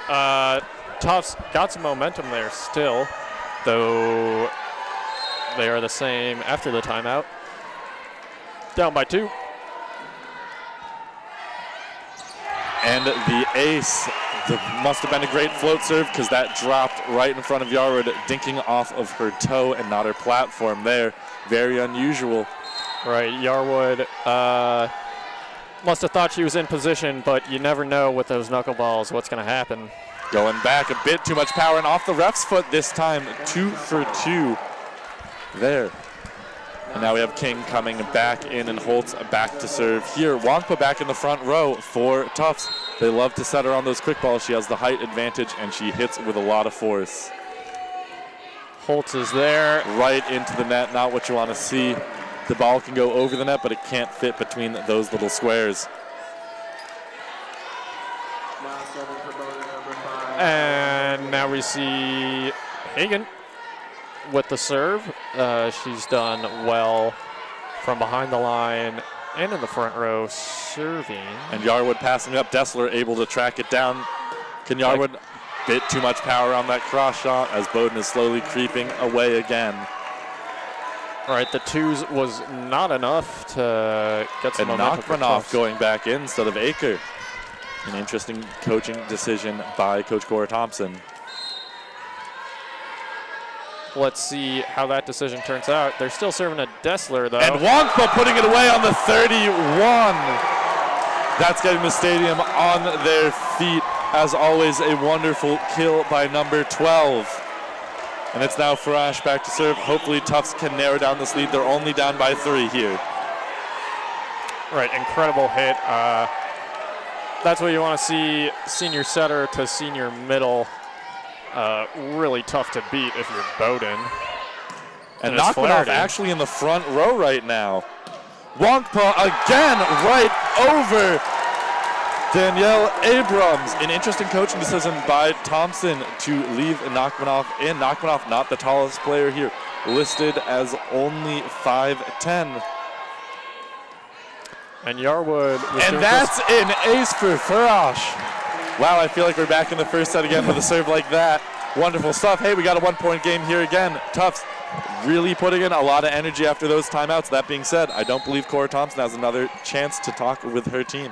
Tufts got some momentum there still, though they are the same after the timeout. Down by 2. And the ace. Must have been a great float serve because that dropped right in front of Yarwood, dinking off of her toe and not her platform there. Very unusual. Right, Yarwood must have thought she was in position, but you never know with those knuckleballs what's going to happen. Going back a bit too much power and off the ref's foot this time. 2 for 2 there. And now we have King coming back in and Holtz back to serve here. Wongpa back in the front row for Tufts. They love to set her on those quick balls. She has the height advantage and she hits with a lot of force. Holtz is there. Right into the net, not what you want to see. The ball can go over the net, but it can't fit between those little squares. And now we see Hagan with the serve. She's done well from behind the line and in the front row serving. And Yarwood passing up. Dessler able to track it down. Can Yarwood bit too much power on that cross shot as Bowdoin is slowly creeping away again. All right, the 2s was not enough to get some momentum. And Knockmanoff going back in instead of Aker. An interesting coaching decision by Coach Cora Thompson. Let's see how that decision turns out. They're still serving a Dessler, though. And Wongpa putting it away on the 31. That's getting the stadium on their feet. As always, a wonderful kill by number 12. And it's now Farash back to serve. Hopefully Tufts can narrow down this lead. They're only down by 3 here. Right, incredible hit. That's what you want to see, senior setter to senior middle. Really tough to beat if you're Bowdoin. And Nakmanov actually in the front row right now. Wongpa again right over Danielle Abrams. An interesting coaching decision by Thompson to leave Nakmanov in. Nakmanov not the tallest player here, listed as only 5'10". And Yarwood. And that's an ace for Farash. Wow, I feel like we're back in the first set again with a serve like that. Wonderful stuff. Hey, we got a 1-point game here again. Tufts really putting in a lot of energy after those timeouts. That being said, I don't believe Cora Thompson has another chance to talk with her team.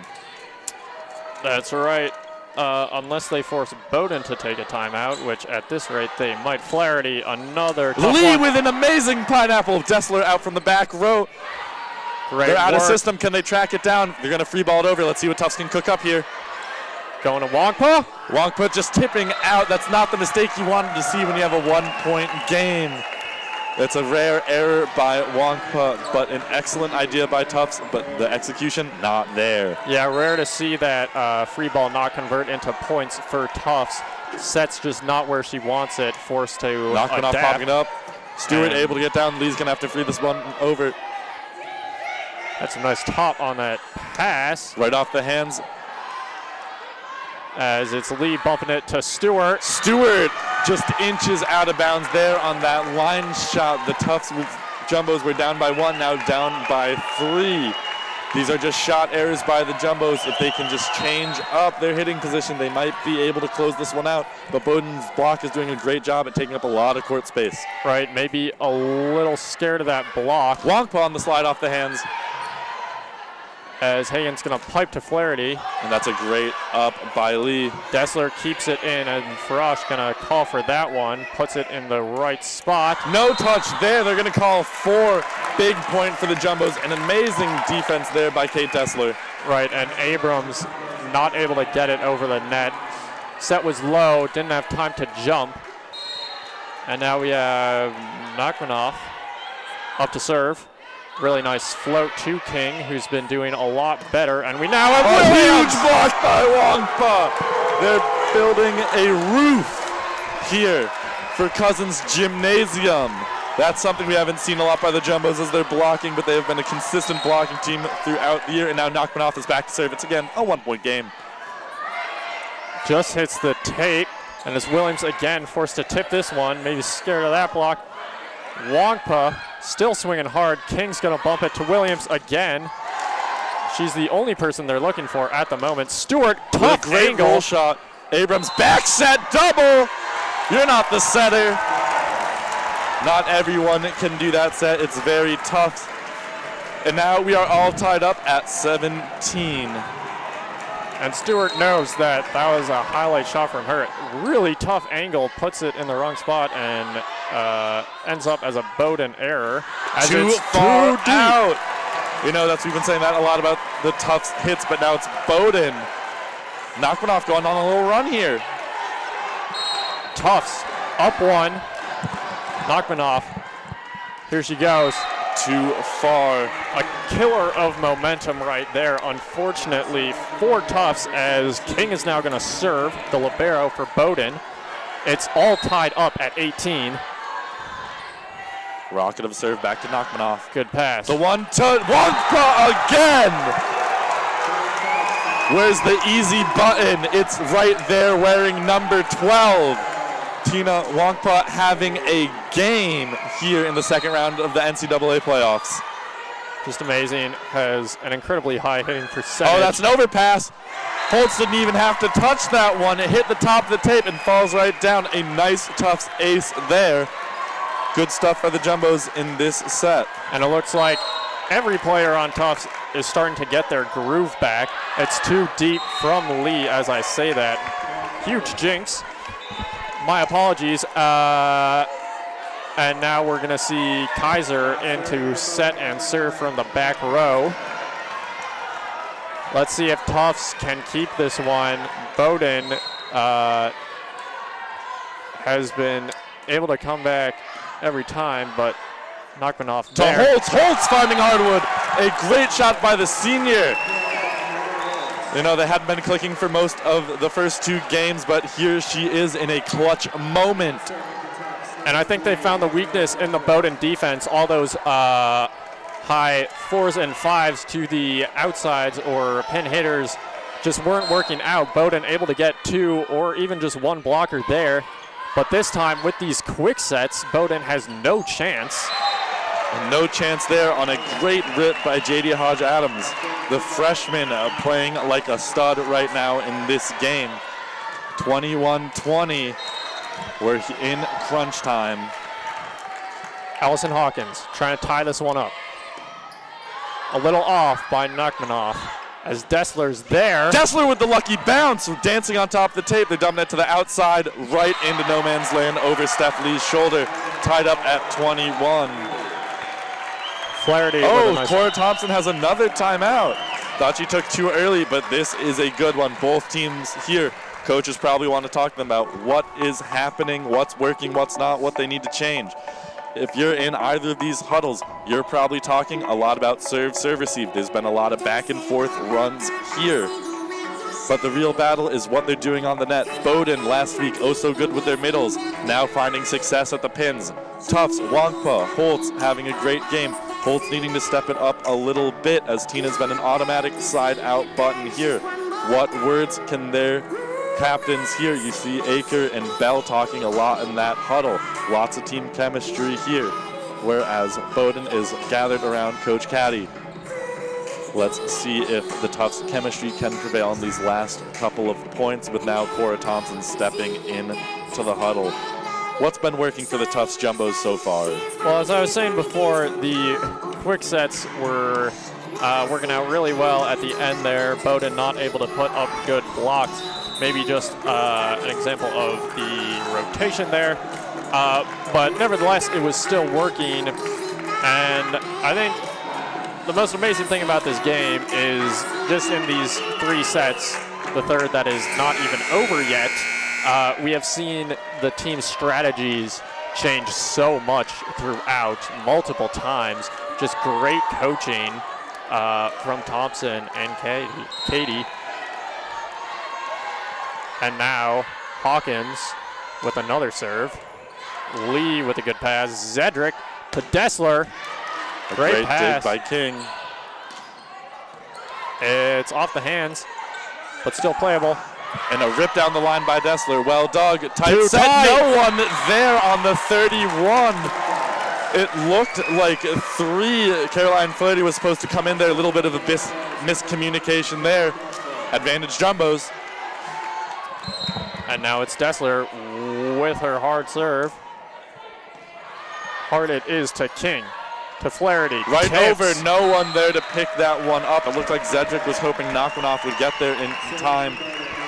That's right. Unless they force Bowdoin to take a timeout, which at this rate they might. Flaherty, another tough Lee one. with an amazing pineapple. Dessler out from the back row. Great They're out of work. system. Can they track it down? They're going to free ball it over. Let's see what Tufts can cook up here. Going to Wongpa. Wongpa just tipping out. That's not the mistake you wanted to see when you have a 1-point game. That's a rare error by Wongpa, but an excellent idea by Tufts, but the execution not there. Yeah, rare to see that free ball not convert into points for Tufts. Set's just not where she wants it, forced to Nakmanov adapt. popping up. Stewart able to get down. Lee's going to have to free this one over. That's a nice top on that pass. Right off the hands. As it's Lee bumping it to Stewart. Stewart just inches out of bounds there on that line shot. The Tufts Jumbos were down by 1, now down by 3. These are just shot errors by the Jumbos. If they can just change up their hitting position, they might be able to close this one out. But Bowdoin's block is doing a great job at taking up a lot of court space. Right, maybe a little scared of that block. Wongpa on the slide off the hands. As Hagen's going to pipe to Flaherty. And that's a great up by Lee. Dessler keeps it in, and Farash going to call for that one. Puts it in the right spot. No touch there. They're going to call 4. Big point for the Jumbos. An amazing defense there by Kate Dessler. Right, and Abrams not able to get it over the net. Set was low, didn't have time to jump. And now we have Nakmanov up to serve. Really nice float to King, who's been doing a lot better. And we now have a Williams. Huge block by Wongpa. They're building a roof here for Cousins Gymnasium. That's something we haven't seen a lot by the Jumbos as they're blocking, but they have been a consistent blocking team throughout the year. And now Nakmanov is back to serve. It's again a 1-point game. Just hits the tape, and as Williams again forced to tip this one, maybe scared of that block. Wongpa still swinging hard. King's going to bump it to Williams again. She's the only person they're looking for at the moment. Stewart, tough great angle. goal shot. Abrams back set double. You're not the setter. Not everyone can do that set. It's very tough. And now we are all tied up at 17. And Stewart knows that that was a highlight shot from her. Really tough angle, puts it in the wrong spot, and ends up as a Bowdoin error. As Too it's far too deep. out. You know, we've been saying that a lot about the Tufts hits, but now it's Bowdoin. Nakmanov going on a little run here. Tufts up 1. Nakmanov. Here she goes. Too far. A killer of momentum right there, unfortunately, for Tufts, as King is now going to serve the libero for Bowdoin. It's all tied up at 18. Rocket of serve back to Nakmanov. Good pass. The one to Wongpa again. Where's the easy button? It's right there wearing number 12. Tina Wongpa having a game here in the second round of the NCAA playoffs. Just amazing. Has an incredibly high hitting percentage. Oh, that's an overpass. Holtz didn't even have to touch that one. It hit the top of the tape and falls right down. A nice Tufts ace there. Good stuff for the Jumbos in this set. And it looks like every player on Tufts is starting to get their groove back. It's too deep from Lee as I say that. Huge jinx. My apologies. And now we're going to see Kaiser into set and serve from the back row. Let's see if Tufts can keep this one. Bowdoin has been able to come back every time, but Nakmanov To there. Holtz finding hardwood. A great shot by the senior. You know, they hadn't been clicking for most of the first 2 games, but here she is in a clutch moment. And I think they found the weakness in the Bowdoin defense. All those high 4s and 5s to the outsides or pin hitters just weren't working out. Bowdoin able to get 2 or even just 1 blocker there. But this time with these quick sets, Bowdoin has no chance. And no chance there on a great rip by J.D. Hodge-Adams. The freshman playing like a stud right now in this game. 21-20. We're in crunch time. Allison Hawkins trying to tie this one up. A little off by Nachmanoff as Dessler's there. Dessler with the lucky bounce, dancing on top of the tape. They dump it to the outside, right into no man's land over Steph Lee's shoulder. Tied up at 21. Flaherty. Oh, Cora Thompson has another timeout. Thought she took too early, but this is a good one. Both teams here, coaches probably want to talk to them about what is happening, what's working, what's not, what they need to change. If you're in either of these huddles, you're probably talking a lot about serve, receive. There's been a lot of back and forth runs here. But the real battle is what they're doing on the net. Bowdoin last week, oh so good with their middles, now finding success at the pins. Tufts, Wongpa, Holtz having a great game. Holtz needing to step it up a little bit as Tina's been an automatic side out button here. What words can their captains here? You see Aker and Bell talking a lot in that huddle. Lots of team chemistry here, whereas Bowdoin is gathered around Coach Caddy. Let's see if the Tufts chemistry can prevail in these last couple of points with now Cora Thompson stepping in to the huddle. What's been working for the Tufts Jumbos so far? Well, as I was saying before, the quick sets were working out really well at the end there. Bowdoin not able to put up good blocks. Maybe just an example of the rotation there. But nevertheless, it was still working. And I think the most amazing thing about this game is just in these 3 sets, the third that is not even over yet, we have seen the team's strategies change so much throughout, multiple times. Just great coaching from Thompson and Katie. And now Hawkins with another serve. Lee with a good pass. Zedrick to Dessler. Great pass dig by King. It's off the hands, but still playable. And a rip down the line by Dessler. Well dug. Tight set. No one there on the 31. It looked like 3. Caroline Flaherty was supposed to come in there. A little bit of a miscommunication there. Advantage Jumbos. And now it's Dessler with her hard serve. Hard it is to King. To Flaherty. Right Tips. over, no one there to pick that one up. It looked like Zedrick was hoping Nachmanoff would get there in time,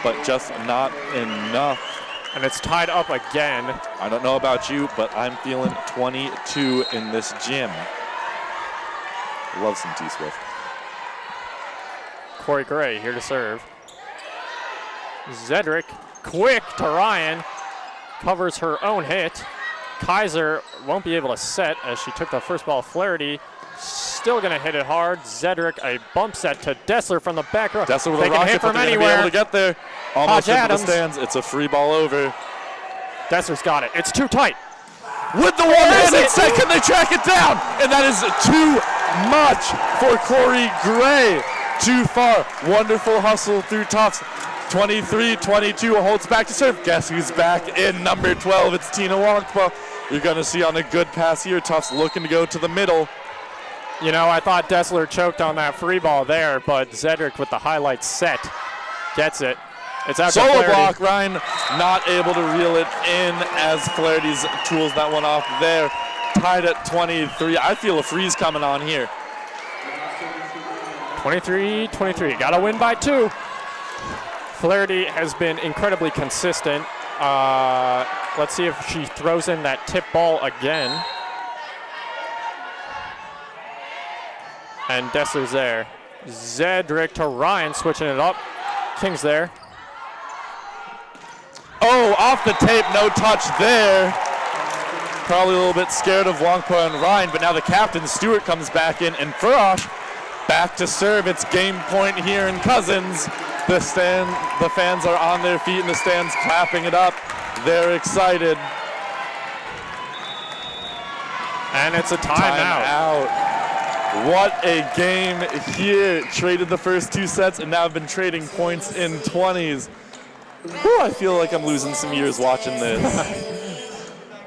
but just not enough. And it's tied up again. I don't know about you, but I'm feeling 22 in this gym. Love some T-Swift. Corey Gray here to serve. Zedrick, quick to Ryan. Covers her own hit. Kaiser won't be able to set as she took the first ball. Flaherty still going to hit it hard. Zedrick, a bump set to Dessler from the back row. Dessler with a rocket, but they're going to be able to get there. Almost into the stands. It's a free ball over. Dessler's got it. It's too tight. With the one-handed set, can they track it down? And that is too much for Corey Gray. Too far. Wonderful hustle through Tufts. 23-22, Holtz back to serve. Guess who's back in number 12? It's Tina Wongpa. You're going to see on a good pass here, Tufts looking to go to the middle. You know, I thought Dessler choked on that free ball there, but Zedrick with the highlight set gets it. It's out to Solo Flaherty. block, Ryan not able to reel it in as Flaherty's tools that one off there. Tied at 23. I feel a freeze coming on here. 23-23, got to win by 2. Flaherty has been incredibly consistent. Let's see if she throws in that tip ball again. And Dessler's there. Zedrick to Ryan, switching it up. King's there. Oh, off the tape, no touch there. Probably a little bit scared of Wongpa and Ryan, but now the captain, Stewart, comes back in, and Furash back to serve. It's game point here in Cousins. The fans are on their feet in the stands clapping it up. They're excited. And it's a timeout. What a game here. Traded the first 2 sets and now have been trading points in 20s. Whew, I feel like I'm losing some years watching this.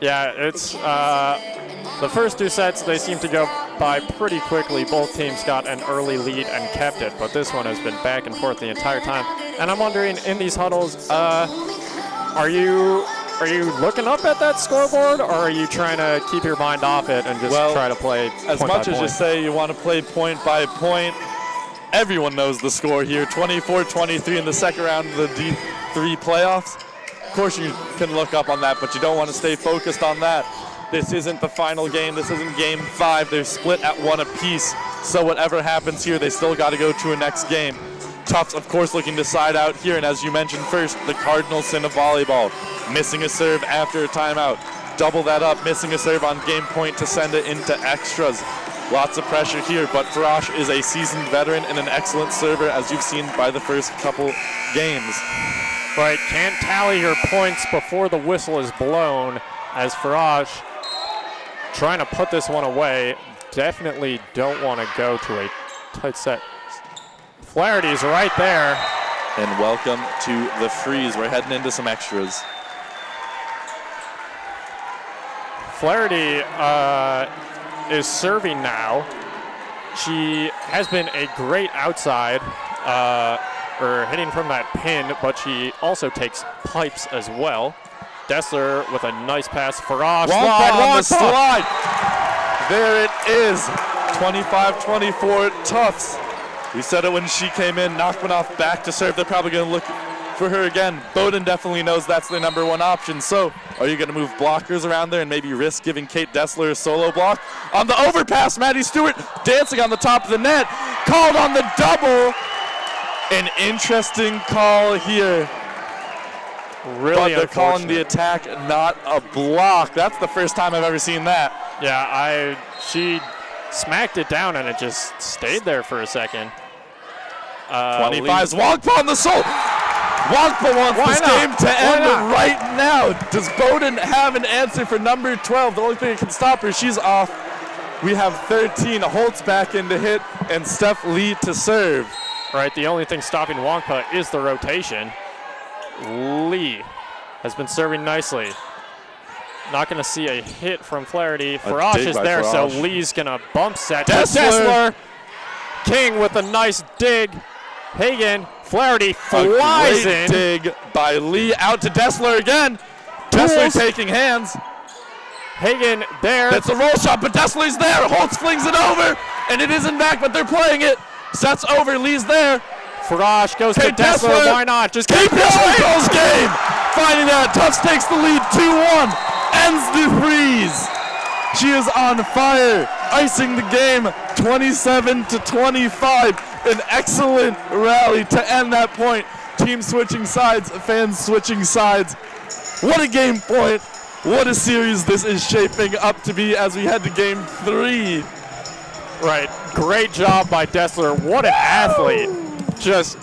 Yeah, it's the first 2 sets, they seem to go by pretty quickly. Both teams got an early lead and kept it, but this one has been back and forth the entire time. And I'm wondering, in these huddles, are you looking up at that scoreboard, or are you trying to keep your mind off it and just try to play as point much by as point? you say you want to play point by point? Everyone knows the score here, 24-23 in the second round of the D3 playoffs. Of course you can look up on that, but you don't want to stay focused on that. This isn't the final game. This isn't game 5. They're split at 1 apiece. So whatever happens here, they still got to go to a next game. Tufts, of course, looking to side out here. And as you mentioned first, the cardinal sin of volleyball. Missing a serve after a timeout. Double that up, missing a serve on game point to send it into extras. Lots of pressure here, but Farash is a seasoned veteran and an excellent server, as you've seen by the first couple games. Right, can't tally your points before the whistle is blown, as Farash trying to put this one away. Definitely don't want to go to a tight set. Flaherty's right there. And welcome to the freeze. We're heading into some extras. Flaherty is serving now. She has been a great outside, or hitting from that pin, but she also takes pipes as well. Dessler with a nice pass. Farash on the slide. There it is. 25-24 Tufts. We said it when she came in, knocked one off back to serve. They're probably going to look for her again. Bowdoin definitely knows that's their number 1 option. So are you going to move blockers around there and maybe risk giving Kate Dessler a solo block? On the overpass, Maddie Stewart dancing on the top of the net. Called on the double. An interesting call here. Really, but they're calling the attack not a block. That's the first time I've ever seen that. Yeah, she smacked it down and it just stayed there for a second. 25's Wongpa on the soul. Wongpa wants this game to end right now. Does Bowdoin have an answer for number 12? The only thing that can stop her, she's off. We have 13. Holtz back in to hit and Steph Lee to serve. Right, the only thing stopping Wongpa is the rotation. Lee has been serving nicely. Not going to see a hit from Flaherty. Farash is there, so Lee's going to bump set. Dessler. King with a nice dig. Hagen, Flaherty flies in. Dig by Lee out to Dessler again. Dessler taking hands. Hagen there. That's a roll shot, but Dessler's there. Holtz flings it over, and it isn't back, but they're playing it. Sets over, Lee's there. Farash goes to Dessler. Why not? Just keep going. Goes game. Finding that. Tufts takes the lead 2-1. Ends the freeze. She is on fire. Icing the game 27-25. An excellent rally to end that point. Team switching sides, fans switching sides. What a game point. What a series this is shaping up to be as we head to game 3. Right. Great job by Dessler. What an athlete. Just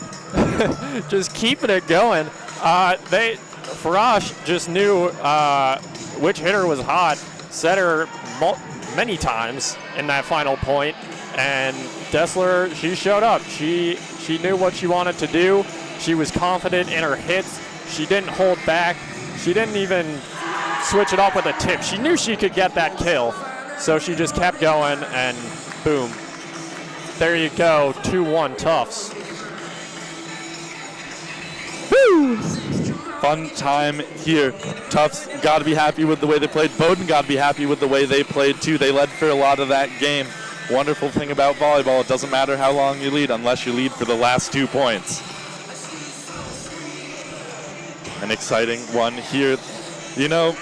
keeping it going. Farash just knew which hitter was hot, set her many times in that final point, and Dessler, she showed up. She knew what she wanted to do. She was confident in her hits. She didn't hold back. She didn't even switch it up with a tip. She knew she could get that kill, so she just kept going, and boom. There you go, 2-1 Tufts. Woo! Fun time here. Tufts got to be happy with the way they played. Bowdoin got to be happy with the way they played too. They led for a lot of that game. Wonderful thing about volleyball, it doesn't matter how long you lead unless you lead for the last 2 points. An exciting one here. You know,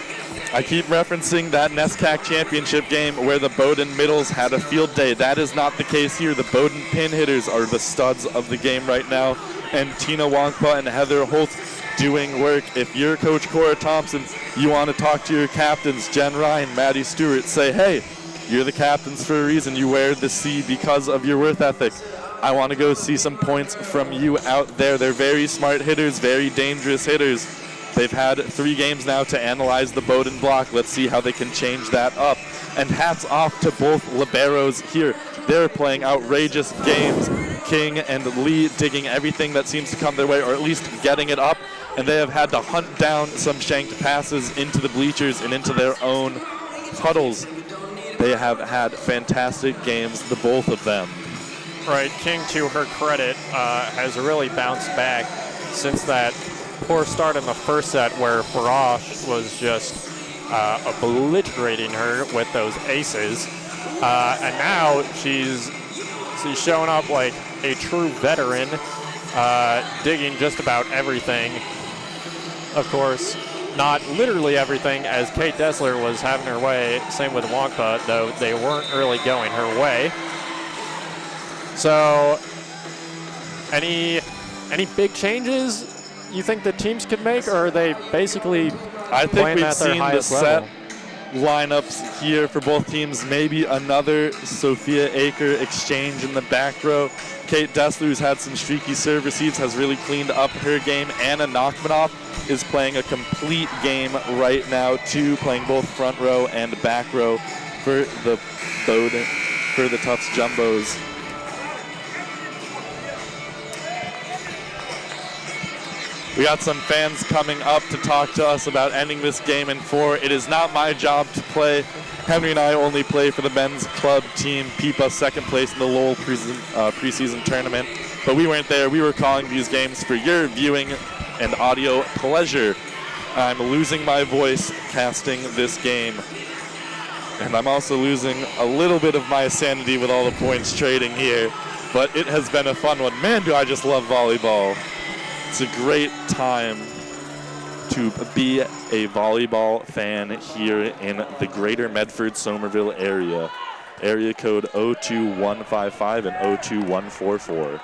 I keep referencing that NESCAC championship game where the Bowdoin middles had a field day. That is not the case here. The Bowdoin pin hitters are the studs of the game right now. And Tina Wongpa and Heather Holtz doing work. If you're Coach Cora Thompson, you want to talk to your captains, Jen Ryan, Maddie Stewart, say, hey, you're the captains for a reason. You wear the C because of your worth ethic. I want to go see some points from you out there. They're very smart hitters, very dangerous hitters. They've had 3 games now to analyze the Bowdoin block. Let's see how they can change that up. And hats off to both liberos here. They're playing outrageous games. King and Lee digging everything that seems to come their way, or at least getting it up. And they have had to hunt down some shanked passes into the bleachers and into their own huddles. They have had fantastic games, the both of them. Right, King, to her credit, has really bounced back since that poor start in the first set where Farash was just obliterating her with those aces. And now she's showing up like a true veteran, digging just about everything. Of course, not literally everything, as Kate Dessler was having her way. Same with Wongpa, though they weren't really going her way. So, any big changes you think the teams could make, or are they basically I think playing we've at their seen the highest set level? lineups here for both teams. Maybe another Sophia Aker exchange in the back row. Kate Dessler, who's had some streaky serve receipts, has really cleaned up her game. Anna Nachmanoff is playing a complete game right now, too, playing both front row and back row for the Bowdoin, for the Tufts Jumbos. We got some fans coming up to talk to us about ending this game in 4. It is not my job to play. Henry and I only play for the men's club team, PIPA, second place in the Lowell preseason tournament. But we weren't there. We were calling these games for your viewing and audio pleasure. I'm losing my voice casting this game. And I'm also losing a little bit of my sanity with all the points trading here. But it has been a fun one. Man, do I just love volleyball. It's a great time to be a volleyball fan here in the greater Medford-Somerville area. Area code 02155 and 02144.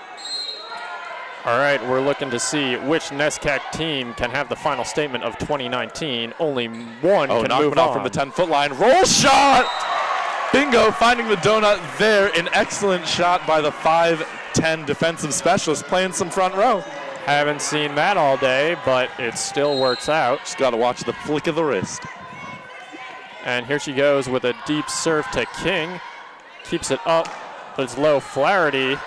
All right, we're looking to see which NESCAC team can have the final statement of 2019. Only one can move on. From the 10-foot line. Roll shot! Bingo, finding the donut there. An excellent shot by the 5'10 defensive specialist playing some front row. Haven't seen that all day, but it still works out. Just got to watch the flick of the wrist. And here she goes with a deep serve to King. Keeps it up, but it's low. Flaherty.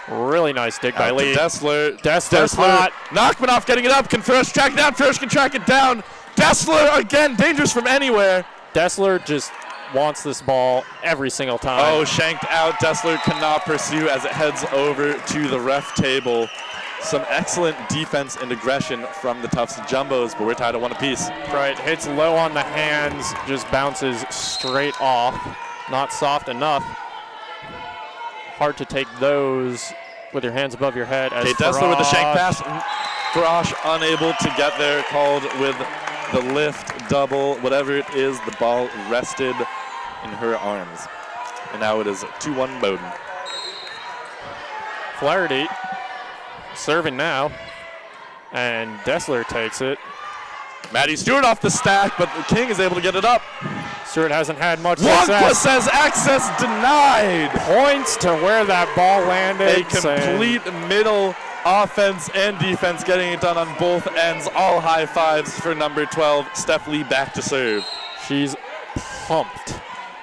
Really nice dig by Lee. Dessler. Dessler's hot. Nachmanoff getting it up. Can Thrush track it down? Thrush can track it down. Dessler again, dangerous from anywhere. Dessler just wants this ball every single time. Oh, shanked out. Dessler cannot pursue as it heads over to the ref table. Some excellent defense and aggression from the Tufts Jumbos, but we're tied at 1 apiece. Right, hits low on the hands, just bounces straight off. Not soft enough. Hard to take those with your hands above your head. As Kate Dessler with the shank pass. Frosh unable to get there, called with the lift, double, whatever it is. The ball rested in her arms. And now it is 2-1 Bowdoin. Flaherty serving now, and Dessler takes it. Maddie Stewart off the stack, but the King is able to get it up. Stewart hasn't had much Wongpa success. says access denied. Points to where that ball landed. A complete middle offense and defense, getting it done on both ends. All high fives for number 12, Steph Lee, back to serve. She's pumped.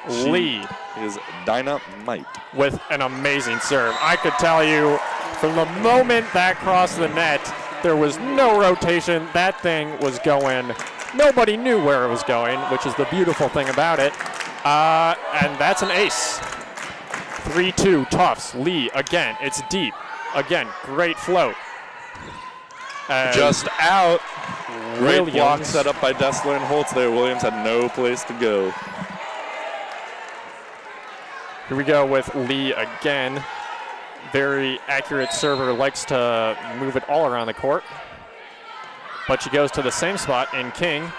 Lee is dynamite with an amazing serve. I could tell you from the moment that crossed the net, there was no rotation. That thing was going. Nobody knew where it was going, which is the beautiful thing about it. And that's an ace. 3-2 Tufts. Lee again. It's deep. Again, great float. Just out. Great Williams. block set up by Dessler and Holtz there. Williams had no place to go. Here we go with Lee again. Very accurate server, likes to move it all around the court. But she goes to the same spot in King.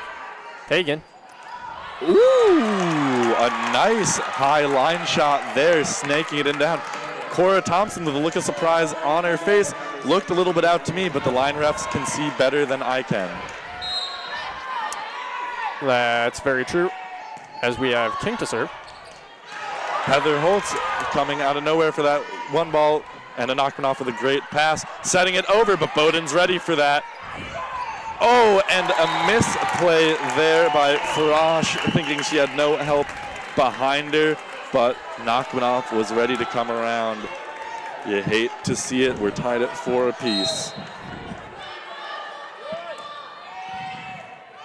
Hagen. Ooh, a nice high line shot there, snaking it in down. Cora Thompson with a look of surprise on her face. Looked a little bit out to me, but the line refs can see better than I can. That's very true. As we have King to serve. Heather Holtz coming out of nowhere for that one ball And a Nachmanoff off with a great pass, setting it over, but Bowdoin's ready for that. Oh, and a misplay there by Farash, thinking she had no help behind her, but Nachmanoff was ready to come around. You hate to see it. We're tied at 4 apiece.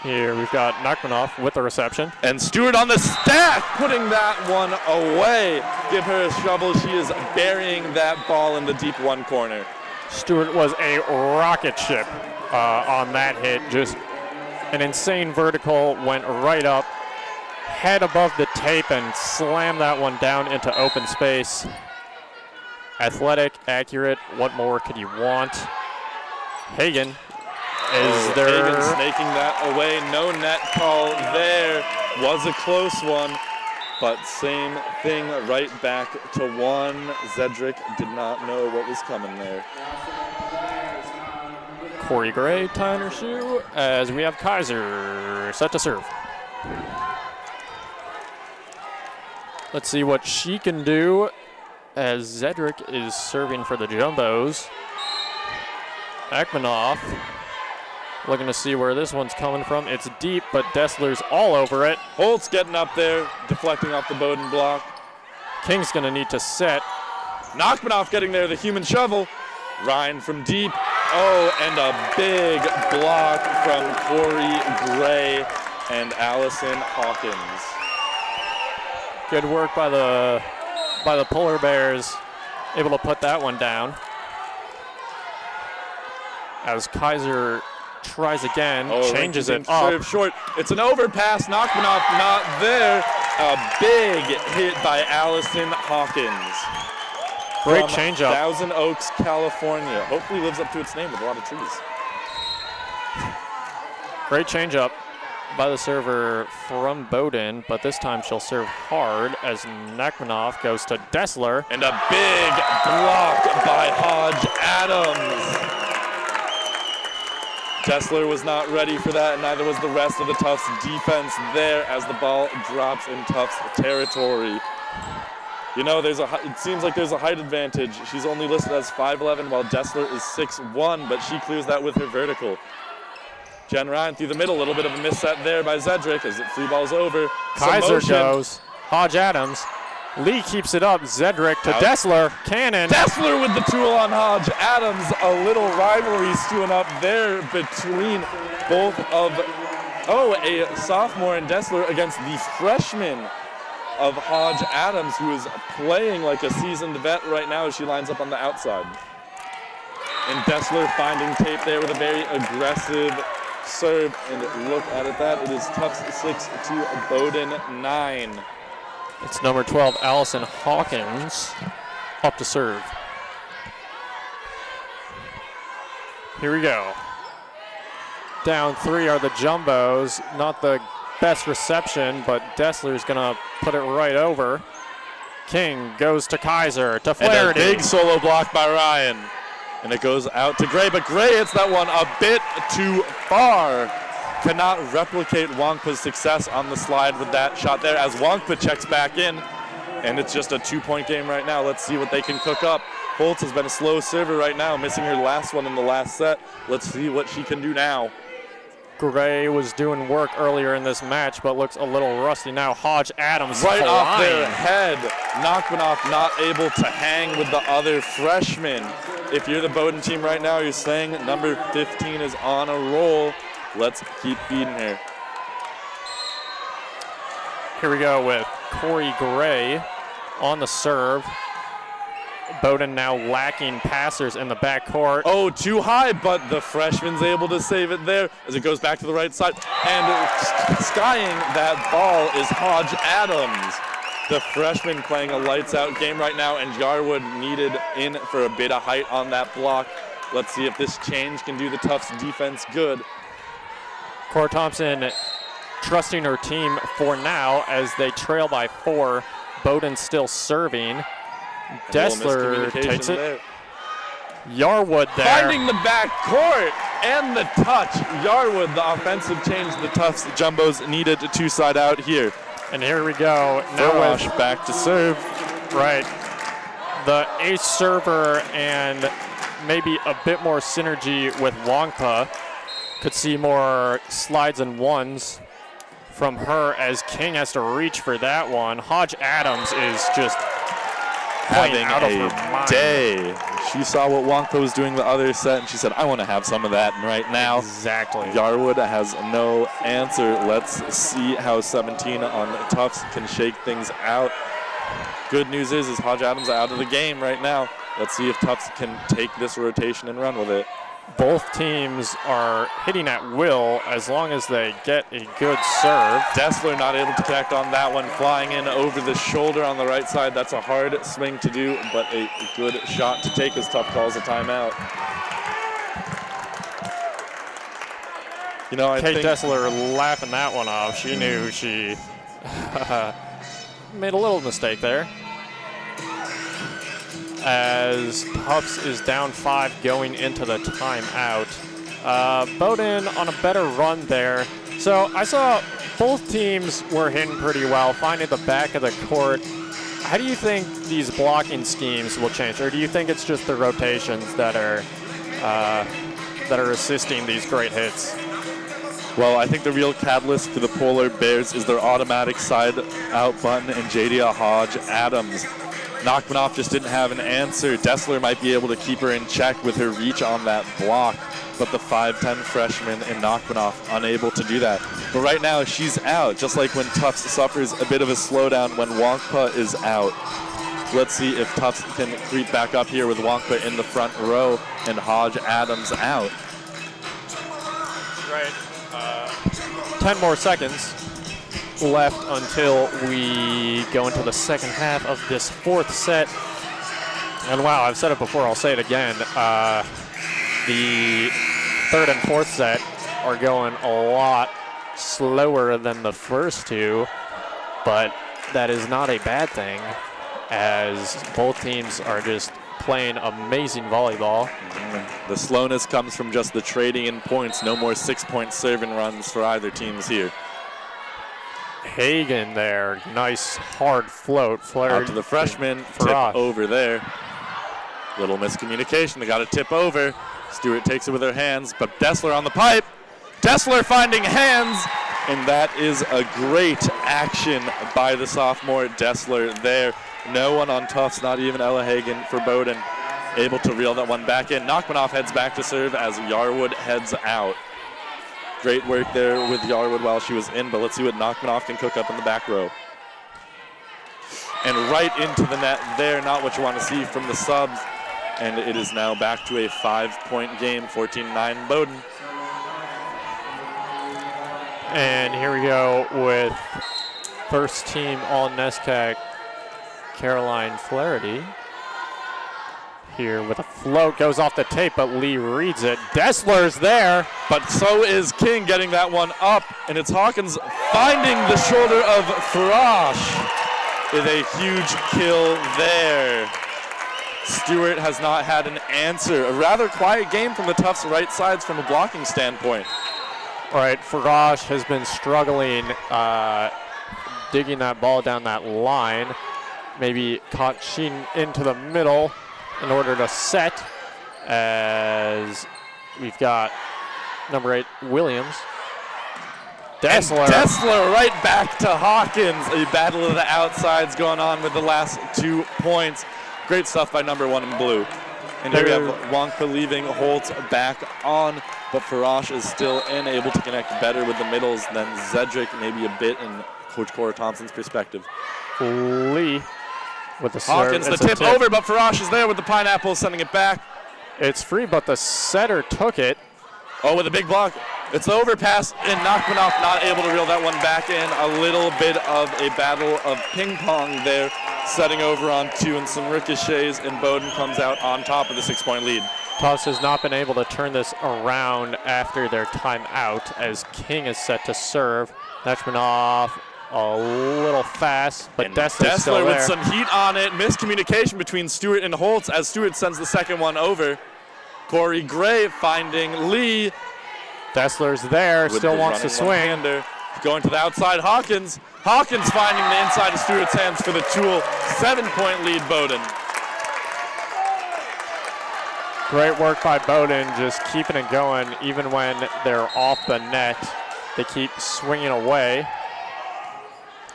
Here we've got Nachmanoff with the reception. And Stewart on the stack, putting that one away. Give her a shovel. She is burying that ball in the deep one corner. Stewart was a rocket ship on that hit. Just an insane vertical, went right up, head above the tape, and slammed that one down into open space. Athletic, accurate, what more could you want? Hagen is there. Hagen's making that away. No net call there. Was a close one, but same thing right back to 1. Zedrick did not know what was coming there. Corey Gray tying her shoe as we have Kaiser set to serve. Let's see what she can do as Zedrick is serving for the Jumbos. Nachmanoff looking to see where this one's coming from. It's deep, but Dessler's all over it. Holtz getting up there, deflecting off the Bowdoin block. King's going to need to set. Nachmanoff getting there, the human shovel. Ryan from deep. Oh, and a big block from Corey Gray and Allison Hawkins. Good work by the Polar Bears, able to put that one down. As Kaiser tries again, changes it up. Serve short. It's an overpass. Nachmanoff not there. A big hit by Allison Hawkins. Great changeup. Thousand Oaks, California. Hopefully lives up to its name with a lot of trees. Great changeup by the server from Bowdoin, but this time she'll serve hard as Nachmanoff goes to Dessler. And a big block by Hodge Adams. Dessler was not ready for that, and neither was the rest of the Tufts defense there as the ball drops in Tufts territory. You know, it seems like there's a height advantage. She's only listed as 5'11", while Dessler is 6'1", but she clears that with her vertical. Jen Ryan through the middle, a little bit of a misset there by Zedrick as it free balls over. Kaiser goes, Hodge Adams. Lee keeps it up, Zedrick to Dessler, cannon. Dessler with the tool on Hodge Adams. A little rivalry stewing up there between both of, a sophomore and Dessler against the freshman of Hodge Adams, who is playing like a seasoned vet right now as she lines up on the outside. And Dessler finding tape there with a very aggressive serve, and look at it, it is Tufts 6 to Bowdoin 9. It's number 12, Allison Hawkins, up to serve. Here we go. Down 3 are the Jumbos. Not the best reception, but Dessler's gonna put it right over. King goes to Kaiser, to Flaherty. And a big solo block by Ryan. And it goes out to Gray, but Gray hits that one a bit too far. Cannot replicate Wongpa's success on the slide with that shot there as Wongpa checks back in. And it's just a 2-point game right now. Let's see what they can cook up. Holtz has been a slow server right now, missing her last one in the last set. Let's see what she can do now. Gray was doing work earlier in this match, but looks a little rusty now. Hodge Adams right flying off their head. Nachmanoff not able to hang with the other freshman. If you're the Bowdoin team right now, you're saying number 15 is on a roll. Let's keep feeding her. Here we go with Corey Gray on the serve. Bowdoin now lacking passers in the backcourt. Oh, too high, but the freshman's able to save it there as it goes back to the right side. And skying that ball is Hodge Adams. The freshman playing a lights-out game right now, and Yarwood needed in for a bit of height on that block. Let's see if this change can do the Tufts defense good. Cora Thompson trusting her team for now as they trail by 4. Bowdoin still serving. Dessler takes it. There. Yarwood there. Finding the back court and the touch. Yarwood, the offensive change the Tufts Jumbos needed to side out here. And here we go. Now Farash back to serve. Right. the ace server and maybe a bit more synergy with Wongpa. Could see more slides and ones from her as King has to reach for that one. Hodge Adams is just having out of a her mind. day. She saw what Wongpa was doing the other set, and she said, I want to have some of that right now. Exactly. Yarwood has no answer. Let's see how 17 on Tufts can shake things out. Good news is Hodge Adams out of the game right now. Let's see if Tufts can take this rotation and run with it. Both teams are hitting at will as long as they get a good serve. Dessler not able to connect on that one, flying in over the shoulder on the right side. That's a hard swing to do, but a good shot to take as Tufts calls a timeout. You know, I Kate think Dessler laughing that one off. She knew she made a little mistake there. As Tufts is down 5 going into the timeout. Bowdoin on a better run there. So I saw both teams were hitting pretty well, finding the back of the court. How do you think these blocking schemes will change, or do you think it's just the rotations that are assisting these great hits? Well, I think the real catalyst for the Polar Bears is their automatic side out button and Jadia Hodge Adams. Nachmanoff just didn't have an answer. Dessler might be able to keep her in check with her reach on that block, but the 5'10 freshman and Nachmanoff unable to do that. But right now, she's out, just like when Tufts suffers a bit of a slowdown when Wongpa is out. Let's see if Tufts can creep back up here with Wongpa in the front row and Hodge Adams out. Right. 10 more seconds left until we go into the second half of this fourth set. And wow, I've said it before, I'll say it again. The third and fourth set are going a lot slower than the first two, but that is not a bad thing as both teams are just playing amazing volleyball. The slowness comes from just the trading in points. No more 6-point serving runs for either teams here. Hagen there, nice hard float. Out to the freshman, tip over there. Little miscommunication, they got to tip over. Stewart takes it with her hands, but Dessler on the pipe. Dessler finding hands, and that is a great action by the sophomore Dessler there. No one on Tufts, not even Ella Hagen for Bowdoin, able to reel that one back in. Nachmanoff heads back to serve as Yarwood heads out. Great work there with Yarwood while she was in, but let's see what Nachmanoff can cook up in the back row. And right into the net there, not what you want to see from the subs. And it is now back to a 5-point game, 14-9 Bowdoin. And here we go with first team All-NESCAC, Caroline Flaherty. Here with a float, goes off the tape, but Lee reads it. Dessler's there. But so is King getting that one up, and it's Hawkins finding the shoulder of Farash with a huge kill there. Stewart has not had an answer. A rather quiet game from the Tufts right sides from a blocking standpoint. All right, Farash has been struggling digging that ball down that line. Maybe caught Sheen into the middle in order to set, as we've got number 8, Williams. Dessler. And Dessler right back to Hawkins. A battle of the outsides going on with the last 2 points. Great stuff by number 1 in blue. And here we have Wongpa leaving Holtz back on, but Farash is still in, able to connect better with the middles than Zedrick, maybe a bit in Coach Cora Thompson's perspective. Lee with the Hawkins, serve. the tip over, but Farash is there with the pineapple, sending it back. It's free, but the setter took it. Oh, with a big block. It's the overpass, and Nachmanoff not able to reel that one back in. A little bit of a battle of ping pong there, setting over on 2 and some ricochets, and Bowdoin comes out on top of the 6-point lead. Tufts has not been able to turn this around after their timeout as King is set to serve. Nachmanoff a little fast, but Dessler still there. With some heat on it. Miscommunication between Stewart and Holtz as Stewart sends the second one over. Corey Gray finding Lee. Dessler's there, still wants to swing. Going to the outside, Hawkins. Hawkins finding the inside of Stewart's hands for the tool. 7-point lead, Bowdoin. Great work by Bowdoin, just keeping it going even when they're off the net. They keep swinging away.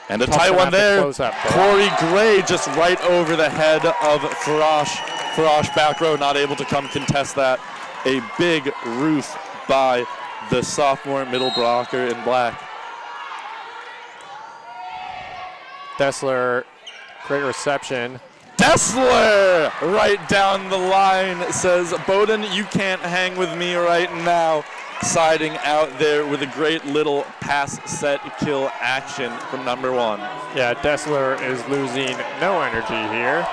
And a tight one there. Corey Gray just right over the head of Farash. Farash back row, not able to come contest that. A big roof by the sophomore middle blocker in black. Dessler, great reception. Dessler right down the line says, Bowdoin, you can't hang with me right now. Siding out there with a great little pass, set, kill action from number 1. Yeah, Dessler is losing no energy here.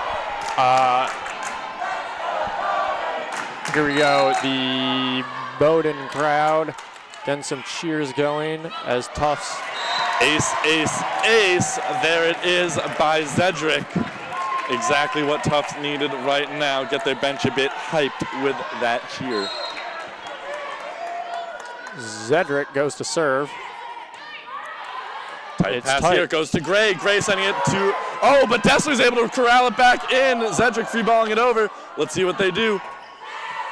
Here we go, the Bowdoin crowd getting some cheers going as Tufts. Ace, ace, ace. There it is by Zedrick. Exactly what Tufts needed right now. Get their bench a bit hyped with that cheer. Zedrick goes to serve. Tight pass here, goes to Gray. Gray sending it to, oh, but Dessler's able to corral it back in. Zedrick free balling it over. Let's see what they do.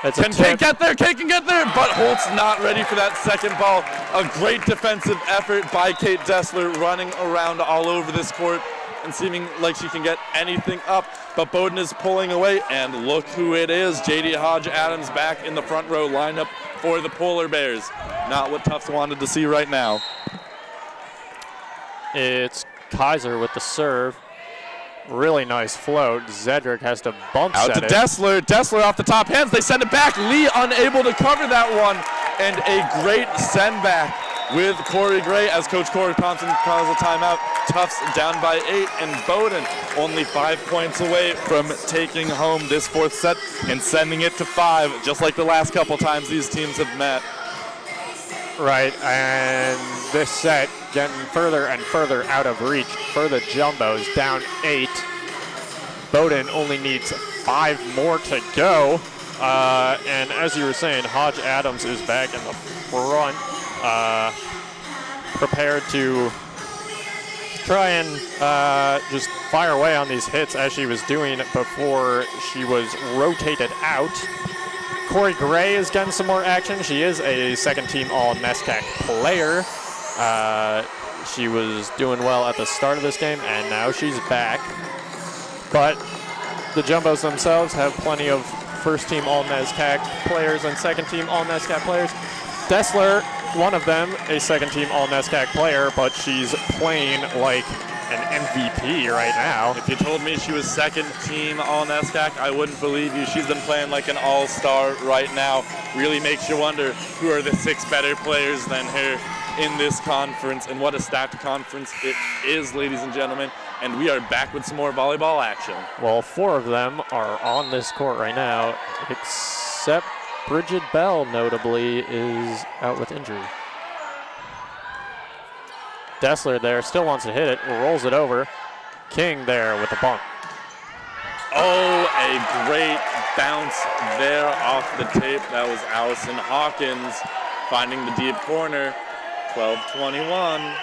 Can Kate get there? Kate can get there, but Holt's not ready for that second ball. A great defensive effort by Kate Dessler, running around all over this court and seeming like she can get anything up. But Bowdoin is pulling away, and look who it is. JD Hodge Adams back in the front row lineup for the Polar Bears. Not what Tufts wanted to see right now. It's Kaiser with the serve. Really nice float. Zedrick has to bump set it. Out to Dessler. Dessler off the top hands. They send it back. Lee unable to cover that one. And a great send back with Corey Gray as Coach Corey Thompson calls a timeout. Tufts down by 8, and Bowdoin only 5 points away from taking home this 4th set and sending it to 5, just like the last couple times these teams have met. Right, and this set getting further and further out of reach for the Jumbos, down 8. Bowdoin only needs 5 more to go. And as you were saying, Hodge Adams is back in the front, prepared to try and just fire away on these hits as she was doing before she was rotated out. Corey Gray is getting some more action. She is a second-team All-NESCAC player. She was doing well at the start of this game, and now she's back. But the Jumbos themselves have plenty of first-team All-NESCAC players and second-team All-NESCAC players. Dessler, one of them, a second-team All-NESCAC player, but she's playing like an MVP right now. If you told me she was second team All-NESCAC, I wouldn't believe you. She's been playing like an all-star right now. Really makes you wonder who are the 6 better players than her in this conference, and what a stacked conference it is, ladies and gentlemen. And we are back with some more volleyball action. Well, 4 of them are on this court right now, except Bridget Bell, notably, is out with injury. Dessler there, still wants to hit it, rolls it over. King there with the bump. Oh, a great bounce there off the tape. That was Allison Hawkins finding the deep corner. 12-21.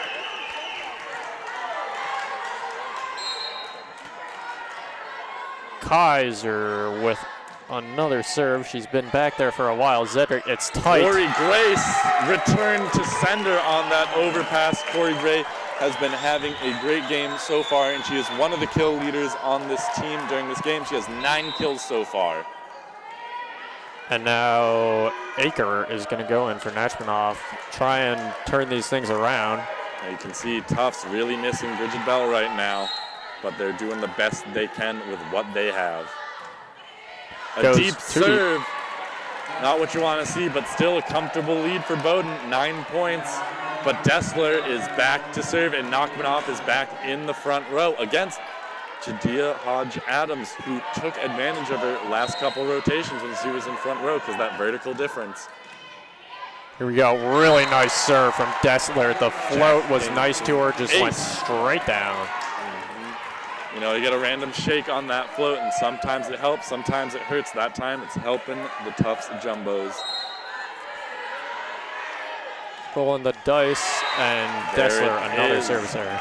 Kaiser with another serve. She's been back there for a while. Zedrick, it's tight. Corey Grace returned to sender on that overpass. Corey Gray has been having a great game so far, and she is one of the kill leaders on this team during this game. She has 9 kills so far. And now Aker is going to go in for Nachmanoff, try and turn these things around. Now you can see Tufts really missing Bridget Bell right now, but they're doing the best they can with what they have. A deep serve, not what you want to see, but still a comfortable lead for Bowdoin, 9 points. But Dessler is back to serve, and Nachmanoff is back in the front row against Jadia Hodge Adams, who took advantage of her last couple rotations when she was in front row because that vertical difference. Here we go, really nice serve from Dessler. The float was nice to her, just went straight down. You know, you get a random shake on that float, and sometimes it helps, sometimes it hurts. That time it's helping the Tufts Jumbos. Rolling the dice, and Dessler, another service error.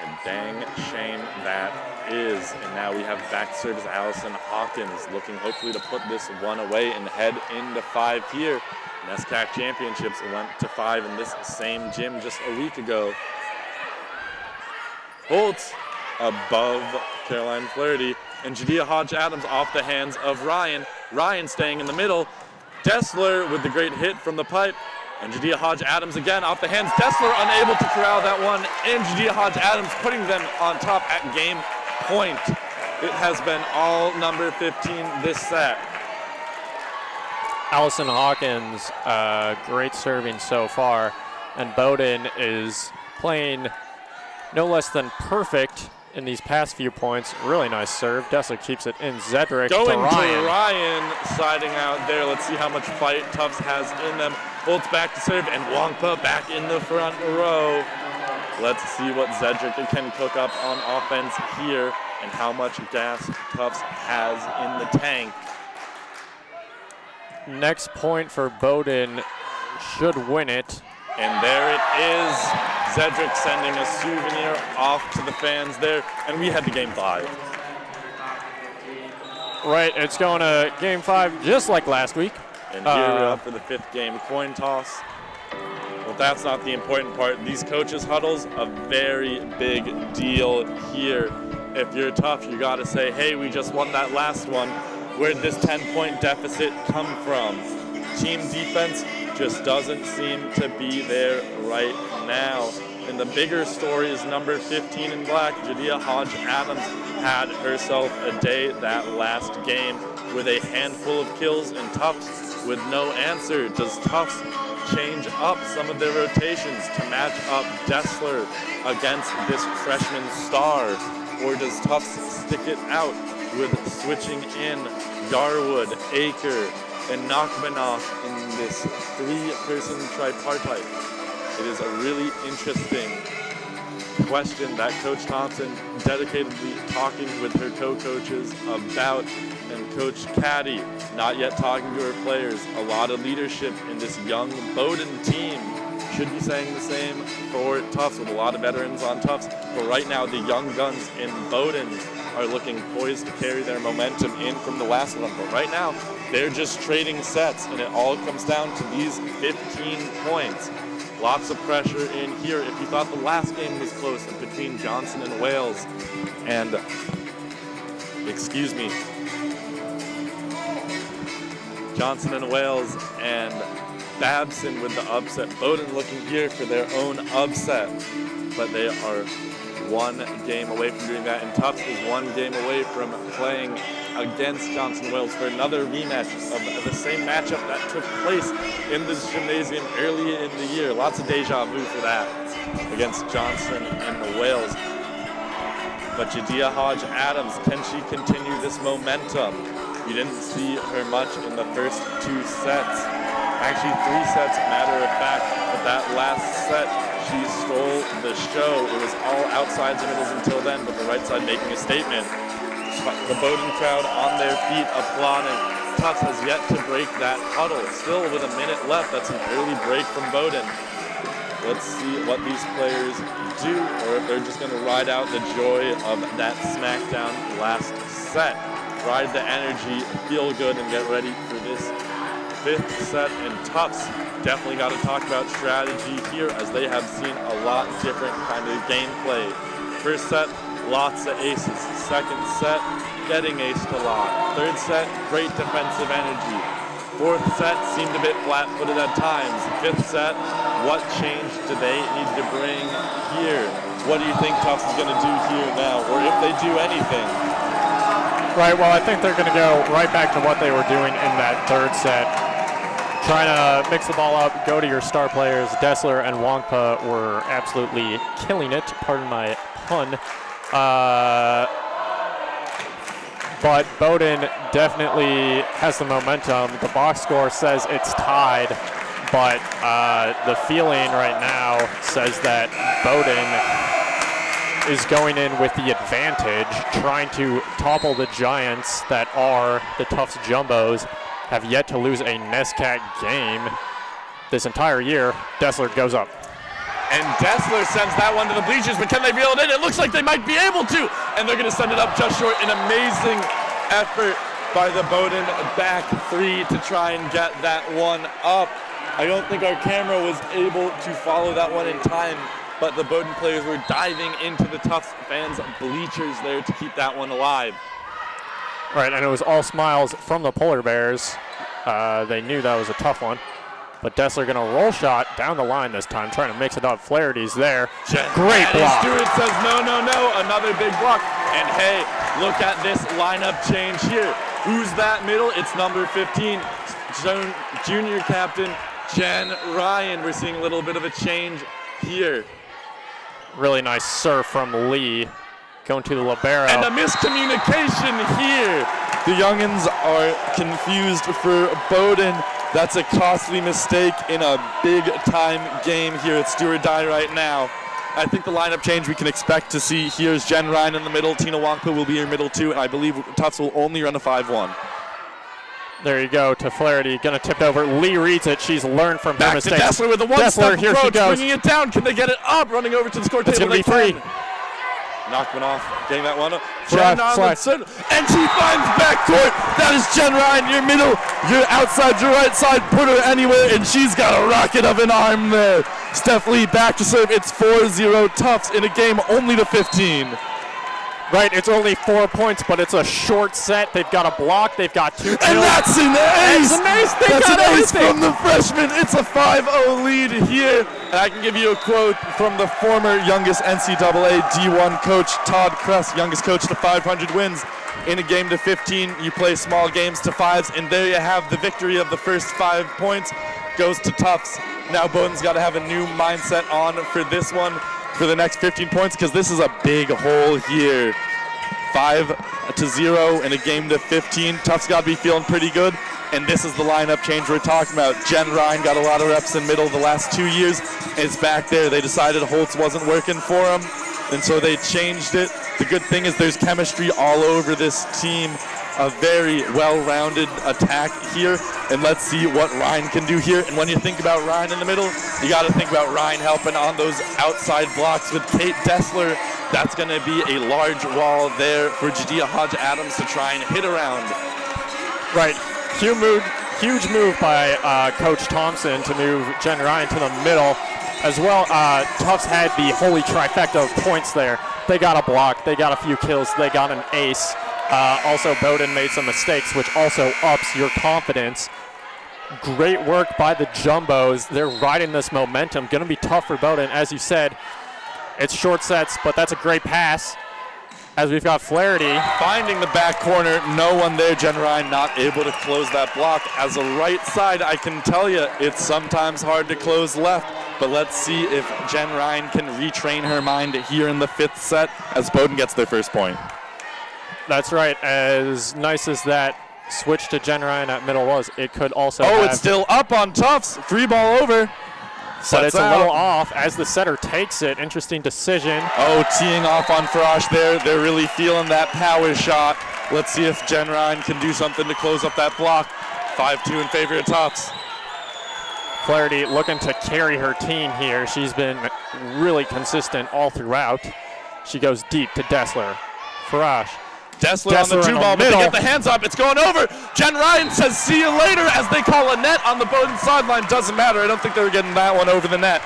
And Dang shame that is. And now we have back serves Allison Hawkins looking hopefully to put this one away and head into 5 here. NESCAC Championships went to 5 in this same gym just a week ago. Holtz above Caroline Flaherty, and Jadea Hodge-Adams off the hands of Ryan. Ryan staying in the middle. Dessler with the great hit from the pipe. And Jadea Hodge-Adams again off the hands. Dessler unable to corral that one. And Jadea Hodge-Adams putting them on top at game point. It has been all number 15 this set. Allison Hawkins, great serving so far. And Bowdoin is playing no less than perfect in these past few points. Really nice serve. Dessler keeps it in. Zedrick going to Ryan. To Ryan, siding out there. Let's see how much fight Tufts has in them. Holtz back to serve, and Wongpa back in the front row. Let's see what Zedrick can cook up on offense here and how much gas Tufts has in the tank. Next point for Bowdoin should win it. And there it is. Zedrick sending a souvenir off to the fans there. And we head to game 5. Right, it's going to game 5 just like last week. And here we're up for the 5th game coin toss. Well, that's not the important part. These coaches' huddles, a very big deal here. If you're tough, you got to say, hey, we just won that last one. Where'd this 10-point deficit come from? Team defense just doesn't seem to be there right now. And the bigger story is number 15 in black, Jadea Hodge-Adams, had herself a day that last game with a handful of kills, and Tufts with no answer. Does Tufts change up some of their rotations to match up Dessler against this freshman star? Or does Tufts stick it out with switching in Yarwood, Aker, and Nachmanoff in this 3-person tripartite? It is a really interesting question that Coach Thompson dedicatedly talking with her co-coaches about, and Coach Caddy not yet talking to her players. A lot of leadership in this young Bowdoin team. Should be saying the same for Tufts, with a lot of veterans on Tufts. But right now, the young guns in Bowdoin are looking poised to carry their momentum in from the last one. But right now, they're just trading sets, and it all comes down to these 15 points. Lots of pressure in here. If you thought the last game was close between Johnson and Wales and, Johnson and Wales and Babson with the upset. Bowdoin looking here for their own upset, but they are 1 game away from doing that, and Tufts is 1 game away from playing against Johnson Wales for another rematch of the same matchup that took place in this gymnasium early in the year. Lots of deja vu for that against Johnson and the Wales. But Jadea Hodge-Adams, can she continue this momentum? You didn't see her much in the first 2 sets. Actually 3 sets, matter of fact, but that last set, she stole the show. It was all outsides and middles until then, but the right side making a statement. The Bowdoin crowd on their feet applauding. Tufts has yet to break that huddle. Still with a minute left, that's an early break from Bowdoin. Let's see what these players do, or if they're just gonna ride out the joy of that smackdown last set. Ride the energy, feel good, and get ready for this 5th set. And Tufts definitely got to talk about strategy here, as they have seen a lot different kind of gameplay. First set, lots of aces. Second set, getting aced a lot. Third set, great defensive energy. Fourth set, seemed a bit flat-footed at times. Fifth set, what change do they need to bring here? What do you think Tufts is going to do here now, or if they do anything? Right, well, I think they're going to go right back to what they were doing in that 3rd set. Trying to mix the ball up, go to your star players. Dessler and Wongpa were absolutely killing it, pardon my pun. But Bowdoin definitely has the momentum. The box score says it's tied, but the feeling right now says that Bowdoin is going in with the advantage, trying to topple the giants that are the Tufts Jumbos. Have yet to lose a NESCAC game this entire year. Dessler goes up. And Dessler sends that one to the bleachers, but can they reel it in? It looks like they might be able to, and they're going to send it up just short. An amazing effort by the Bowdoin back three to try and get that one up. I don't think our camera was able to follow that one in time, but the Bowdoin players were diving into the Tufts fans' bleachers there to keep that one alive. Right, and it was all smiles from the Polar Bears. They knew that was a tough one. But Dessler going to roll shot down the line this time, trying to mix it up. Flaherty's there. Great block. Stewart says no, no, no. Another big block. And hey, look at this lineup change here. Who's that middle? It's number 15, junior captain Jen Ryan. We're seeing a little bit of a change here. Really nice serve from Lee. Going to the libero. And a miscommunication here. The youngins are confused for Bowdoin. That's a costly mistake in a big-time game here at Stewart Die right now. I think the lineup change we can expect to see here is Jen Ryan in the middle. Tina Wonka will be your middle two, and I believe Tufts will only run a 5-1. There you go to Flaherty. Going to tip it over. Lee reads it. She's learned from her mistakes. Back to Dessler with a one-step approach, bringing it down. Can they get it up? Running over to the score table. It's going to be free. Knocked one off, getting that one up. Jen Ryan, and she finds backcourt. That is Jen Ryan, your middle, your outside, your right side. Put her anywhere, and she's got a rocket of an arm there. Steph Lee back to serve. It's 4-0 Tufts in a game only to 15. Right, it's only 4 points, but it's a short set. They've got a block. They've got 2 kills. And that's an ace! That's an ace! That's an ace from the freshman. It's a 5-0 lead here. And I can give you a quote from the former youngest NCAA D1 coach, Todd Kress, youngest coach to 500 wins. In a game to 15, you play small games to 5s, and there you have the victory of the first 5 points. Goes to Tufts. Now Bowdoin's got to have a new mindset on for this one, for the next 15 points, because this is a big hole here. 5-0 in a game to 15. Tufts got to be feeling pretty good, and this is the lineup change we're talking about. Jen Ryan got a lot of reps in middle the last 2 years. It's back there. They decided Holtz wasn't working for him, and so they changed it. The good thing is there's chemistry all over this team. A very well-rounded attack here, and let's see what Ryan can do here. And when you think about Ryan in the middle, you got to think about Ryan helping on those outside blocks with Kate Dessler. That's going to be a large wall there for Jadea Hodge-Adams to try and hit around. Right, huge move by Coach Thompson to move Jen Ryan to the middle. As well, Tufts had the holy trifecta of points there. They got a block, they got a few kills, they got an ace. Also, Bowdoin made some mistakes, which also ups your confidence. Great work by the Jumbos. They're riding this momentum. Going to be tough for Bowdoin. As you said, it's short sets, but that's a great pass. As we've got Flaherty finding the back corner. No one there. Jen Ryan not able to close that block. As a right side, I can tell you, it's sometimes hard to close left. But let's see if Jen Ryan can retrain her mind here in the 5th set as Bowdoin gets their first point. That's right. As nice as that switch to Jen Ryan at middle was, it could also it's still up on Tufts. Free ball over. But it's a little off as the setter takes it. Interesting decision. Teeing off on Farash there. They're really feeling that power shot. Let's see if Jen Ryan can do something to close up that block. 5-2 in favor of Tufts. Flaherty looking to carry her team here. She's been really consistent all throughout. She goes deep to Dessler. Farash. Dessler on the 2-ball, but they get the hands up. It's going over. Jen Ryan says, see you later, as they call a net on the Bowdoin sideline. Doesn't matter. I don't think they were getting that one over the net.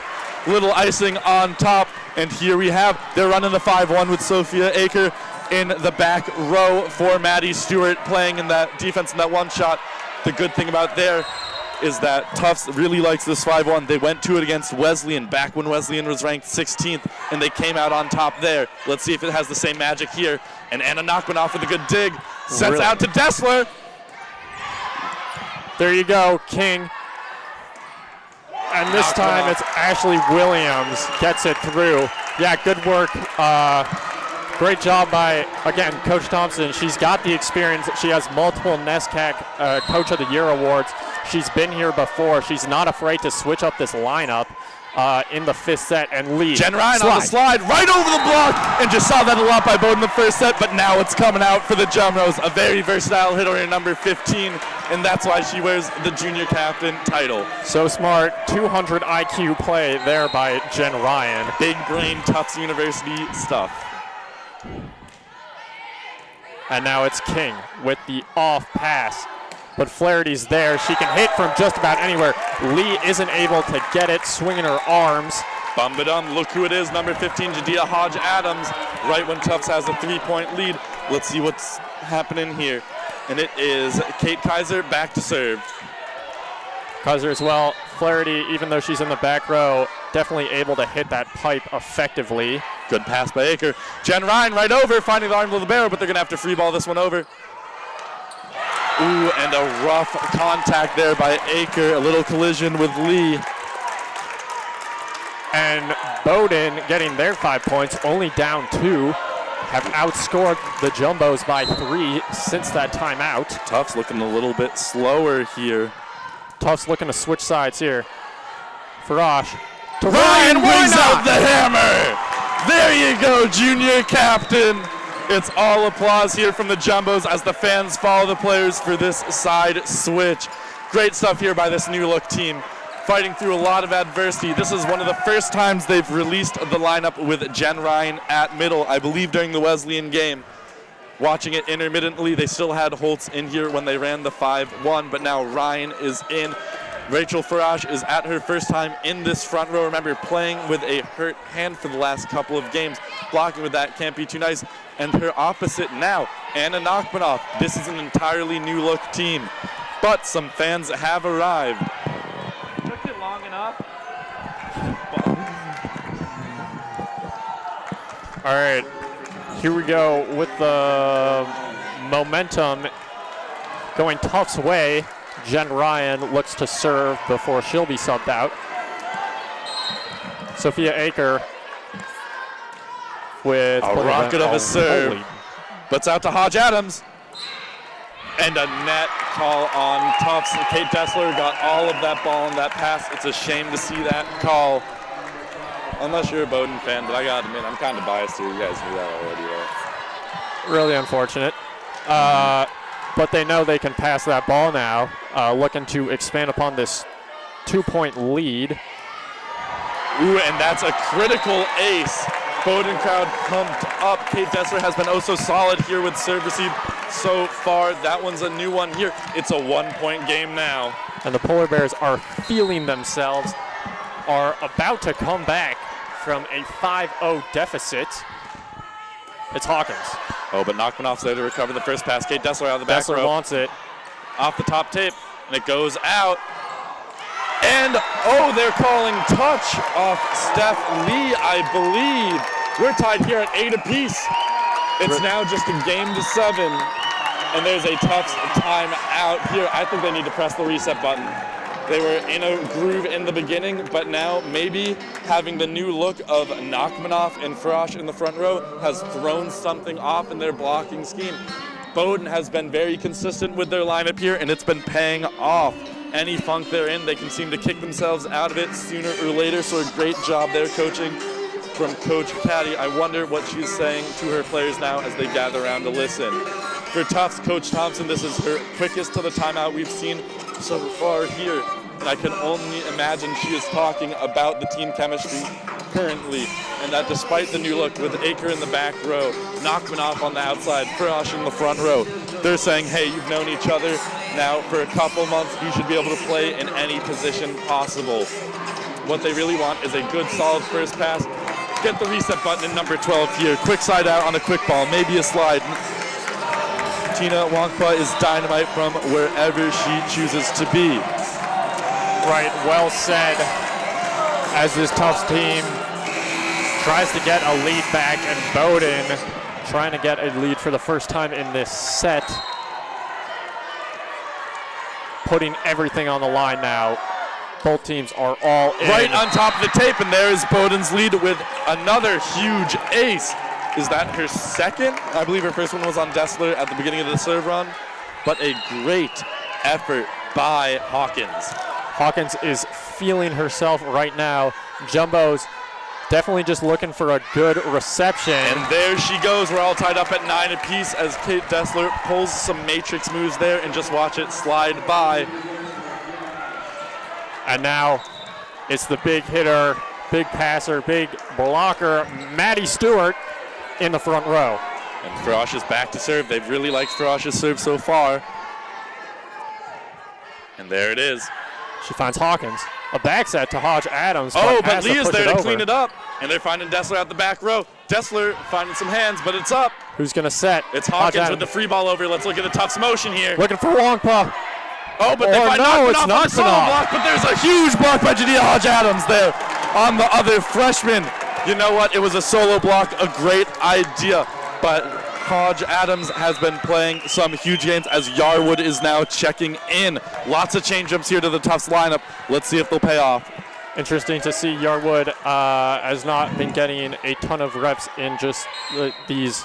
Little icing on top. And here we have, they're running the 5-1 with Sophia Aker in the back row for Maddie Stewart playing in that defense in that one shot. The good thing about there is that Tufts really likes this 5-1. They went to it against Wesleyan back when Wesleyan was ranked 16th, and they came out on top there. Let's see if it has the same magic here. And Anna Knockman with a good dig. Sets out to Dessler. There you go, King. And this time it's Ashley Williams gets it through. Yeah, good work. Great job by, again, Coach Thompson. She's got the experience. She has multiple NESCAC Coach of the Year awards. She's been here before. She's not afraid to switch up this lineup in the 5th set and lead. Jen Ryan on the slide right over the block, and just saw that a lot by Bowdoin in the 1st set, but now it's coming out for the Jumbos. A very versatile hitter in number 15, and that's why she wears the junior captain title. So smart. 200 IQ play there by Jen Ryan. Big brain Tufts University stuff. And now it's King with the off pass. But Flaherty's there. She can hit from just about anywhere. Lee isn't able to get it, swinging her arms. Bum-ba-dum, look who it is, number 15, Jadiah Hodge-Adams, right when Tufts has a 3-point lead. Let's see what's happening here. And it is Kate Kaiser back to serve. Kaiser as well. Flaherty, even though she's in the back row, definitely able to hit that pipe effectively. Good pass by Aker. Jen Ryan right over, finding the arm of the barrel, but they're going to have to free ball this one over. Ooh, and a rough contact there by Aker. A little collision with Lee. And Bowdoin getting their 5 points, only down 2, have outscored the Jumbos by 3 since that timeout. Tufts looking a little bit slower here. Tufts looking to switch sides here. Farash to Ryan Ryan, brings out the hammer. There you go, junior captain. It's all applause here from the Jumbos as the fans follow the players for this side switch. Great stuff here by this new look team. Fighting through a lot of adversity. This is one of the first times they've released the lineup with Jen Ryan at middle, I believe during the Wesleyan game. Watching it intermittently, they still had Holtz in here when they ran the 5-1, but now Ryan is in. Rachel Farash is at her first time in this front row. Remember, playing with a hurt hand for the last couple of games. Blocking with that can't be too nice. And her opposite now, Anna Nachmanoff. This is an entirely new look team, but some fans have arrived. Took it long enough. All right, here we go with the momentum going Tufts' way. Jen Ryan looks to serve before she'll be subbed out. Sophia Aker with a rocket of a serve. Holy. Butts out to Hodge-Adams. And a net call on Tufts. Kate Dessler got all of that ball in that pass. It's a shame to see that call. Unless you're a Bowdoin fan, but I gotta admit, I'm kind of biased here. You guys knew that already, though. Really unfortunate. But they know they can pass that ball now, looking to expand upon this 2-point lead. Ooh, and that's a critical ace. Bowdoin crowd pumped up. Kate Dessler has been oh so solid here with serve receive so far. That one's a new one here. It's a 1-point game now. And the Polar Bears are feeling themselves, are about to come back from a 5-0 deficit. It's Hawkins. Oh, but Nachmanoff's there to recover the first pass. Kate Dessler out of the back Dessler row. wants it. Off the top tape, and it goes out. And, oh, they're calling touch off Steph Lee, I believe. We're tied here at 8 apiece. It's now just a game to 7. And there's a Tufts timeout here. I think they need to press the reset button. They were in a groove in the beginning, but now maybe having the new look of Nachmanoff and Frosch in the front row has thrown something off in their blocking scheme. Bowdoin has been very consistent with their lineup here, and it's been paying off. Any funk they're in, they can seem to kick themselves out of it sooner or later, so a great job there coaching from Coach Caddy. I wonder what she's saying to her players now as they gather around to listen. For Tufts, Coach Thompson, this is her quickest to the timeout we've seen so far here. And I can only imagine she is talking about the team chemistry currently, and that despite the new look with Aker in the back row, Nachmanoff on the outside, Frosch in the front row, they're saying, hey, you've known each other now for a couple months, you should be able to play in any position possible. What they really want is a good, solid first pass. Get the reset button in number 12 here. Quick side out on a quick ball, maybe a slide. Tina Wongpa is dynamite from wherever she chooses to be. Right, well said. As this Tufts team tries to get a lead back, and Bowdoin trying to get a lead for the first time in this set. Putting everything on the line now. Both teams are all in. Right on top of the tape, and there is Bowdoin's lead with another huge ace. Is that her second? I believe her first one was on Dessler at the beginning of the serve run. But a great effort by Hawkins. Hawkins is feeling herself right now. Jumbos Definitely just looking for a good reception. And there she goes. We're all tied up at 9 apiece as Kate Dessler pulls some matrix moves there, and just watch it slide by. And now it's the big hitter, big passer, big blocker, Maddie Stewart in the front row. And Frosh is back to serve. They've really liked Frosh's serve so far. And there it is. She finds Hawkins. A back set to Hodge Adams. Oh, but Leah's there to clean it up. And they're finding Dessler out the back row. Dessler finding some hands, but it's up. Who's going to set? It's Hawkins with the free ball over. Let's look at the Tufts motion here. Looking for Wongpa. Oh, but they find Knockman off on the solo block, but there's a huge block by Jadea Hodge Adams there on the other freshman. You know what? It was a solo block, a great idea. But Hodge Adams has been playing some huge games as Yarwood is now checking in. Lots of change-ups here to the Tufts lineup. Let's see if they'll pay off. Interesting to see Yarwood has not been getting a ton of reps in just these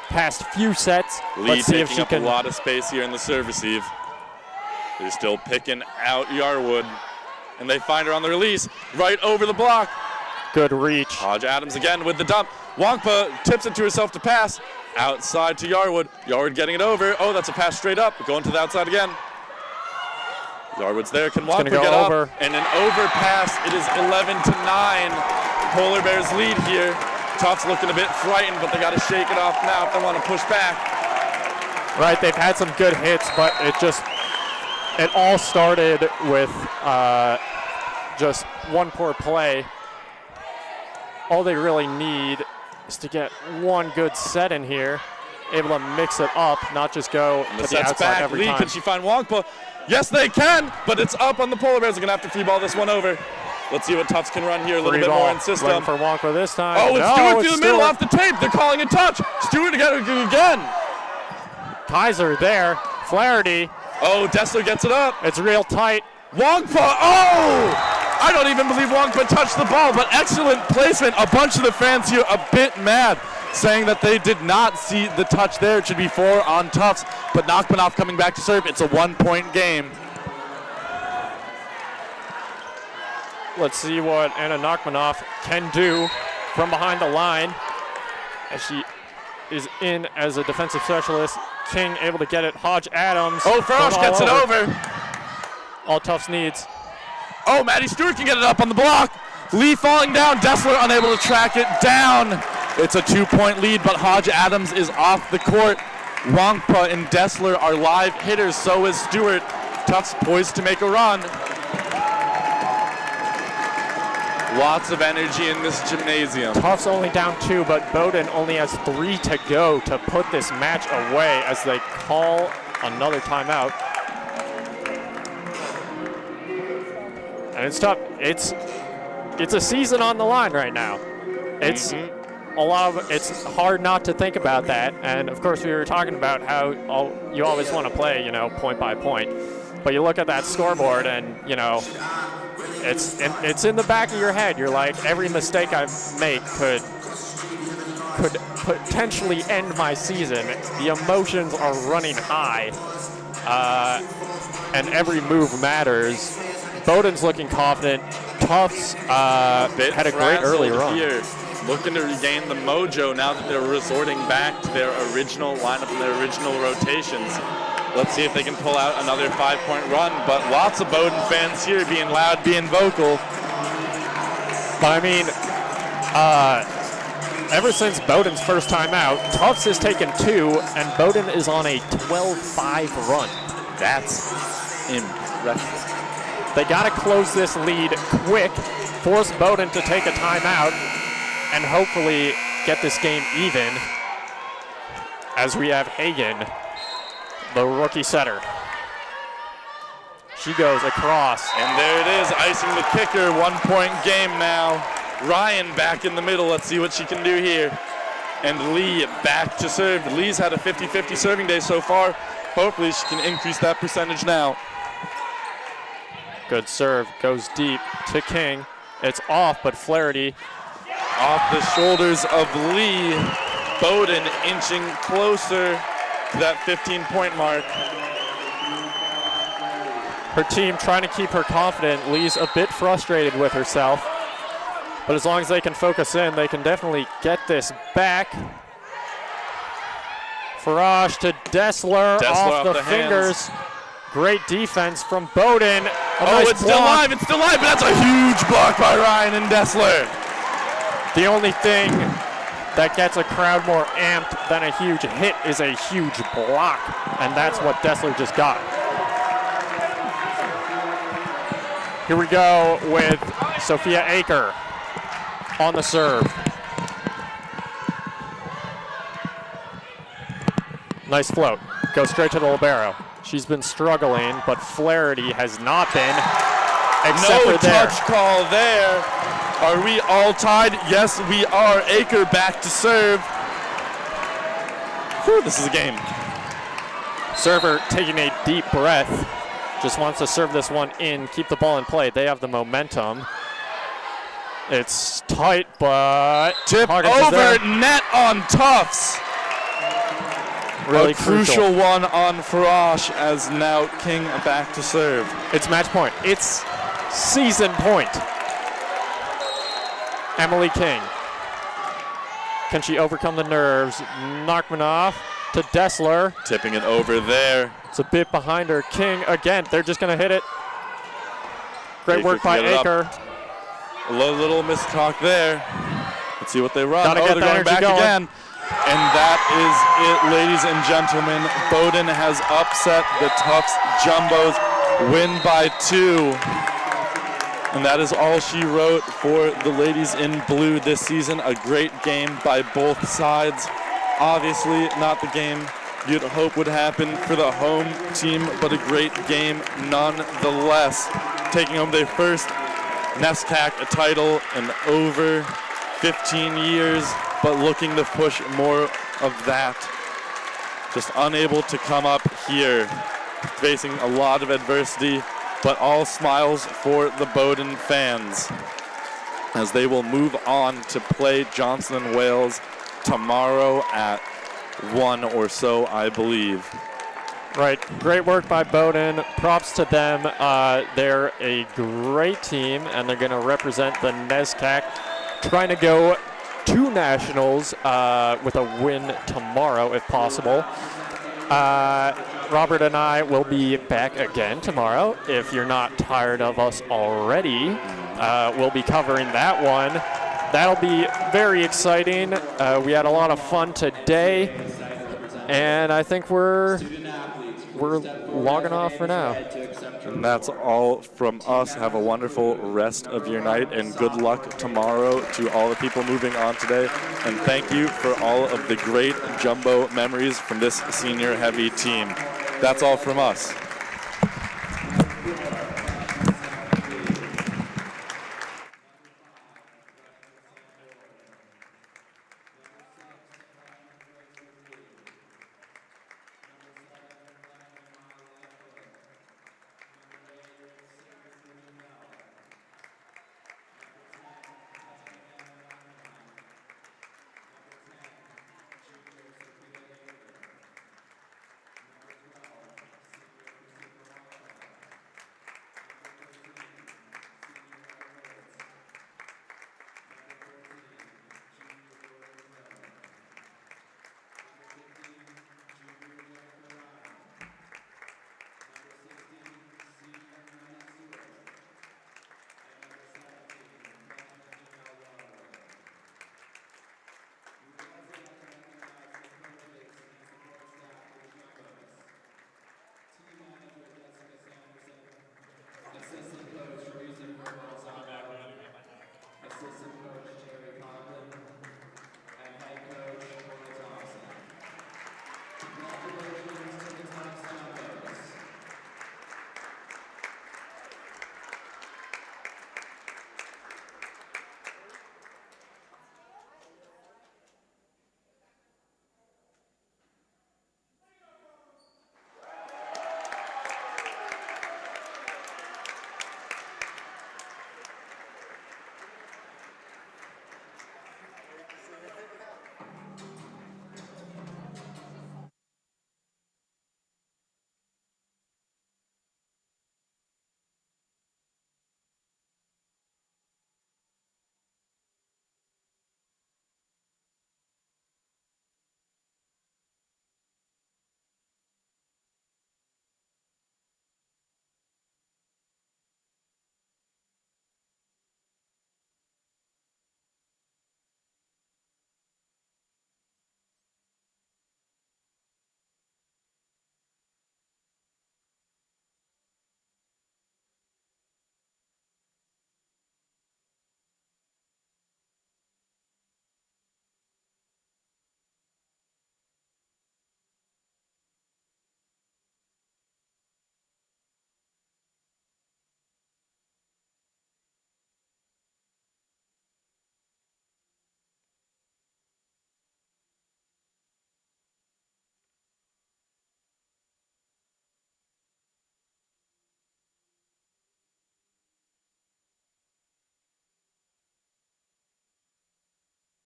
past few sets. Lee taking up a lot of space here in the serve receive. They're still picking out Yarwood. And they find her on the release, right over the block. Good reach. Hodge Adams again with the dump. Wongpa tips it to herself to pass. Outside to Yarwood. Yarwood getting it over. Oh, that's a pass straight up. Going to the outside again. Yarwood's there. Can Wongpa get over? And an overpass. It is 11-9. Polar Bears lead here. Tufts looking a bit frightened, but they got to shake it off now if they want to push back. Right, they've had some good hits, but it all started with just one poor play. All they really need is to get one good set in here, able to mix it up, not just go to the outside back. every Lee, time. can she find Wongpa? Yes, they can, but it's up on the Polar Bears. They're going to have to free ball this one over. Let's see what Tufts can run here a little bit more in system. Looking for Wongpa this time. Oh, it's Stewart through the middle off the tape. They're calling a touch. Stewart again. Kaiser there. Flaherty. Oh, Dessler gets it up. It's real tight. Wongpa. Oh! I don't even believe Wongpa touched the ball, but excellent placement. A bunch of the fans here a bit mad, saying that they did not see the touch there. It should be 4 on Tufts, but Knockmanoff coming back to serve. It's a 1-point game. Let's see what Anna Knockmanoff can do from behind the line as she is in as a defensive specialist. King able to get it. Hodge Adams. Oh, Frosh gets it over. All Tufts needs. Oh, Maddie Stewart can get it up on the block. Lee falling down. Dessler unable to track it down. It's a 2-point lead, but Hodge Adams is off the court. Wongpa and Dessler are live hitters. So is Stewart. Tufts poised to make a run. Lots of energy in this gymnasium. Tufts only down 2, but Bowdoin only has 3 to go to put this match away as they call another timeout. And it's tough. It's a season on the line right now. It's it's hard not to think about that. And of course, we were talking about how you always want to play, point by point. But you look at that scoreboard, and it's in the back of your head. You're like, every mistake I make could potentially end my season. The emotions are running high, and every move matters. Bowdoin's looking confident. Tufts had a great early run. Here, looking to regain the mojo now that they're resorting back to their original lineup and their original rotations. Let's see if they can pull out another 5-point run, but lots of Bowdoin fans here being loud, being vocal. But I mean, ever since Bowdoin's first time out, Tufts has taken 2, and Bowdoin is on a 12-5 run. That's impressive. They got to close this lead quick, force Bowdoin to take a timeout, and hopefully get this game even as we have Hagen, the rookie setter. She goes across. And there it is, icing the kicker, 1-point game now. Ryan back in the middle. Let's see what she can do here. And Lee back to serve. Lee's had a 50-50 serving day so far. Hopefully she can increase that percentage now. Good serve, goes deep to King. It's off, but Flaherty. Off the shoulders of Lee. Bowdoin inching closer to that 15-point mark. Her team trying to keep her confident. Lee's a bit frustrated with herself. But as long as they can focus in, they can definitely get this back. Farage to Dessler off the fingers. Great defense from Bowdoin. Nice it's still live, but that's a huge block by Ryan and Dessler. The only thing that gets a crowd more amped than a huge hit is a huge block, and that's what Dessler just got. Here we go with Sophia Aker on the serve. Nice float. Go straight to the libero. She's been struggling, but Flaherty has not been. Except no for there. Touch call there. Are we all tied? Yes, we are. Aker back to serve. Whew, this is a game. Server taking a deep breath. Just wants to serve this one in, keep the ball in play. They have the momentum. It's tight, but tip over, net on Tufts. Really a crucial one on Farage as now King back to serve. It's match point. It's season point. Emily King. Can she overcome the nerves? Narkmanov to Dessler. Tipping it over there. It's a bit behind her. King again. They're just going to hit it. Great work by Aker. A little mistalk there. Let's see what they run. They're going back again. And that is it, ladies and gentlemen. Bowdoin has upset the Tufts Jumbos. Win by 2. And that is all she wrote for the ladies in blue this season. A great game by both sides. Obviously not the game you'd hope would happen for the home team, but a great game nonetheless. Taking home their first NESCAC title in over 15 years, but looking to push more of that. Just unable to come up here, facing a lot of adversity, but all smiles for the Bowdoin fans as they will move on to play Johnson & Wales tomorrow at 1 or so, I believe. Right, great work by Bowdoin. Props to them. They're a great team, and they're going to represent the NESCAC, trying to go to nationals with a win tomorrow, if possible. Robert and I will be back again tomorrow. If you're not tired of us already, we'll be covering that one. That'll be very exciting. We had a lot of fun today, and I think we're logging off for now. And that's all from us. Have a wonderful rest of your night, and good luck tomorrow to all the people moving on today. And thank you for all of the great Jumbo memories from this senior heavy team. That's all from us.